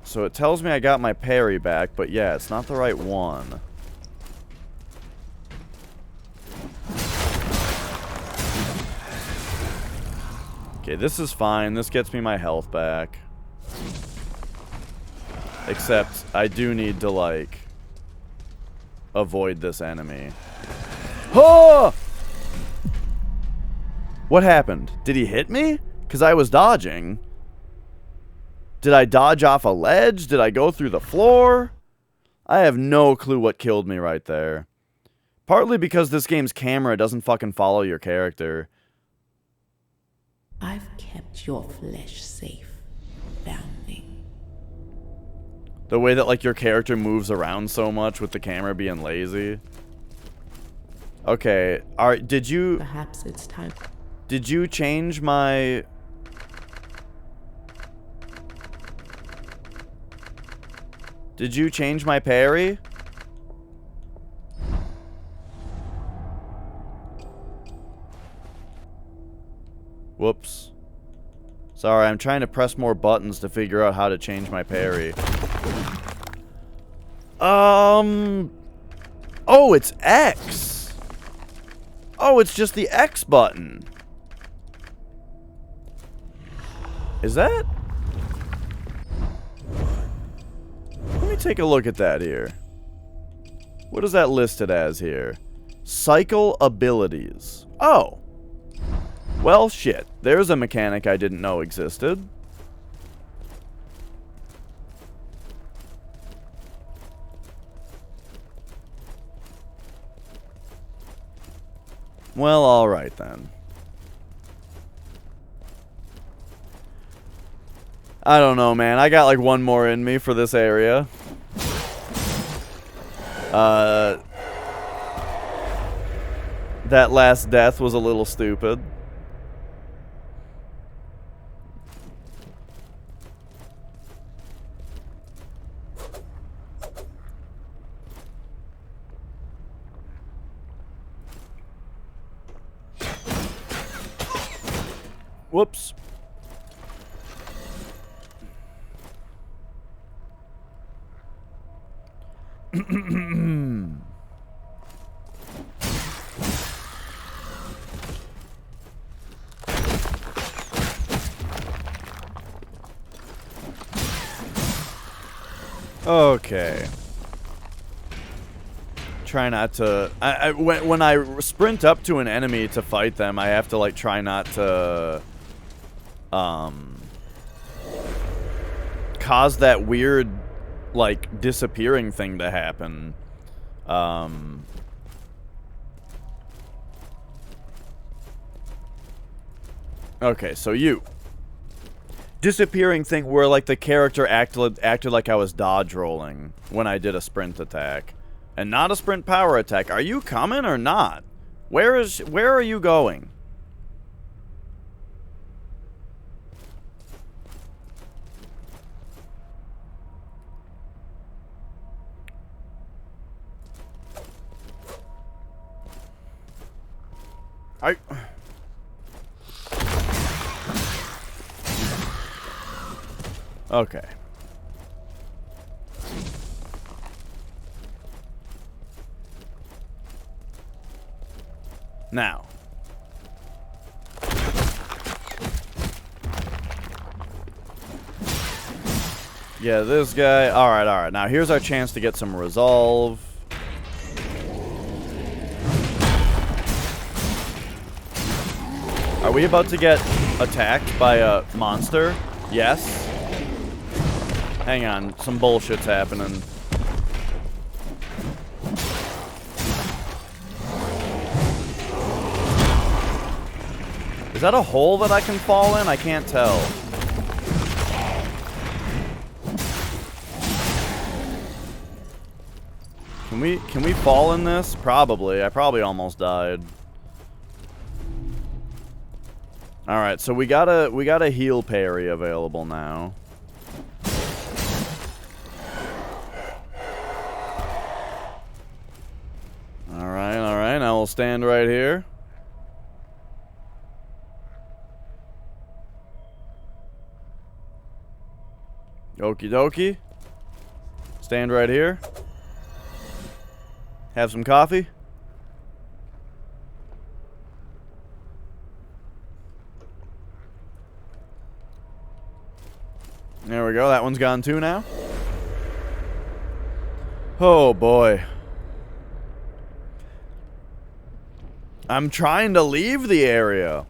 So it tells me I got my parry back, but yeah, it's not the right one. Okay, this is fine. This gets me my health back. Except, I do need to, like, avoid this enemy. Oh! What happened? Did he hit me? Because I was dodging. Did I dodge off a ledge? Did I go through the floor? I have no clue what killed me right there. Partly because this game's camera doesn't fucking follow your character. I've kept your flesh safe, foundling. The way that, like, your character moves around so much with the camera being lazy. Okay, alright, did you... Perhaps it's time... Did you change my... Did you change my parry? Whoops. Sorry, I'm trying to press more buttons to figure out how to change my parry. Oh, it's X. Oh, it's just the X button. Is that? Let me take a look at that here. What is that listed as here? Cycle abilities. Oh. Well, shit. There's a mechanic I didn't know existed. Well, alright then. I don't know, man. I got like one more in me for this area. That last death was a little stupid. Whoops. Okay. Try not to... when I sprint up to an enemy to fight them, I have to, like, try not to... cause that weird, like, disappearing thing to happen. Okay, so you. Disappearing thing where, like, the character acted like I was dodge rolling when I did a sprint attack. And not a sprint power attack. Are you coming or not? Where are you going? Okay. Now. Yeah, this guy. Alright, alright. Now, here's our chance to get some resolve. Are we about to get attacked by a monster? Yes. Hang on, some bullshit's happening. Is that a hole that I can fall in? I can't tell. Can we fall in this? Probably. I probably almost died. Alright, so we got a heal parry available now. Alright, I will stand right here. Okie dokie. Stand right here. Have some coffee. There we go. That one's gone too now. Oh boy. I'm trying to leave the area.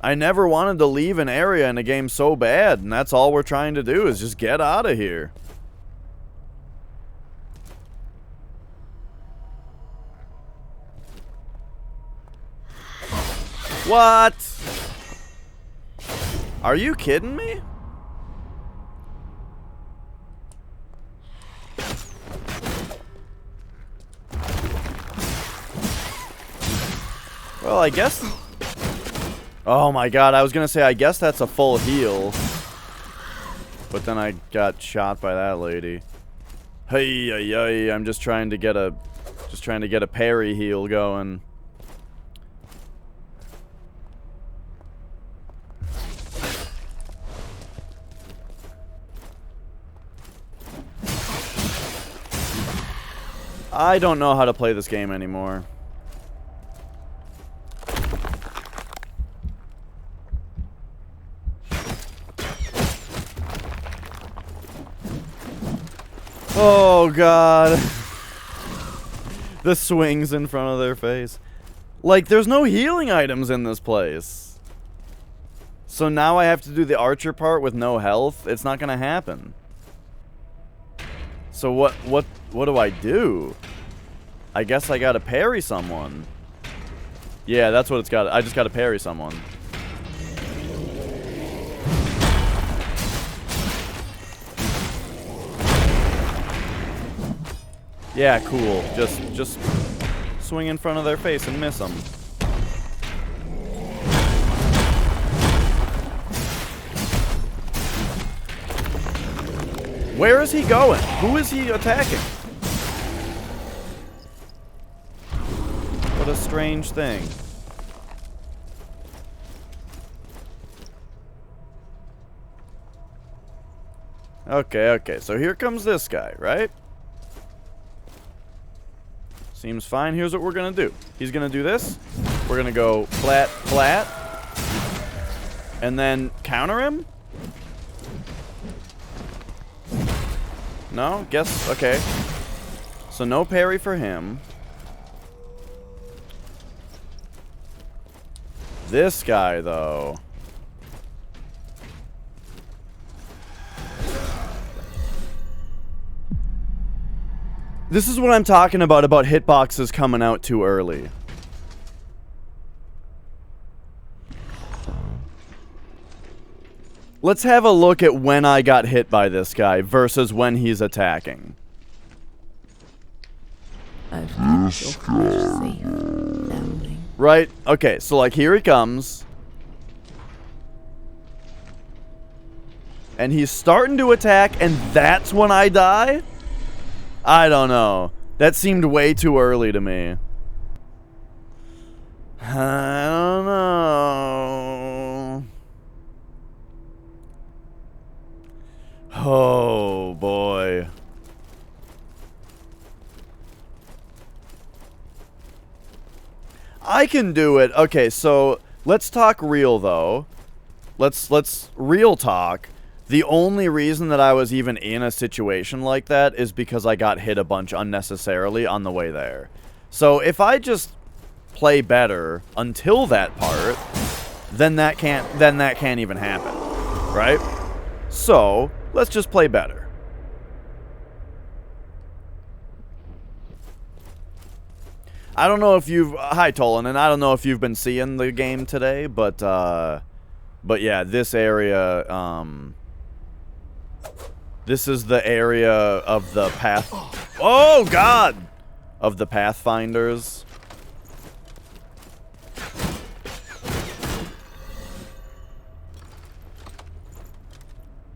I never wanted to leave an area in a game so bad, and that's all we're trying to do is just get out of here. What? Are you kidding me? Well, I guess... Oh my god, I was gonna say, I guess that's a full heal. But then I got shot by that lady. Hey, I'm just trying to get a parry heal going. I don't know how to play this game anymore. Oh god. The swings in front of their face. Like, there's no healing items in this place. So now I have to do the archer part with no health? It's not gonna happen. So what do I do? I guess I gotta parry someone. Yeah, that's what it's got. I just gotta parry someone. Yeah, cool. Just swing in front of their face and miss them. Where is he going? Who is he attacking? What a strange thing. Okay, so here comes this guy, right? Seems fine. Here's what we're gonna do. He's gonna do this. We're gonna go flat, flat. And then counter him? No? Guess, okay. So no parry for him. This guy, though. This is what I'm talking about hitboxes coming out too early. Let's have a look at when I got hit by this guy versus when he's attacking. I've kept your flesh safe, foundling. Right? Okay, so like here he comes. And he's starting to attack, and that's when I die? I don't know. That seemed way too early to me. I don't know. Oh, boy. I can do it. Okay, so let's talk real, though. Let's real talk. The only reason that I was even in a situation like that is because I got hit a bunch unnecessarily on the way there. So if I just play better until that part, then that can't even happen, right? So let's just play better. I don't know if you've hi Tolan, and I don't know if you've been seeing the game today, but yeah, this area, this is the area of the path. Oh God, of the Pathfinders.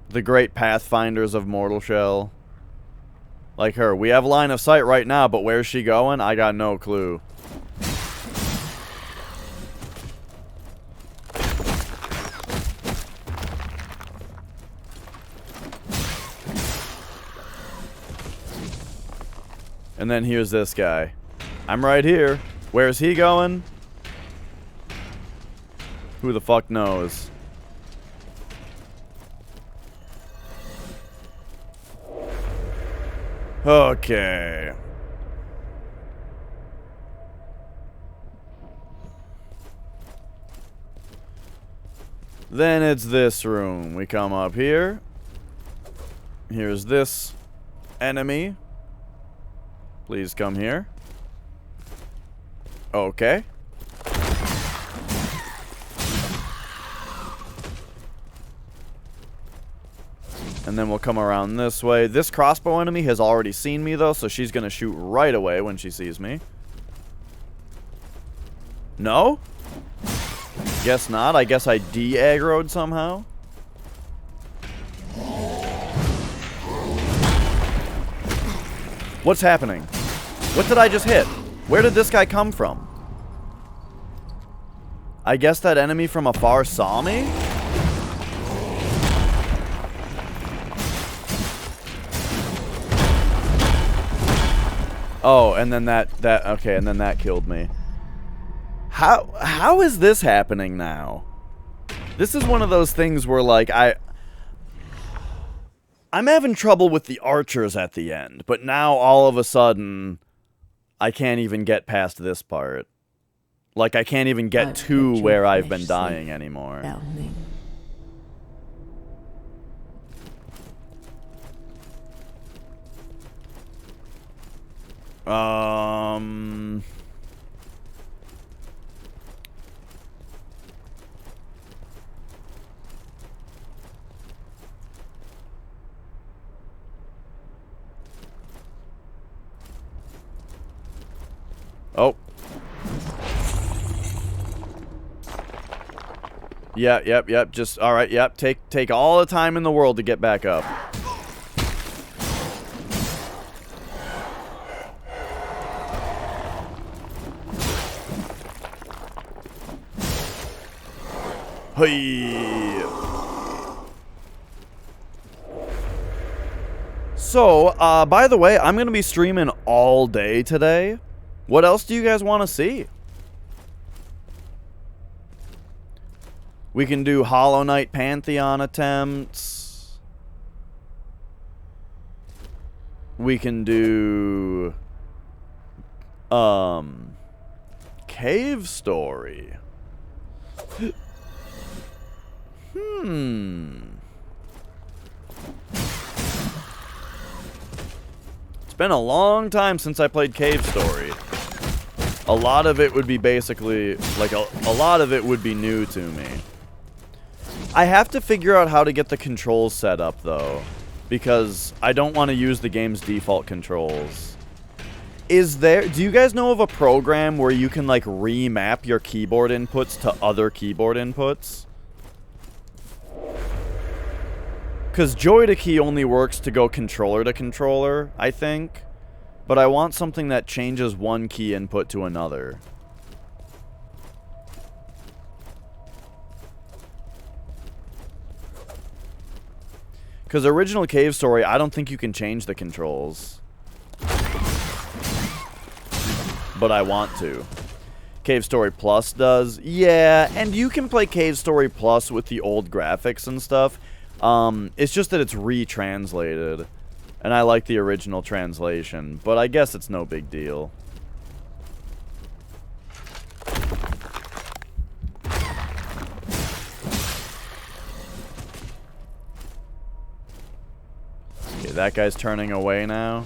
The great Pathfinders of Mortal Shell. Like her. We have line of sight right now, but where's she going? I got no clue. And then here's this guy. I'm right here. Where's he going? Who the fuck knows? Okay. Then it's this room. We come up here. Here's this enemy. Please come here. Okay. And then we'll come around this way. This crossbow enemy has already seen me, though, so she's going to shoot right away when she sees me. No? Guess not. I guess I de-aggroed somehow. What's happening? What did I just hit? Where did this guy come from? I guess that enemy from afar saw me? Oh, and then okay, and then that killed me. How is this happening now? This is one of those things where, like, I'm having trouble with the archers at the end, but now all of a sudden I can't even get past this part. Like, I can't even get to where I've been dying anymore. Oh. Yep. Just, alright, yep. Take all the time in the world to get back up. Hey. So, by the way, I'm going to be streaming all day today. What else do you guys want to see? We can do Hollow Knight Pantheon attempts. We can do Cave Story. It's been a long time since I played Cave Story. A lot of it would be basically, like, a lot of it would be new to me. I have to figure out how to get the controls set up, though, because I don't want to use the game's default controls. Do you guys know of a program where you can, like, remap your keyboard inputs to other keyboard inputs? Because Joy to Key only works to go controller to controller, I think. But I want something that changes one key input to another. Because original Cave Story, I don't think you can change the controls. But I want to. Cave Story Plus does. Yeah, and you can play Cave Story Plus with the old graphics and stuff. It's just that it's retranslated. And I like the original translation, but I guess it's no big deal. that guy's turning away now.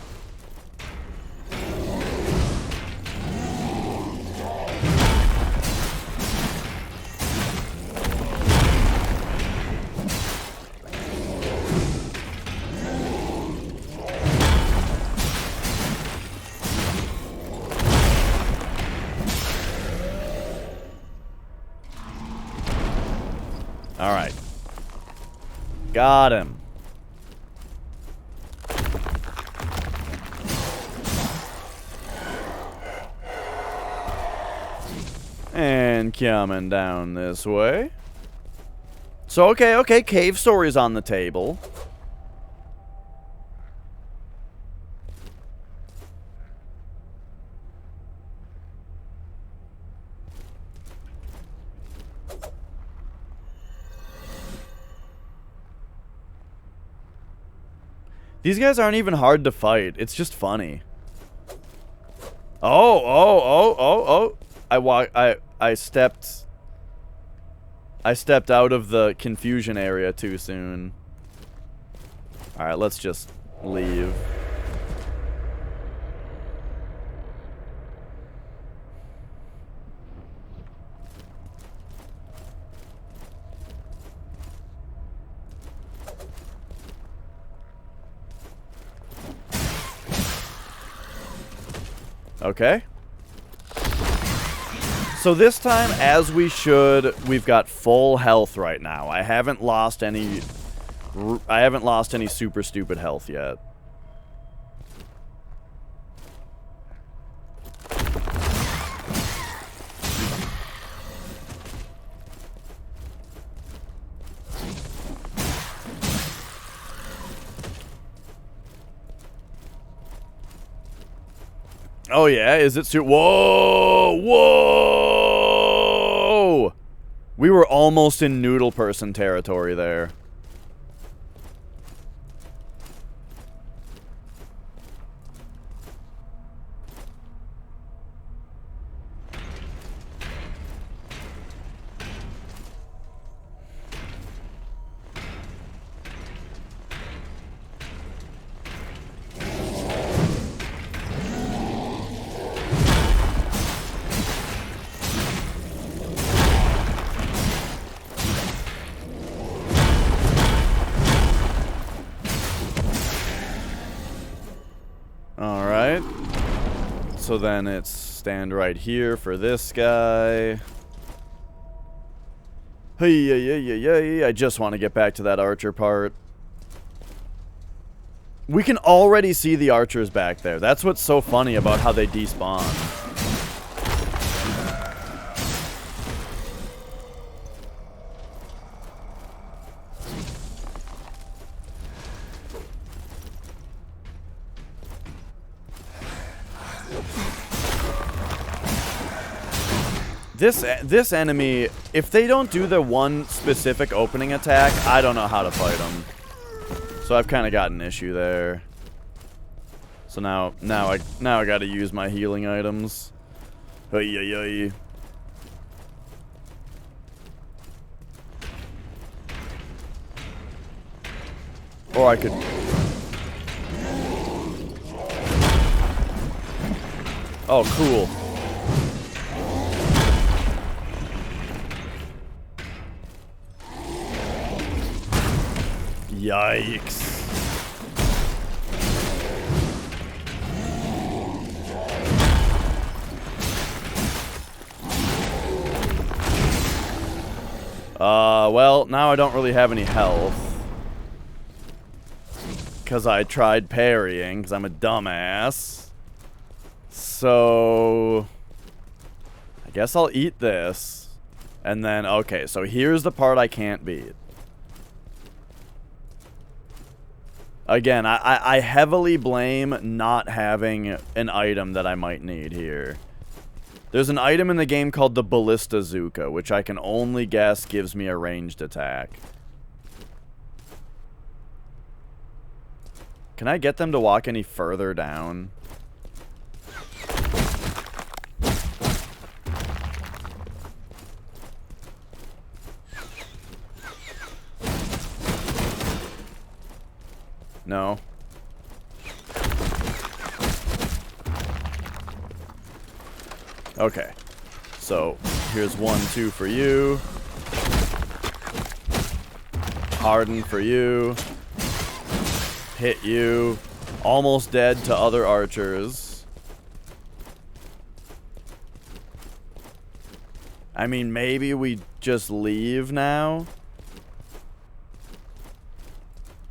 All right. Got him. And coming down this way. So, okay, cave story's on the table. These guys aren't even hard to fight. It's just funny. Oh. I stepped out of the confusion area too soon. All right, let's just leave. Okay. So this time, as we should, we've got full health right now. I haven't lost any super stupid health yet. Oh yeah, is it whoa! We were almost in noodle person territory there. Alright. So then it's stand right here for this guy. Hey, I just want to get back to that archer part. We can already see the archers back there. That's what's so funny about how they despawn. This enemy, if they don't do the one specific opening attack, I don't know how to fight them. So I've kind of got an issue there. So now I got to use my healing items. Hey. Or I could. Oh, cool. Yikes. Well, now I don't really have any health. Because I tried parrying, because I'm a dumbass. So I guess I'll eat this. And then, okay, so here's the part I can't beat. Again, I heavily blame not having an item that I might need here. There's an item in the game called the Ballista Zuka, which I can only guess gives me a ranged attack. Can I get them to walk any further down? No. Okay. So, here's 1, 2 for you. Harden for you. Hit you. Almost dead to other archers. I mean, maybe we just leave now.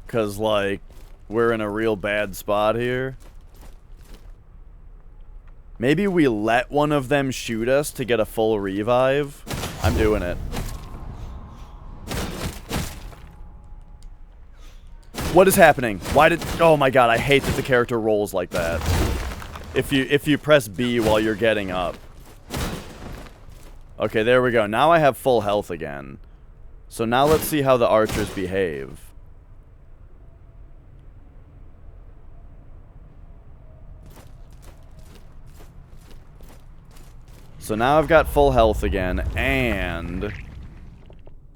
'Cause, like, we're in a real bad spot here. Maybe we let one of them shoot us to get a full revive. I'm doing it. What is happening? Why did... Oh my god, I hate that the character rolls like that. If you press B while you're getting up. Okay, there we go. Now I have full health again. So now let's see how the archers behave. So now I've got full health again, and...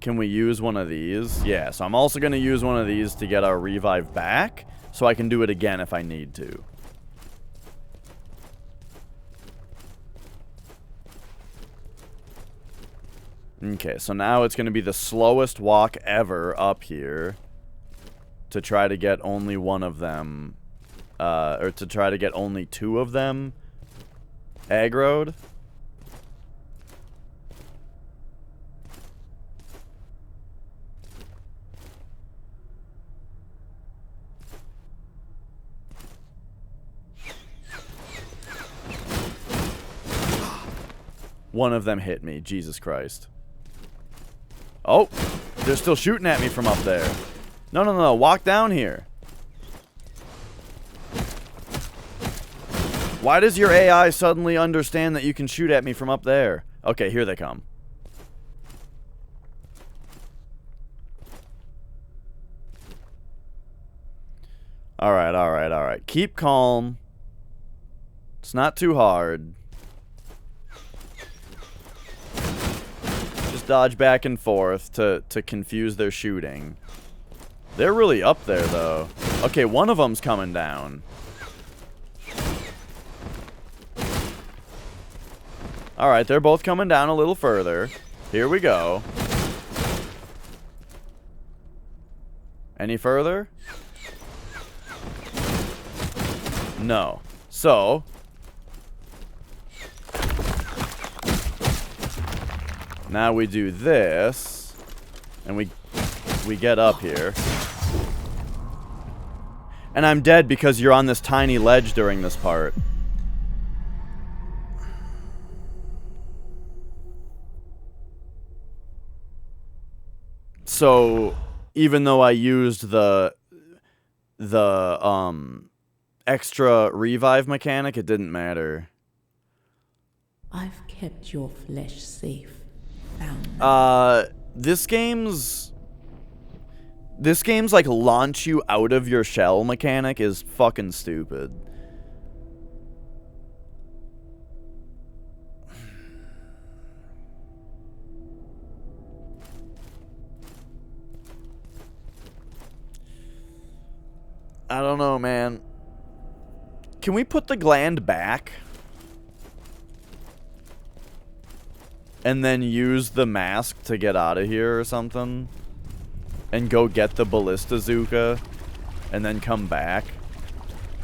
Can we use one of these? Yeah, so I'm also going to use one of these to get our revive back, so I can do it again if I need to. Okay, so now it's going to be the slowest walk ever up here to try to get only one of them, or to try to get only 2 of them aggroed. One of them hit me. Jesus Christ. Oh, they're still shooting at me from up there. No, no, no. Walk down here. Why does your AI suddenly understand that you can shoot at me from up there? Okay, here they come. Alright, alright, alright. Keep calm. It's not too hard. Just dodge back and forth to confuse their shooting. They're really up there, though. Okay, one of them's coming down. Alright, they're both coming down a little further. Here we go. Any further? No. So... now we do this, and we get up here. And I'm dead because you're on this tiny ledge during this part. So, even though I used the extra revive mechanic, it didn't matter. I've kept your flesh safe. This game's like launch you out of your shell mechanic is fucking stupid. I don't know, man. Can we put the gland back? And then use the mask to get out of here or something? And go get the ballista Zuka? And then come back?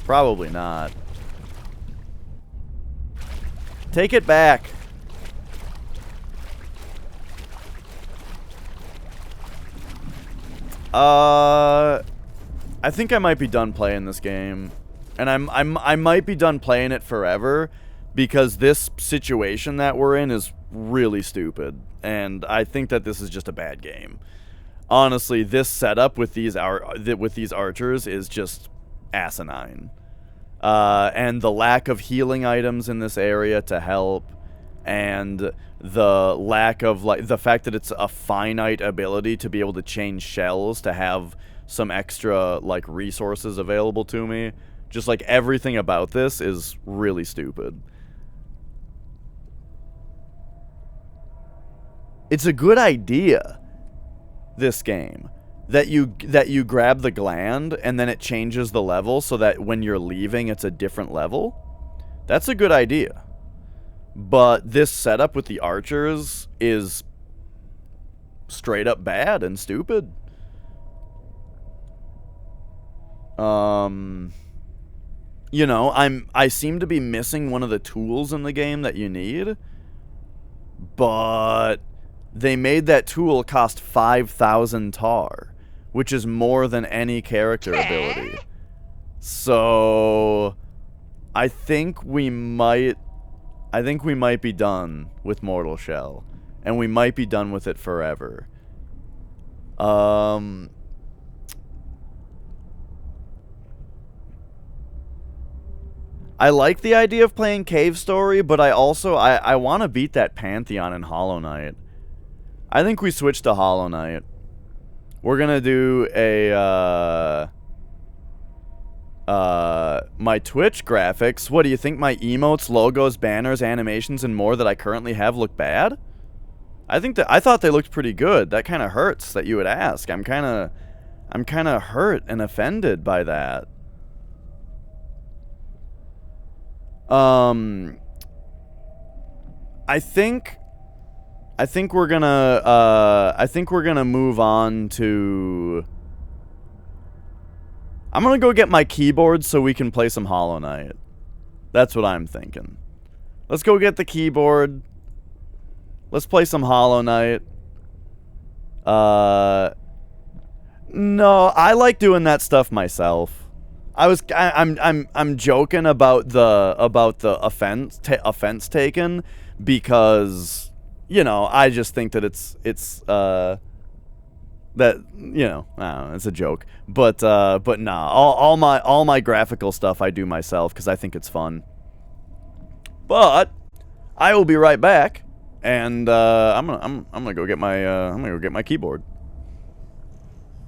Probably not. Take it back. I think I might be done playing this game. And I might be done playing it forever, because this situation that we're in is really stupid, and I think that this is just a bad game. Honestly, this setup with these archers is just asinine. And the lack of healing items in this area to help, and the lack of, like, the fact that it's a finite ability to be able to change shells to have some extra, like, resources available to me. Just, like, everything about this is really stupid. It's a good idea, this game, that you grab the gland and then it changes the level so that when you're leaving it's a different level. That's a good idea. But this setup with the archers is straight up bad and stupid. You know, I seem to be missing one of the tools in the game that you need, but they made that tool cost 5,000 tar, which is more than any character ability. So I think we might be done with Mortal Shell, and we might be done with it forever. I like the idea of playing Cave Story, but I also I want to beat that Pantheon in Hollow Knight. I think we switch to Hollow Knight. We're gonna do a my Twitch graphics. What do you think? My emotes, logos, banners, animations, and more that I currently have look bad? I thought they looked pretty good. That kind of hurts that you would ask. I'm kind of hurt and offended by that. I think we're gonna move on to. I'm gonna go get my keyboard so we can play some Hollow Knight. That's what I'm thinking. Let's go get the keyboard. Let's play some Hollow Knight. No, I like doing that stuff myself. I'm joking about the offense taken, because, you know, I just think that it's that, you know, I don't know, it's a joke. But nah, all my graphical stuff I do myself because I think it's fun. But I will be right back, and I'm gonna go get my keyboard.